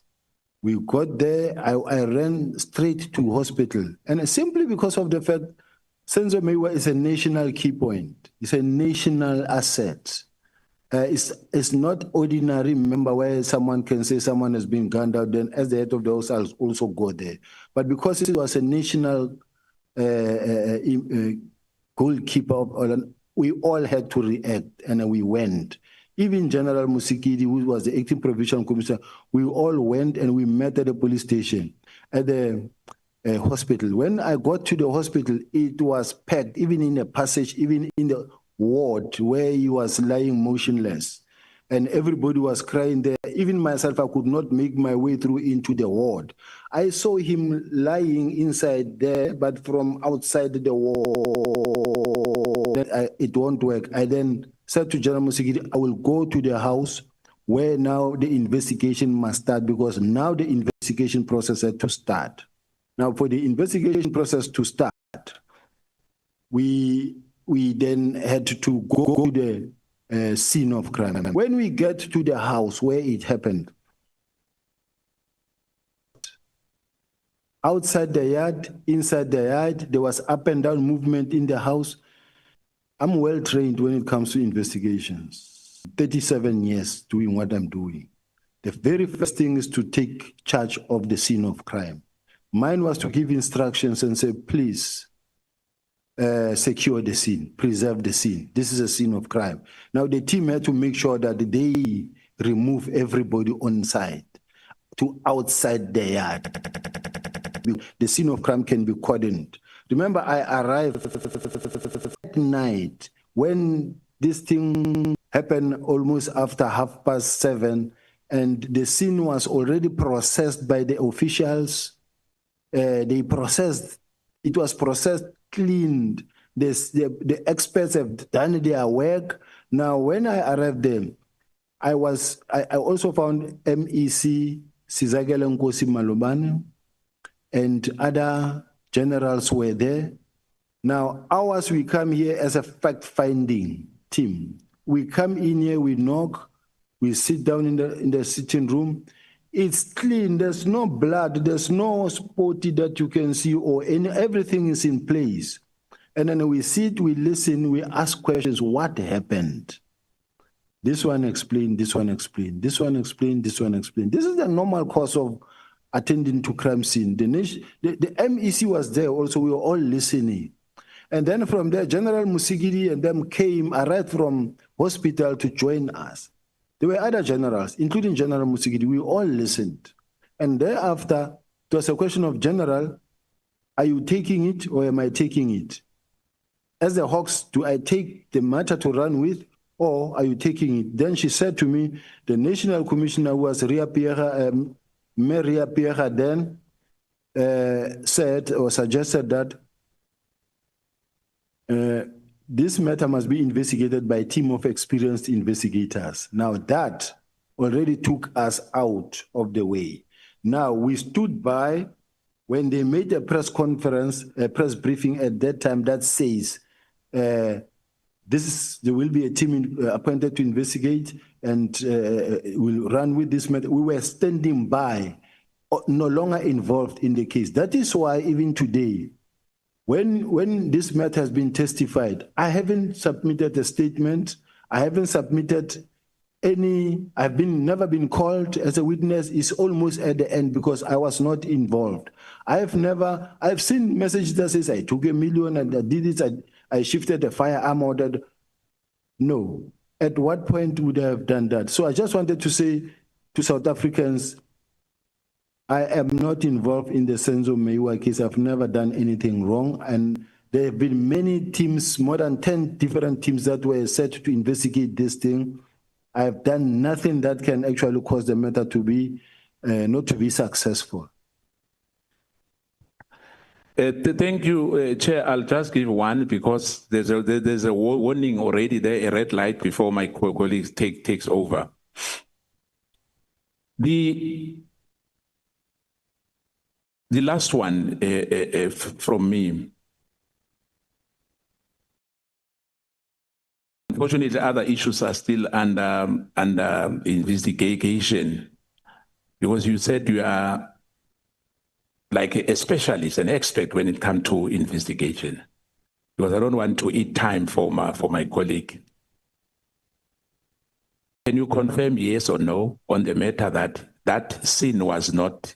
we got there, I ran straight to hospital. And simply because of the fact Senzo Meyiwa is a national key point, it's a national asset. It's not ordinary, remember, where someone can say someone has been gunned out, then as the head of the house, I'll also go there. But because it was a national goalkeeper, we all had to react, and we went. Even General Musikiri, who was the acting provincial commissioner, we all went and we met at the police station, at the hospital. When I got to the hospital, it was packed, even in the passage, even in the ward where he was lying motionless. And everybody was crying there. Even myself, I could not make my way through into the ward. I saw him lying inside there, but from outside the ward, it won't work. I then said to General Musikiri, I will go to the house where now the investigation must start, because now the investigation process had to start. Now, for the investigation process to start, we then had to go to the scene of crime. When we get to the house where it happened, outside the yard, inside the yard, there was up and down movement in the house. I'm well trained when it comes to investigations. 37 years doing what I'm doing. The very first thing is to take charge of the scene of crime. Mine was to give instructions and say, please, secure the scene, preserve the scene. This is a scene of crime. Now, the team had to make sure that they remove everybody on site to outside the yard. The scene of crime can be cordoned. Remember, I arrived at night when this thing happened almost after 7:30, and the scene was already processed by the officials. It was processed, cleaned. The experts have done their work. Now, when I arrived there, I also found MEC Sizakele Nkosi Malobane and other generals were there. Now, ours, we come here as a fact-finding team. We come in here, we knock, we sit down in the sitting room. It's clean, there's no blood, there's no spotty that you can see, everything is in place. And then we sit, we listen, we ask questions, what happened? This one explained, this one explained, this one explained, this one explained. This is the normal course of attending to crime scene. The MEC was there also, we were all listening. And then from there, General Musikiri and them came, arrived from hospital to join us. There were other generals, including General Musikiri. We all listened. And thereafter, it was a question of, General, are you taking it or am I taking it? As the Hawks, do I take the matter to run with, or are you taking it? Then she said to me, the National Commissioner was Mayor Ria Pierre then, said or suggested that this matter must be investigated by a team of experienced investigators. Now that already took us out of the way. Now we stood by when they made a press conference, a press briefing at that time that says there will be a team appointed to investigate and will run with this matter. We were standing by, no longer involved in the case. That is why even today, when this matter has been testified, I haven't submitted a statement. I haven't submitted I've never been called as a witness. It's almost at the end because I was not involved. I've seen messages that says I took $1 million and I did it, I shifted the firearm order. No. At what point would I have done that? So I just wanted to say to South Africans, I am not involved in the Senzo Meyiwa case. I've never done anything wrong. And there have been many teams, more than 10 different teams that were set to investigate this thing. I have done nothing that can actually cause the matter to be, not to be successful. Thank you, Chair. I'll just give one because there's a warning already there, a red light before my colleagues takes over. The last one from me. Unfortunately, other issues are still under investigation because you said you are like a specialist, an expert when it comes to investigation. Because I don't want to eat time for my colleague. Can you confirm yes or no on the matter that that scene was not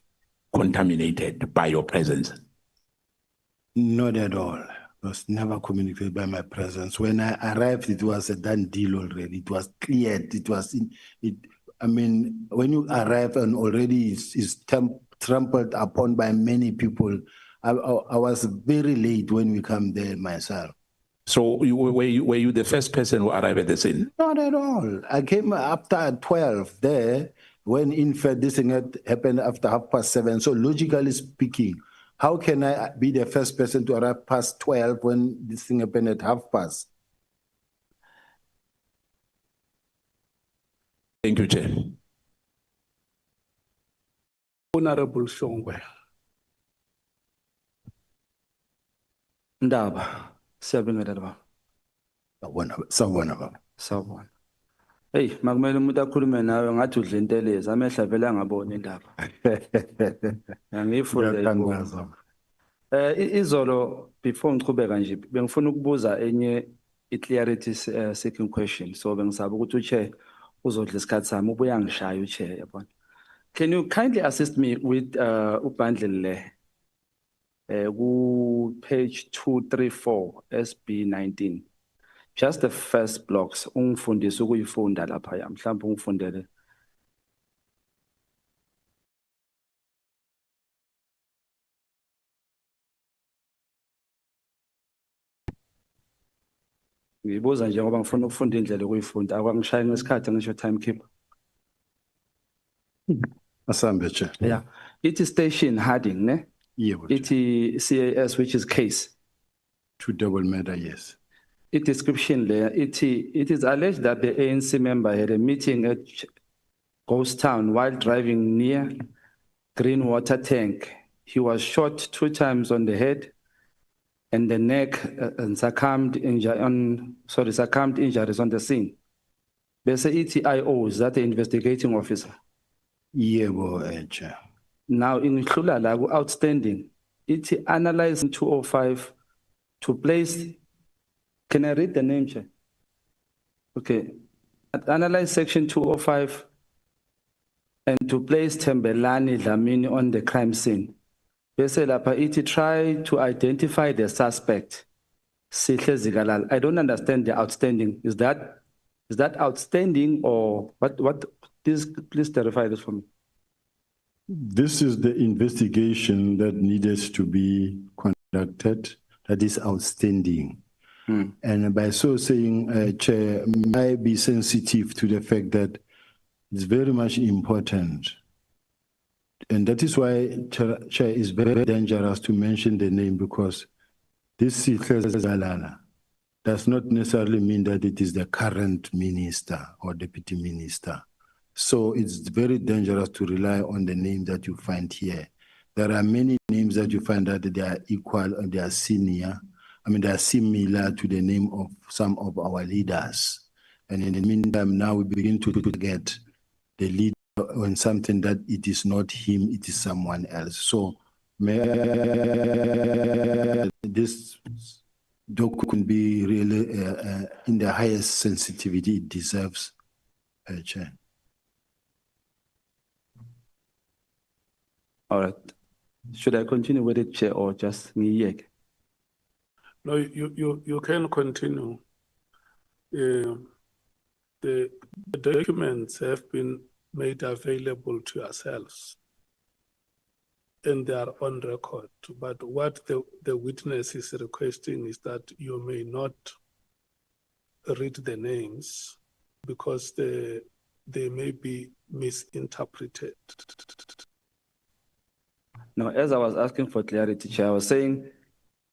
contaminated by your presence? Not at all. It was never communicated by my presence. When I arrived, it was a done deal already. It was cleared. I mean, when you arrive and already it's trampled upon by many people, I was very late when we come there myself. So were you the first person who arrived at the scene? Not at all. I came after 12 there, when in fact this thing had happened after 7:30. So logically speaking, how can I be the first person to arrive past 12 when this thing happened at 7:30? Thank you, Chair. Honorable Shongwe. Ndaba, siyabingelela baba. Sawubona. Hey, makumele umuntu akhulume nawe ngathi udla intelezi, amehla vele angaboni indaba. Ngiyifunde. Izolo before ngichubeka nje bengifuna ukubuza enye i-clarity seeking question. So bengisaba ukuthi uChair uzodla isikhathi sami ubuya ngishaya uChair yabona. Can you kindly assist me with ubundle le ku page 234 SB 19? Just the first blocks ungifundise ukuyifunda lapha ya mhlawumbe ungifundele. Ngibuza nje ngoba ngifuna ukufunda indlela ukuyifunda akwangishaya ngesikhathi ngisho timekeeper. Asambe Chair. Yeah. It is station heading, ne? Yeah. It is CAS, which is case. To double matter, yes. It description there. It is alleged that the ANC member had a meeting at Ghost Town while driving near Green Water Tank. He was shot 2 times on the head and the neck and succumbed injuries on the scene. Bese ETIO, is that the investigating officer? Yeah, Chair. Now in Nhlanhla outstanding, it analyzed 205 to place. Can I read the name, Chair? Okay. Analyze section 205 and to place Tembelani Dlamini on the crime scene. Bese lapha it try to identify the suspect. Sihle Zigalal. I don't understand the outstanding. Is that outstanding or what? Please clarify this for me. This is the investigation that needed to be conducted. That is outstanding. And by so saying, Chair, may be sensitive to the fact that it's very much important And that is why, Chair, is very dangerous to mention the name, because this Nhlanhla does not necessarily mean that it is the current minister or deputy minister. So it's very dangerous to rely on the name that you find here. There are many names that you find that they are equal and they are senior. I mean, they are similar to the name of some of our leaders. And in the meantime, now we begin to get the leader on something that it is not him, it is someone else. So this doc could be really in the highest sensitivity it deserves, Chair. All right. Should I continue with it, Chair, or just me? No, you can continue. The documents have been made available to yourselves, and they are on record. But what the witness is requesting is that you may not read the names because they may be misinterpreted. Now, as I was asking for clarity, Chair, I was saying,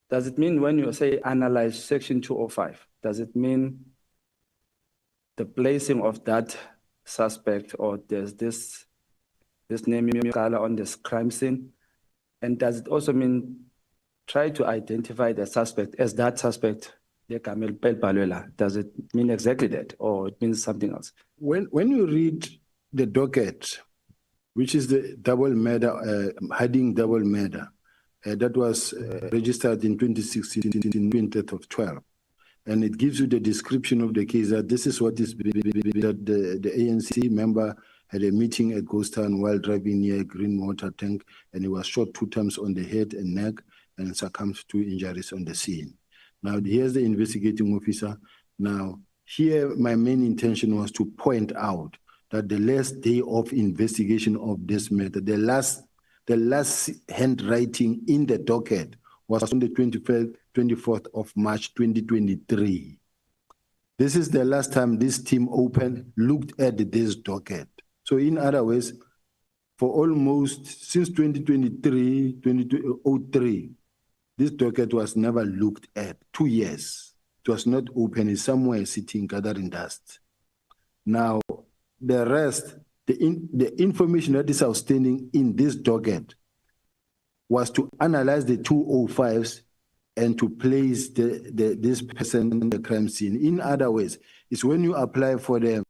does it mean when you say analyze section 205, does it mean the placing of that suspect, or there's this name on this crime scene? And does it also mean try to identify the suspect as that suspect? Does it mean exactly that, or it means something else? When you read the docket, which is the double murder, heading double murder, that was registered in 2016, 20th of 12. And it gives you the description of the case, that this is what is, that the ANC member had a meeting at Ghost Town while driving near a green water tank, and he was shot 2 times on the head and neck and succumbed to injuries on the scene. Now, here's the investigating officer. Now, here my main intention was to point out that the last day of investigation of this matter, the last handwriting in the docket was on the 24th of March 2023. This is the last time this team looked at this docket. So in other words, for almost since 2023, 2003, this docket was never looked at. 2 years. It was not open. It's somewhere sitting gathering dust. Now, the rest, the information that is outstanding in this docket was to analyze the 205s and to place this person in the crime scene. In other words, it's when you apply for the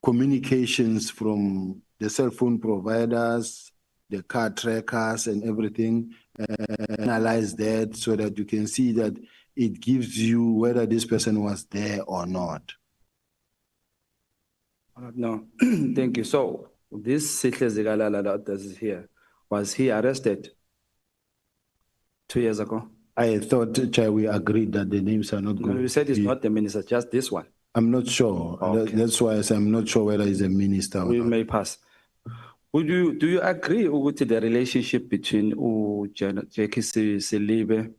communications from the cell phone providers, the car trackers and everything, analyze that so that you can see that it gives you whether this person was there or not. No, thank you. So this Nhlanhla that is here, was he arrested 2 years ago? I thought, Chair, we agreed that the names are not No, going. you said it's not the minister, just this one. I'm not sure. Okay. That's why I say I'm not sure whether he's a minister or We not. may pass. Do you agree with the relationship between Jackie Sibiya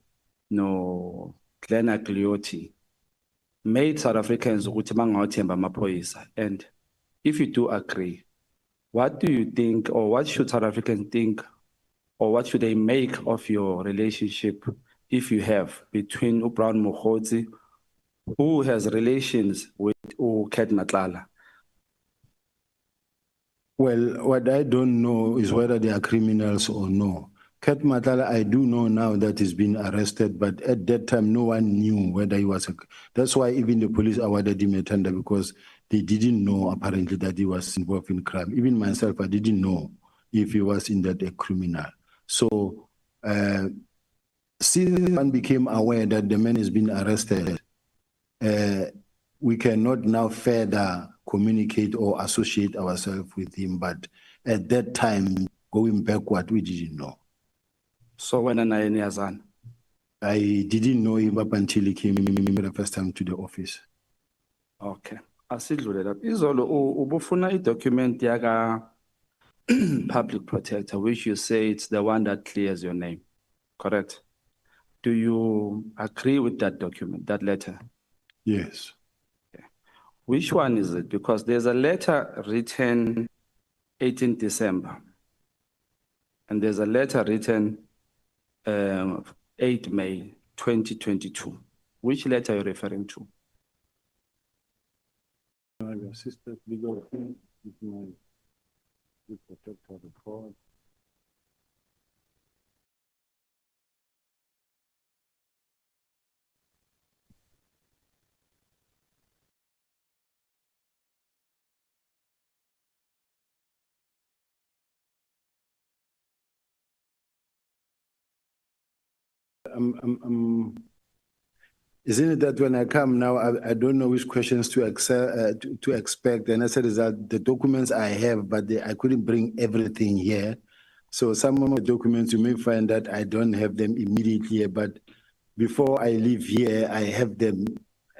no Nhlanhla Mkhwanazi made South Africans ukuthi bangawathemba amaphoyisa? And if you do agree, what do you think, or what should South Africans think, or what should they make of your relationship, if you have, between Brown Mkhwanazi, who has relations with Nhlanhla? Well, what I don't know is whether they are criminals or no. Nhlanhla, I do know now that he's been arrested, but at that time, no one knew whether he was that's why even the police awarded him a tender, because they didn't know apparently that he was involved in crime. Even myself, I didn't know if he was in that a criminal. So, since one became aware that the man has been arrested, we cannot now further communicate or associate ourselves with him. But at that time, going backward, we didn't know. So when I didn't know him up until he came the first time to the office. Okay. Asidlule lapho. Izolo ubufuna document yaka public protector, which you say it's the one that clears your name, correct? Do you agree with that document, that letter? Yes. Okay. Which one is it? Because there's a letter written 18 December And there's a letter written 8 May 2022. Which letter are you referring to? My assistant legal team with my protector report. Isn't it that when I come now, I don't know which questions to expect, and as a result, the documents I have, but I couldn't bring everything here. So some of the documents you may find that I don't have them immediately here, but before I leave here, I have them.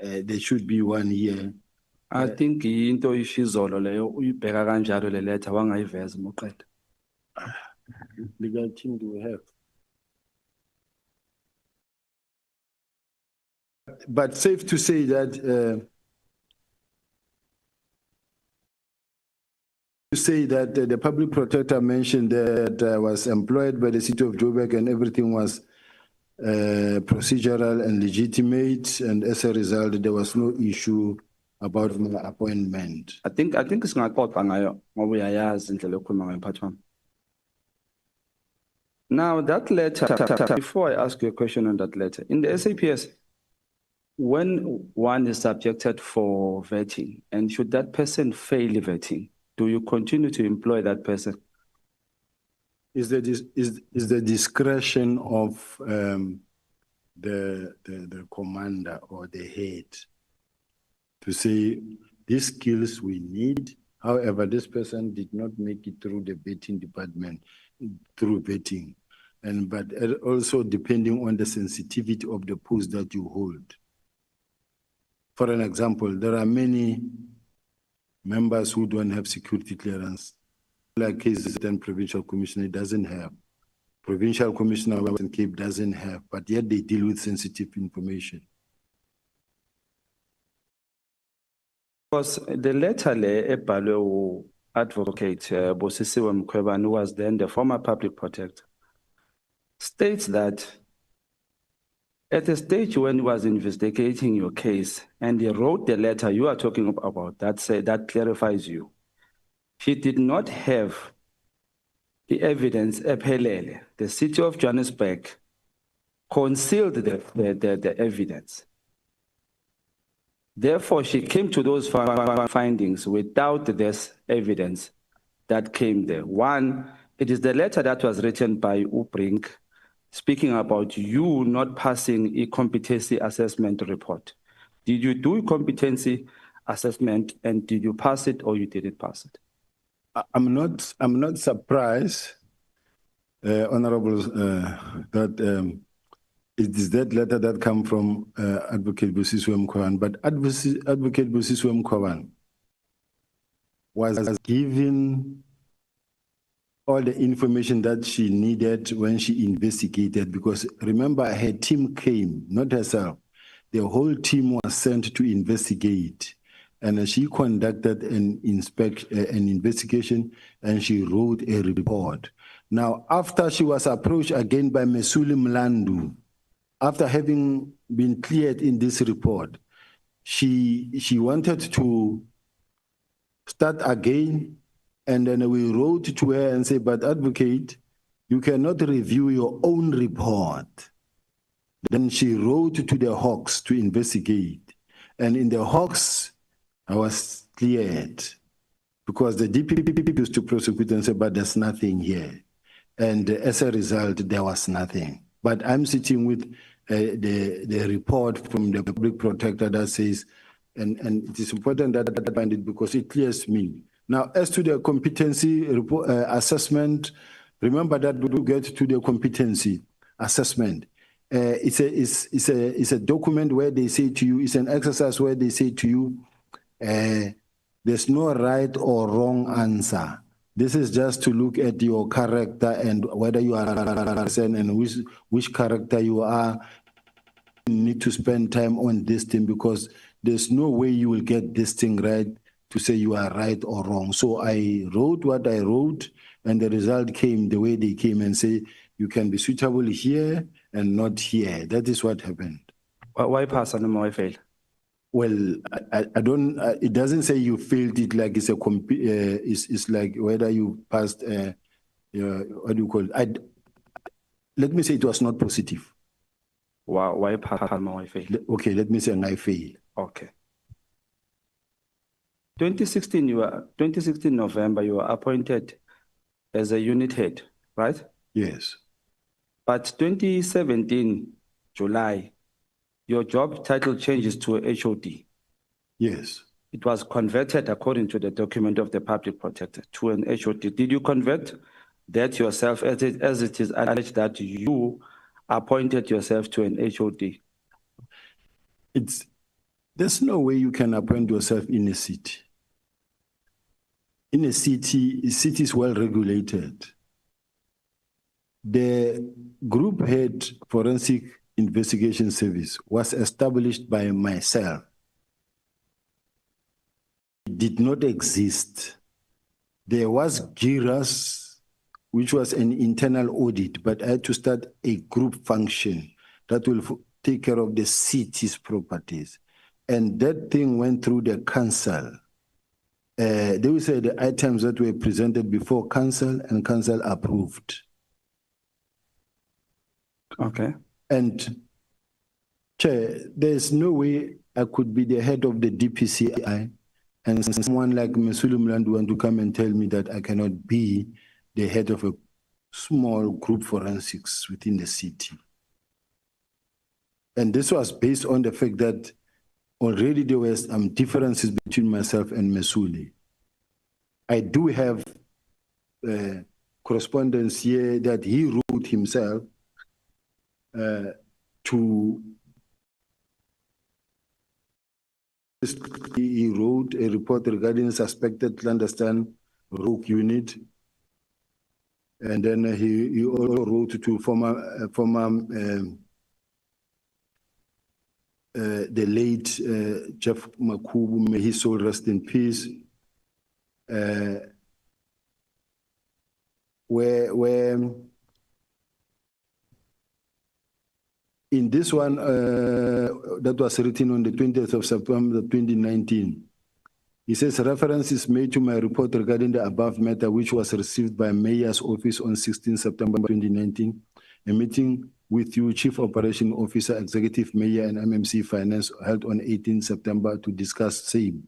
There should be one here. I think into ishizolo leyo uyibheka kanjalo le letter wangayiveza moqeda. Legal team do we have? But safe to say that the public protector mentioned that I was employed by the city of Joburg and everything was procedural and legitimate, and as a result, there was no issue about my appointment. I think singaxoxa ngayo ngoba uyayazi indlela yokukhuluma ngayo mphathi wami. Now that letter, before I ask you a question on that letter, in the SAPS, when one is subjected for vetting, and should that person fail vetting, do you continue to employ that person? Is the discretion of the commander or the head to say these skills we need. However, this person did not make it through the vetting department, through vetting, but also depending on the sensitivity of the post that you hold. For an example, there are many members who don't have security clearance. Like cases then provincial commissioner doesn't have. Provincial commissioner of Western Cape doesn't have, but yet they deal with sensitive information. Because the letter ebhalwe advocate Bosisiwe Mkhwanazi, who was then the former public protector, states that at the stage when he was investigating your case and he wrote the letter you are talking about, that clarifies you. He did not have the evidence ephelele. The city of Johannesburg concealed the evidence. Therefore, she came to those findings without this evidence that came there. One, it is the letter that was written by Ubrink, speaking about you not passing a competency assessment report. Did you do a competency assessment and did you pass it or you didn't pass it? I'm not surprised, Honorable, that it is that letter that come from Advocate Bosisiwe Mkhwanazi, but Advocate Bosisiwe Mkhwanazi was given all the information that she needed when she investigated, because remember her team came, not herself. The whole team was sent to investigate, and she conducted an investigation and she wrote a report. Now, after she was approached again by Mesuli Mlandu, after having been cleared in this report, she wanted to start again. And then we wrote to her and said, but advocate, you cannot review your own report. Then she wrote to the Hawks to investigate. And in the Hawks, I was cleared because the DPP used to prosecute and say, but there's nothing here. And as a result, there was nothing. But I'm sitting with the report from the public protector that says, and it is important that I find it because it clears me. Now, as to the competency assessment, remember that we get to the competency assessment. It's a document where they say to you, it's an exercise where they say to you, there's no right or wrong answer. This is just to look at your character and whether you are a person and which character you are. You need to spend time on this thing because there's no way you will get this thing right to say you are right or wrong. So I wrote what I wrote, and the result came the way they came and say, you can be suitable here and not here. That is what happened. Why pass and why fail? Well, I don't, it doesn't say you failed it like it's a, it's like whether you passed, what do you call it? Let me say it was not positive. Why pass and why fail? Okay, let me say I fail. Okay. 2016 November, you were appointed as a unit head, right? Yes. But 2017 July, your job title changes to a HOD. Yes. It was converted according to the document of the public protector to an HOD. Did you convert that yourself as it is alleged that you appointed yourself to an HOD? There's no way you can appoint yourself in a city. In a city is well regulated. The group head forensic investigation service was established by myself. It did not exist. There was GIRAS, which was an internal audit, but I had to start a group function that will take care of the city's properties. And that thing went through the council. They will say the items that were presented before council and council approved. Okay. And Chair, there's no way I could be the head of the DPCI and someone like Mesulu Mlandu want to come and tell me that I cannot be the head of a small group forensics within the city. And this was based on the fact that already there were some differences between myself and Mesuli. I do have correspondence here that he wrote himself he wrote a report regarding suspected clandestine rogue unit. And then he also wrote to former the late Jeff Makubu, may his soul rest in peace, where in this one that was written on the 20th of September 2019, he says reference is made to my report regarding the above matter, which was received by Mayor's office on 16 September 2019, a meeting with you, Chief Operation Officer, Executive Mayor and MMC Finance held on 18 September to discuss same.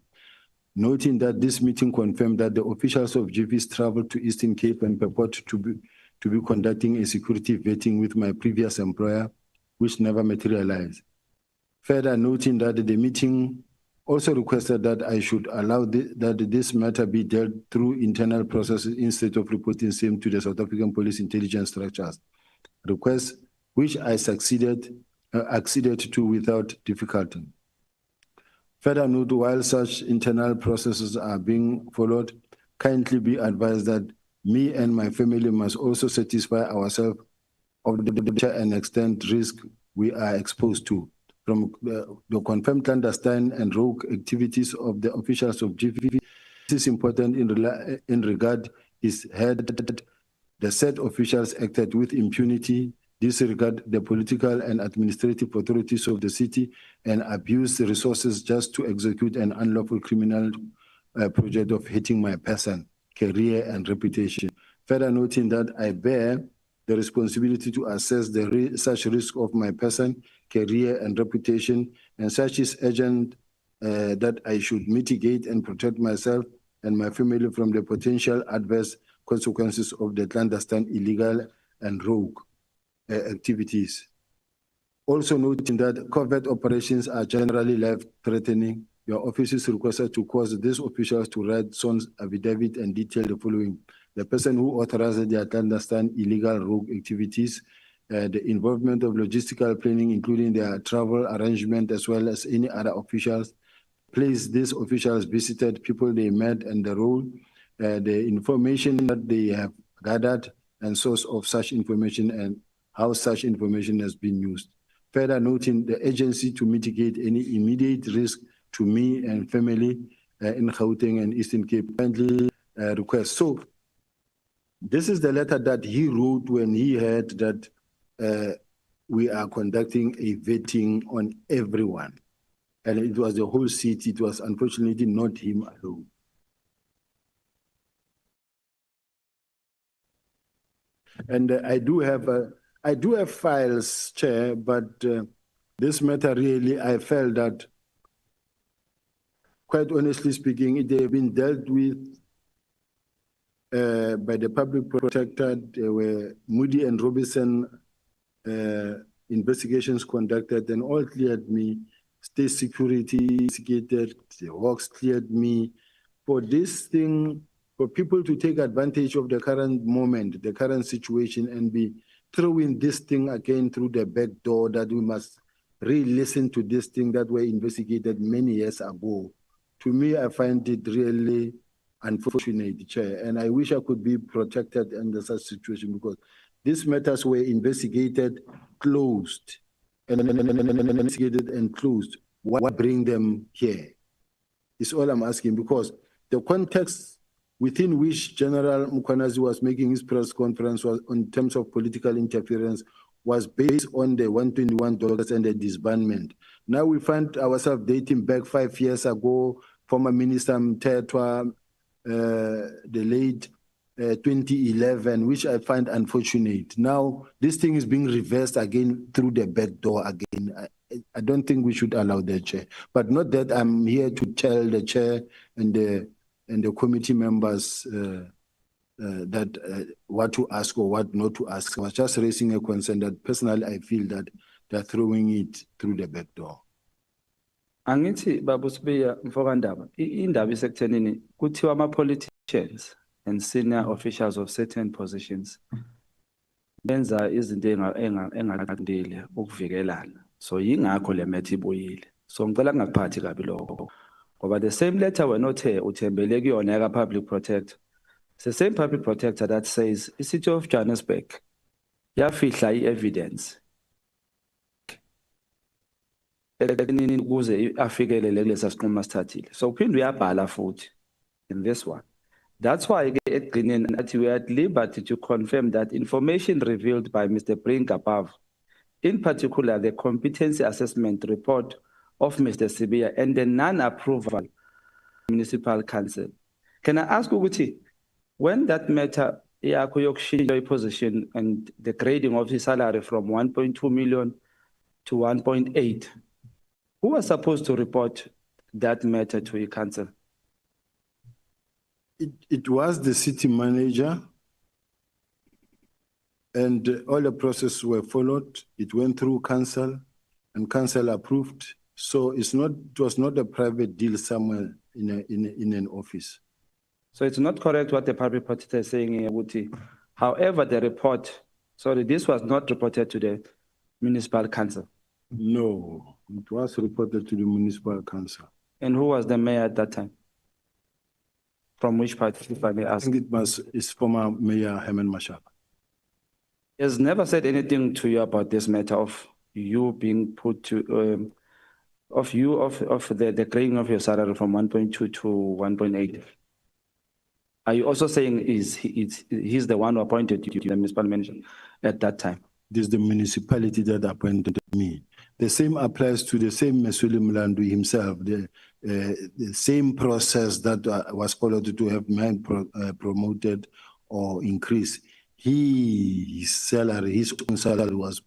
Noting that this meeting confirmed that the officials of GV's traveled to Eastern Cape and purport to be conducting a security vetting with my previous employer, which never materialized. Further noting that the meeting also requested that I should allow that this matter be dealt through internal processes instead of reporting same to the South African Police Intelligence Structures. Request which I acceded to without difficulty. Further note, while such internal processes are being followed, kindly be advised that me and my family must also satisfy ourselves of the nature and extent risk we are exposed to from the confirmed clandestine and rogue activities of the officials of GV. This is important in regard is had the said officials acted with impunity, disregard the political and administrative authorities of the city, and abuse the resources just to execute an unlawful criminal project of hitting my person, career, and reputation. Further noting that I bear the responsibility to assess such risk of my person, career, and reputation, and such is urgent that I should mitigate and protect myself and my family from the potential adverse consequences of the clandestine, illegal, and rogue activities. Also noting that covert operations are generally life-threatening, your office is requested to cause these officials to write Son's affidavit and detail the following. The person who authorized their clandestine, illegal, rogue activities, the involvement of logistical planning, including their travel arrangement, as well as any other officials, place these officials visited, people they met, and the role, the information that they have gathered, and source of such information, and how such information has been used. Further noting the agency to mitigate any immediate risk to me and family in Gauteng and Eastern Cape. Kindly request. So This is the letter that he wrote when he heard that we are conducting a vetting on everyone. And it was the whole city. It was unfortunately not him alone. And I do have files, Chair, but this matter really, I felt that, quite honestly speaking, it had been dealt with by the public protector. There were Moody and Robinson investigations conducted, and all cleared me. State security investigated, the Hawks cleared me. For this thing, for people to take advantage of the current moment, the current situation, and be throwing this thing again through the back door, that we must re-listen to this thing that were investigated many years ago. To me, I find it really unfortunate, Chair, and I wish I could be protected under such situation, because these matters were investigated, closed, and investigated and closed. Why bring them here? Is all I'm asking, because the context within which General Mkhwanazi was making his press conference was, in terms of political interference, was based on the $121 and the disbandment. Now we find ourselves dating back 5 years ago, former Minister Mtetwa, the late 2011, which I find unfortunate. Now this thing is being reversed again through the back door again. I don't think we should allow that, Chair. But not that I'm here to tell the Chair and the committee members what to ask or what not to ask. I was just raising a concern that personally I feel that they're throwing it through the back door. Angithi Babu Sibiya mfokandaba indaba isekuthenini kuthiwa ama-politicians and senior officials of certain positions benza izinto engaqondile ukuvikelana. So yingakho le matter ibuyile. So ngicela ngingakuphathi kabi lokho. Ngoba the same letter wena othe uthembele kuyona yaka public protector. It's the same public protector that says the city of Johannesburg yafihla i-evidence ukuze afikelele kulesa sinqumo asithathile. So uphinde uyabhala futhi in this one. That's why we are at liberty to confirm that information revealed by Mr. Brink above, in particular the competency assessment report of Mr. Sibiya and the non-approval municipal council. Can I ask Uguti, when that matter position and the grading of his salary from 1.2 million to 1.8, who was supposed to report that matter to your council? It was the city manager, and all the processes were followed. It went through council, and council approved. So it was not a private deal somewhere in an office. So it's not correct what the public protector is saying here, Wuti. However, this was not reported to the municipal council. No, it was reported to the municipal council. And who was the mayor at that time? From which party, if I may ask? I think it's former Mayor Herman Mashaba. He has never said anything to you about this matter of you being put to, of the grading of your salary from 1.2 to 1.8. Are you also saying he's the one who appointed you to the municipal manager at that time? This is the municipality that appointed me. The same applies to the same Mesuli Mlandu himself, the same process that was followed to have man promoted or increased. His salary, his own salary was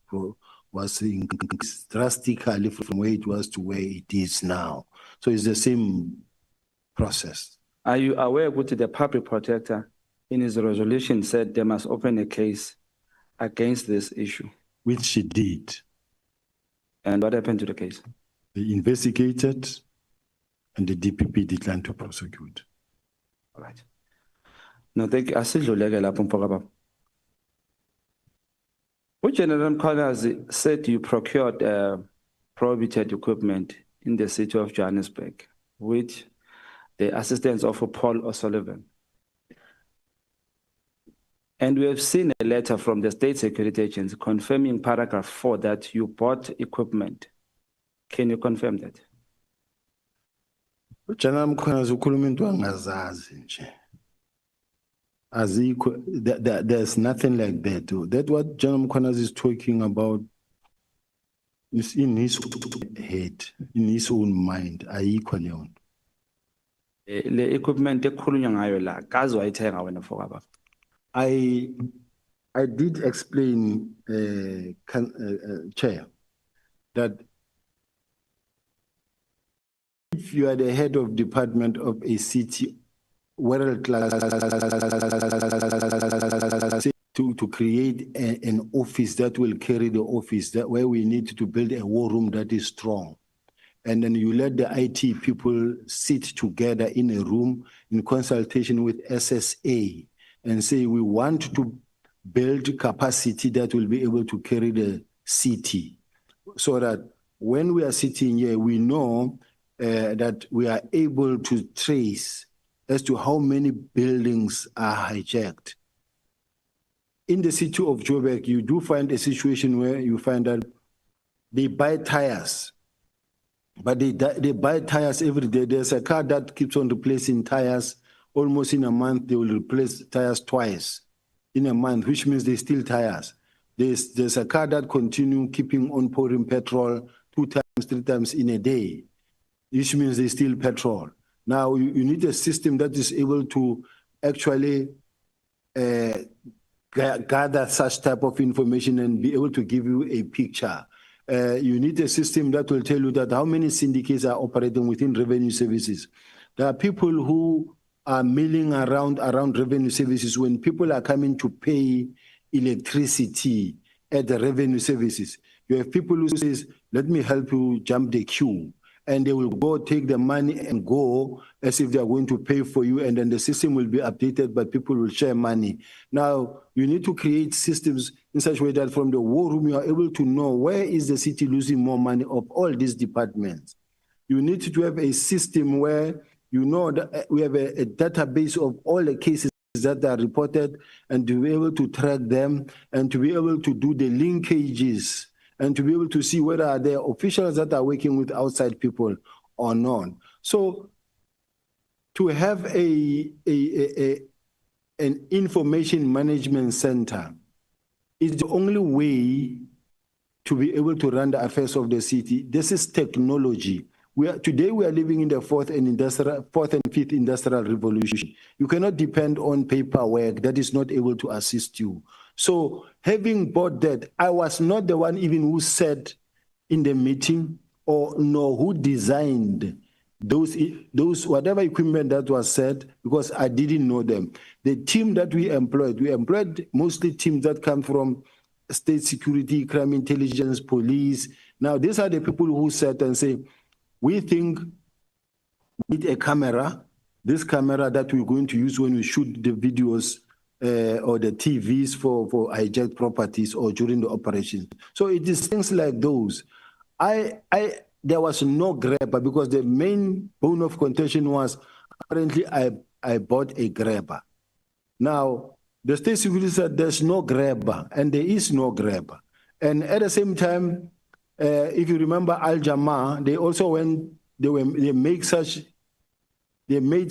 increased drastically from where it was to where it is now. So it's the same process. Are you aware that the public protector in his resolution said they must open a case against this issue? Which she did. And what happened to the case? They investigated and the DPP declined to prosecute. All right. No, thank you. General Mkhwanazi said you procured prohibited equipment in the city of Johannesburg with the assistance of Paul O'Sullivan. And we have seen a letter from the State Security Agency confirming paragraph 4 that you bought equipment. Can you confirm that? General Mkhwanazi ukhuluma into angazazi nje. There's nothing like that. That what General Mkhwanazi is talking about is in his head, in his own mind. Ayikho leyo nto. Le equipment ekhulunywa ngayo la kazi wayithenga wena for baba. I did explain, Chair, that if you are the head of department of a city, world class, to create an office that will carry the office, that where we need to build a war room that is strong. And then you let the IT people sit together in a room in consultation with SSA and say, we want to build capacity that will be able to carry the city, so that when we are sitting here, we know that we are able to trace as to how many buildings are hijacked. In the city of Joburg, you do find a situation where you find that they buy tires, but they buy tires every day. There's a car that keeps on replacing tires. Almost in a month, they will replace tires twice in a month, which means they steal tires. There's a car that continue keeping on pouring petrol 2 times, 3 times in a day, which means they steal petrol. Now, you need a system that is able to actually gather such type of information and be able to give you a picture. You need a system that will tell you that how many syndicates are operating within revenue services. There are people who are milling around revenue services when people are coming to pay electricity at the revenue services. You have people who says, let me help you jump the queue. And they will go take the money and go as if they are going to pay for you, and then the system will be updated, but people will share money. Now, you need to create systems in such a way that from the war room, you are able to know where is the city losing more money of all these departments. You need to have a system where you know that we have a database of all the cases that are reported, and to be able to track them and to be able to do the linkages and to be able to see whether there are officials that are working with outside people or not. So to have an information management center is the only way to be able to run the affairs of the city. This is technology. Today we are living in the fourth and fifth industrial revolution. You cannot depend on paperwork that is not able to assist you. So having bought that, I was not the one even who said in the meeting or no who designed those whatever equipment that was said, because I didn't know them. The team that we employed mostly teams that come from state security, crime intelligence, police. Now these are the people who sat and say, we think we need a camera, this camera that we're going to use when we shoot the videos or the TVs for hijacked properties or during the operations. So it is things like those. There was no grabber because the main bone of contention was apparently I bought a grabber. Now, the state security said there's no grabber, and there is no grabber. And at the same time, if you remember Al Jamaa, they also they made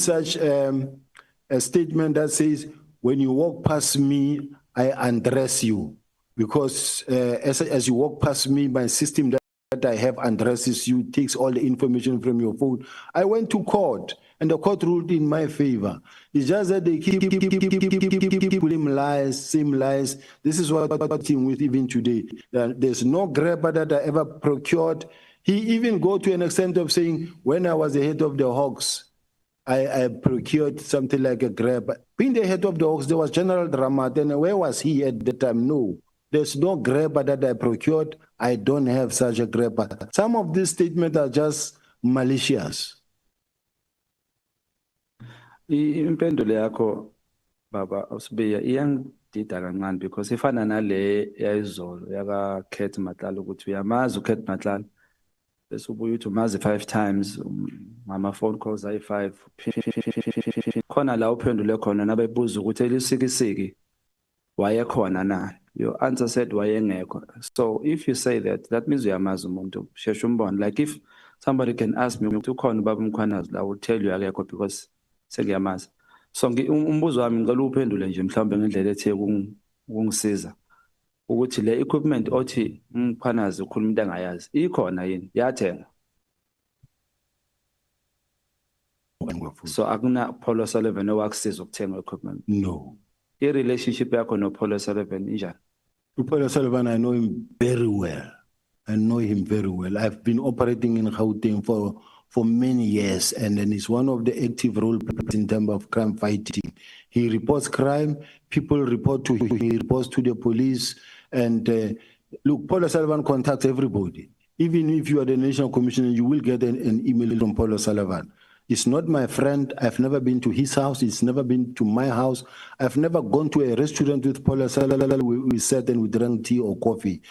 such a statement that says, when you walk past me, I undress you, because as you walk past me, my system that I have undresses you, takes all the information from your phone. I went to court, and the court ruled in my favor. It's just that they keep same lies. This is what I'm dealing with even today. There's no grabber that I ever procured. He even go to an extent of saying, when I was the head of the Hawks, I procured something like a grabber. Being the head of the Hawks, there was General Dramat, and where was he at the time? No. There's no grabber that I procured. I don't have such a grabber. Some of these statements are just malicious. Impendulo yakho baba uSibiya iyangidida kancane, because ifana nale yayizolo yaka Kate Matlala ukuthi uyamazi uKate Matlala bese ubuye uthi umazi 5 times ngama phone calls ayi5 khona la uphendule khona nabebuza ukuthi elisikisiki wayekhona na. Your answer said wayengekho. So if you say that, that means uyamazi umuntu sheshe umbone. Like if somebody can ask me ukuthi ukhona ubaba Mkhwanazi, I will tell you akekho because sengiyamazi. So umbuzo wami ngicela uphendule nje mhlawumbe ngendlela ethe ukungisiza ukuthi le equipment othi Mkhwanazi ukhuluma into engayazi ikhona yini yathenga. So akuna Paulo Sullivan owakusiza ukuthenga equipment. No. I-relationship yakho no Paulo Sullivan injani? Paulo Sullivan, I know him very well. I know him very well. I've been operating in Gauteng for many years, and then he's one of the active role players in terms of crime fighting. He reports crime, people report to him, he reports to the police, and look, Paulo Sullivan contacts everybody. Even if you are the National Commissioner, you will get an email from Paulo Sullivan. He's not my friend. I've never been to his house. He's never been to my house. I've never gone to a restaurant with Paulo Sullivan. We sat and we drank tea or coffee.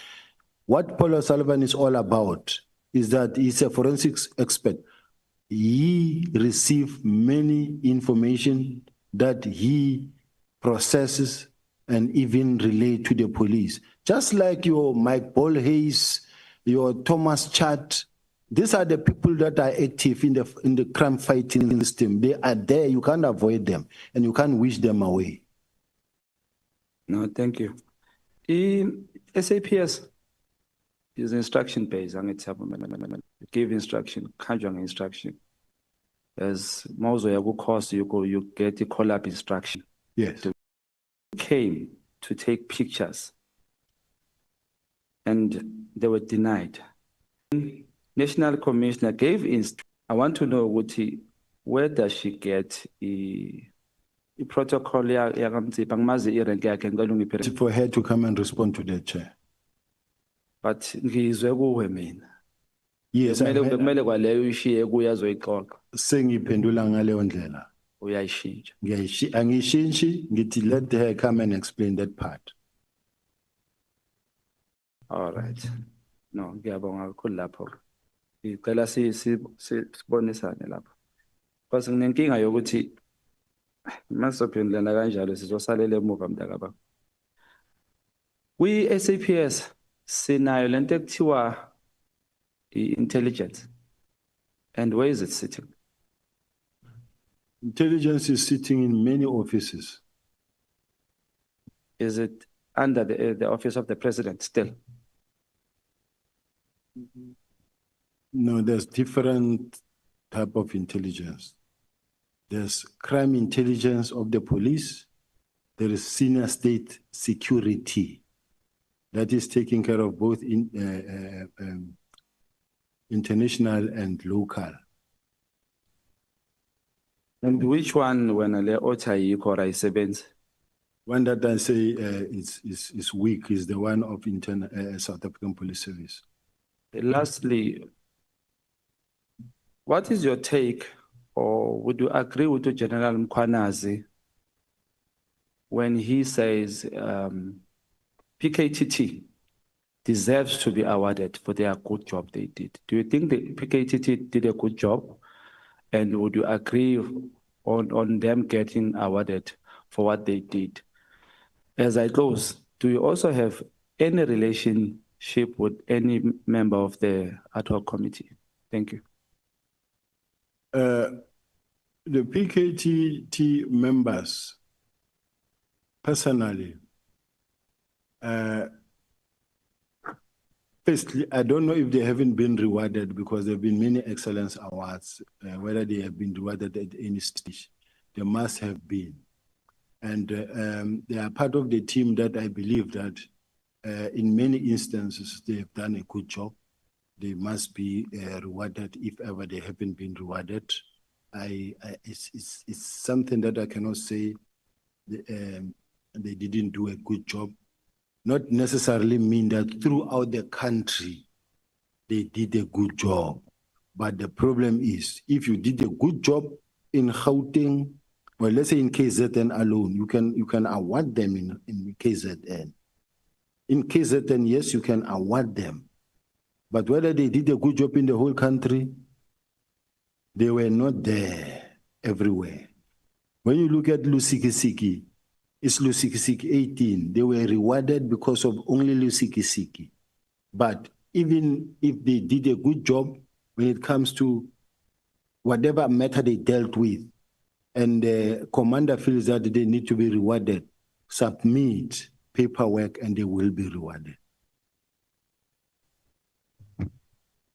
What Paulo Sullivan is all about is that he's a forensics expert. He receives many information that he processes and even relay to the police. Just like your Mike Paul Hayes, your Thomas Chat, these are the people that are active in the crime fighting system. They are there. You can't avoid them, and you can't wish them away. No, thank you. SAPS is instruction based. Give instruction, conjure instruction. As Mozo Yago course, you get the call-up instruction. Yes. Came to take pictures, and they were denied. National Commissioner gave I want to know where does she get the protocol for her to come and respond to the chair. But yes, bekumele kwaleyo ishiye kuya azoyixoxa. Sengiphendula ngaleyo ndlela. Uyayishintsha. Angishintshi ngithi let her come and explain that part. All right. No, ngiyabonga kakhulu lapho. Ngicela sibonisane lapho. Because nginenkinga yokuthi masophendulana kanjalo sizosalela emuva mntakababa. SAPS sinayo lento ekuthiwa intelligence. And where is it sitting? Intelligence is sitting in many offices. Is it under the office of the president still? No, there's different type of intelligence. There's crime intelligence of the police. There is senior state security that is taking care of both international and local. And which one when ale othayikho or ayisebenzi? One that I say is weak is the one of South African Police Service. Lastly, what is your take, or would you agree with General Mkhwanazi when he says PKTT deserves to be awarded for their good job they did? Do you think the PKTT did a good job? And would you agree on them getting awarded for what they did? As I close, do you also have any relationship with any member of the ad hoc committee? Thank you. The PKTT members, personally, firstly, I don't know if they haven't been rewarded because there have been many excellence awards, whether they have been rewarded at any stage. They must have been. And they are part of the team that I believe that in many instances, they have done a good job. They must be rewarded if ever they haven't been rewarded. It's something that I cannot say they didn't do a good job. Not necessarily mean that throughout the country, they did a good job. But the problem is, if you did a good job in Gauteng, well, let's say in KZN alone, you can award them in KZN. In KZN, yes, you can award them. But whether they did a good job in the whole country, they were not there everywhere. When you look at Lusikisiki, it's Lusikisiki 18. They were rewarded because of only Lusikisiki. But even if they did a good job when it comes to whatever matter they dealt with, and the commander feels that they need to be rewarded, submit paperwork and they will be rewarded.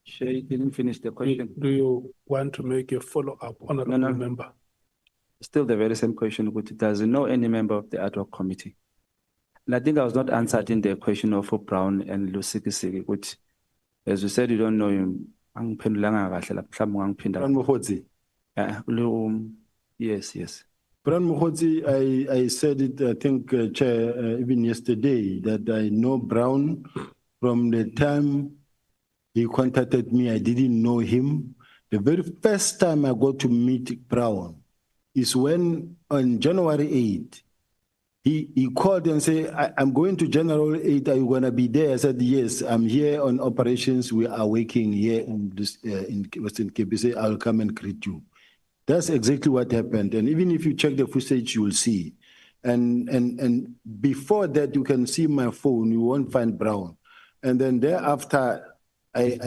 Shay didn't finish the question. Do you want to make a follow-up, honorable No. member? Still the very same question, which does know any member of the ad hoc committee. And I think I was not answered in the question of Brown and Lusikisiki, which, as you said, you don't know him. Yes. Bran Mkhwanazi, I said it, I think, Chair, even yesterday, that I know Brown from the time he contacted me. I didn't know him. The very first time I got to meet Brown is when on January 8th, he called and said, I'm going to General 8, are you going to be there? I said, yes, I'm here on operations. We are working here in Western Cape. He said, I'll come and greet you. That's exactly what happened. And even if you check the footage, you will see. And before that, you can see my phone, you won't find Brown. And then thereafter, I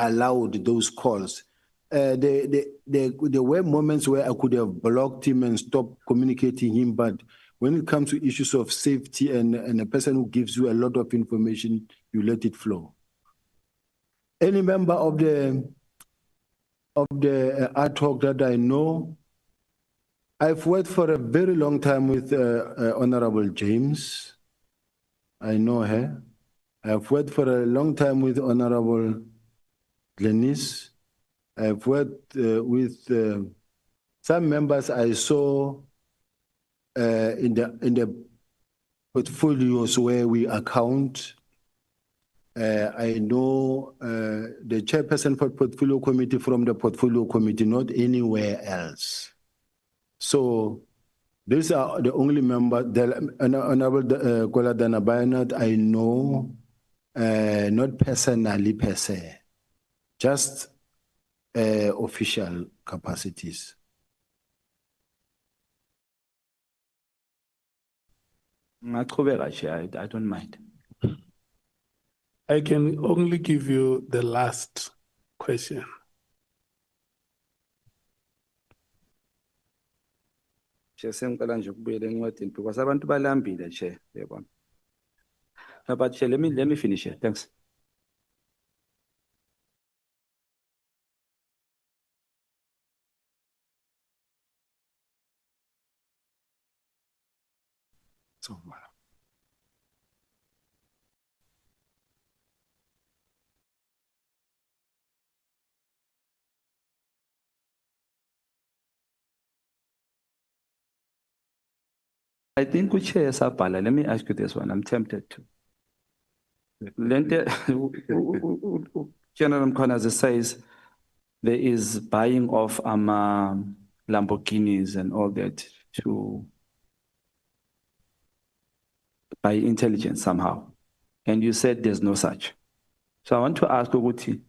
allowed those calls. There were moments where I could have blocked him and stopped communicating him, but when it comes to issues of safety and a person who gives you a lot of information, you let it flow. Any member of the ad hoc that I know, I've worked for a very long time with Honorable James. I know her. I've worked for a long time with Honorable Glenis. I've worked with some members I saw in the portfolios where we account. I know the chairperson for portfolio committee from the portfolio committee, not anywhere else. So these are the only members. Honorable Kola Danabayana, I know, not personally per se, just official capacities. I don't mind. I can only give you the last question. Because abantu balambile, Chair. But Chair, let me finish here. Thanks. So, I think we Chair Sapala. Let me ask you this one. I'm tempted to. General Mkhwanazi says there is buying of Lamborghinis and all that to by intelligence somehow. And you said there's no such. So I want to ask Uguti,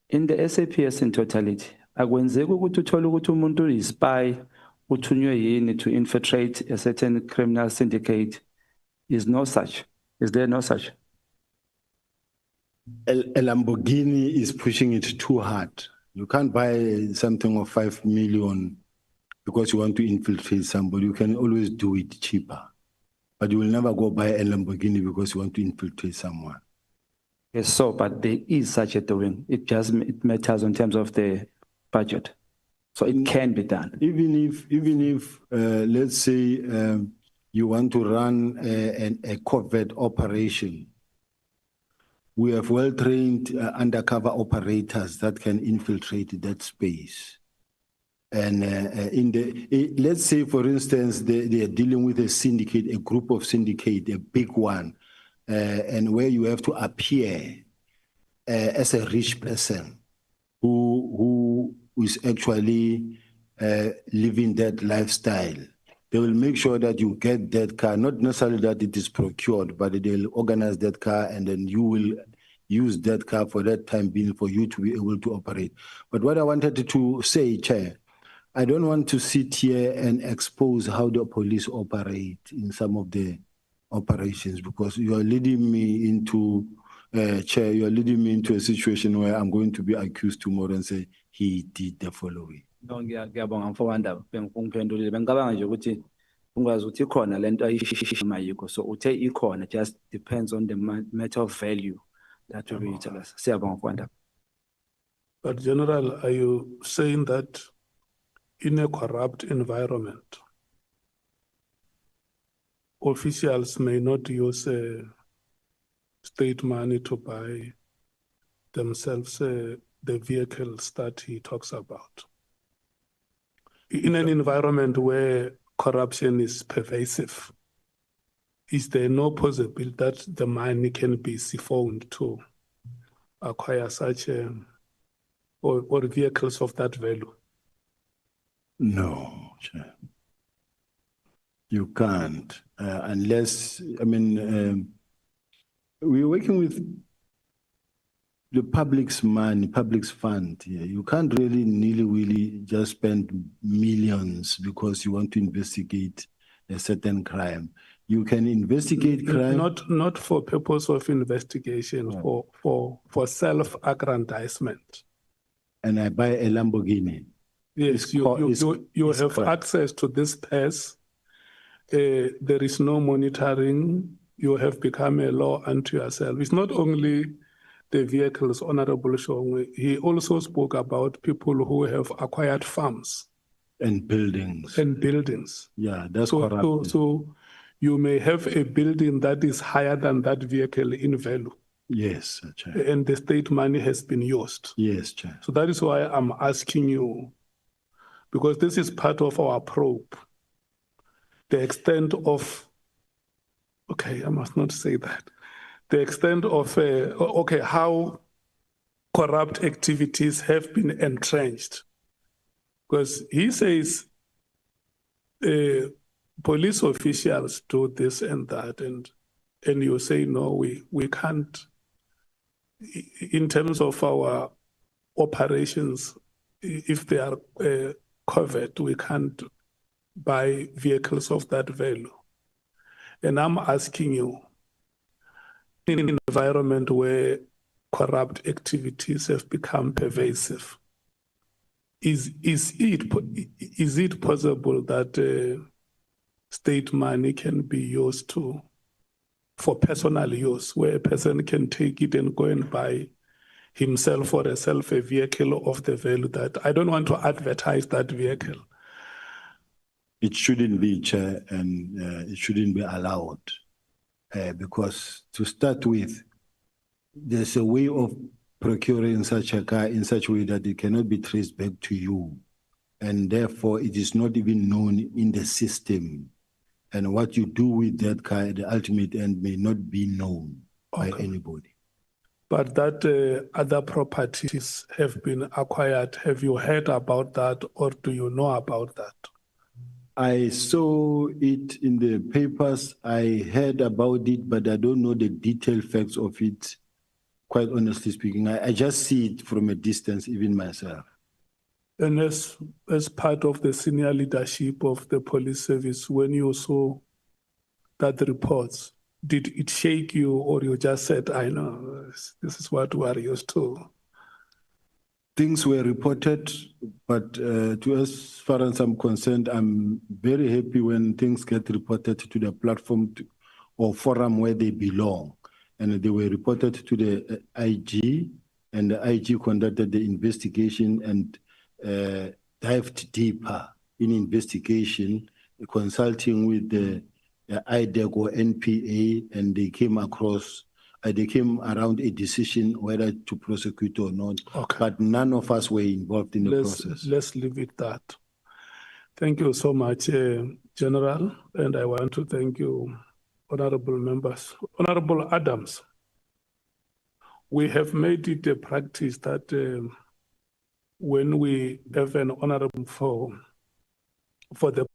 in the SAPS in totality, akwenzeki ukuthi uthole ukuthi umuntu is spy uthunywe yini to infiltrate a certain criminal syndicate? Is no such. Is there no such? A Lamborghini is pushing it too hard. You can't buy something of 5 million because you want to infiltrate somebody. You can always do it cheaper. But you will never go buy a Lamborghini because you want to infiltrate someone. Yes, so, but there is such a doing. It matters in terms of the budget. So it can be done. Even if let's say you want to run a covert operation, we have well-trained undercover operators that can infiltrate that space. And let's say, for instance, they are dealing with a syndicate, a group of syndicate, a big one, and where you have to appear as a rich person who is actually living that lifestyle. They will make sure that you get that car, not necessarily that it is procured, but they'll organize that car and then you will use that car for that time being for you to be able to operate. But what I wanted to say, Chair, I don't want to sit here and expose how the police operate in some of the operations because you are leading me into, Chair, you are leading me into a situation where I'm going to be accused tomorrow and say he did the following. No, ngiyabonga mfowandaba bengiphendulile bengicabanga nje ukuthi ungazi ukuthi ikhona lento ayishimayiko so uthe ikhona just depends on the matter of value that will be tell us. Siyabonga mfowandaba. But General, are you saying that in a corrupt environment, officials may not use state money to buy themselves the vehicles that he talks about? In an environment where corruption is pervasive, is there no possibility that the money can be siphoned to acquire such or vehicles of that value? No, Chair. You can't, unless, I mean, we're working with the public's money, public's fund here. You can't really nilly-willy just spend millions because you want to investigate a certain crime. You can investigate crime. Not for purpose of investigation, for self-aggrandizement. And I buy a Lamborghini. Yes, you have access to this purse. There is no monitoring. You have become a law unto yourself. It's not only the vehicles, Honorable Shongwe. He also spoke about people who have acquired farms. And buildings. And buildings. Yeah, that's corrupt. So you may have a building that is higher than that vehicle in value. Yes, Chair. And the state money has been used. Yes, Chair. So that is why I'm asking you, because this is part of our probe, the extent of, okay, I must not say that, the extent of, how corrupt activities have been entrenched. Because he says police officials do this and that, and you say, no, we can't. In terms of our operations, if they are covered, we can't buy vehicles of that value. And I'm asking you, in an environment where corrupt activities have become pervasive, is it possible that state money can be used for personal use, where a person can take it and go and buy himself or herself a vehicle of the value that I don't want to advertise that vehicle? It shouldn't be, Chair, and it shouldn't be allowed. Because to start with, there's a way of procuring such a car in such a way that it cannot be traced back to you. And therefore, it is not even known in the system. And what you do with that car at the ultimate end may not be known by anybody. But that other properties have been acquired. Have you heard about that, or do you know about that? I saw it in the papers. I heard about it, but I don't know the detailed facts of it, quite honestly speaking. I just see it from a distance, even myself. And as part of the senior leadership of the police service, when you saw that reports, did it shake you, or you just said, I know, this is what we are used to? Things were reported, but as far as I'm concerned, I'm very happy when things get reported to the platform or forum where they belong. And they were reported to the IG, and the IG conducted the investigation and dived deeper in investigation, consulting with the IDEC or NPA, and they came around a decision whether to prosecute or not. Okay. But none of us were involved in the process. Let's leave it that. Thank you so much, General, and I want to thank you, honorable members. Honorable Adams, we have made it a practice that when we have an honorable for the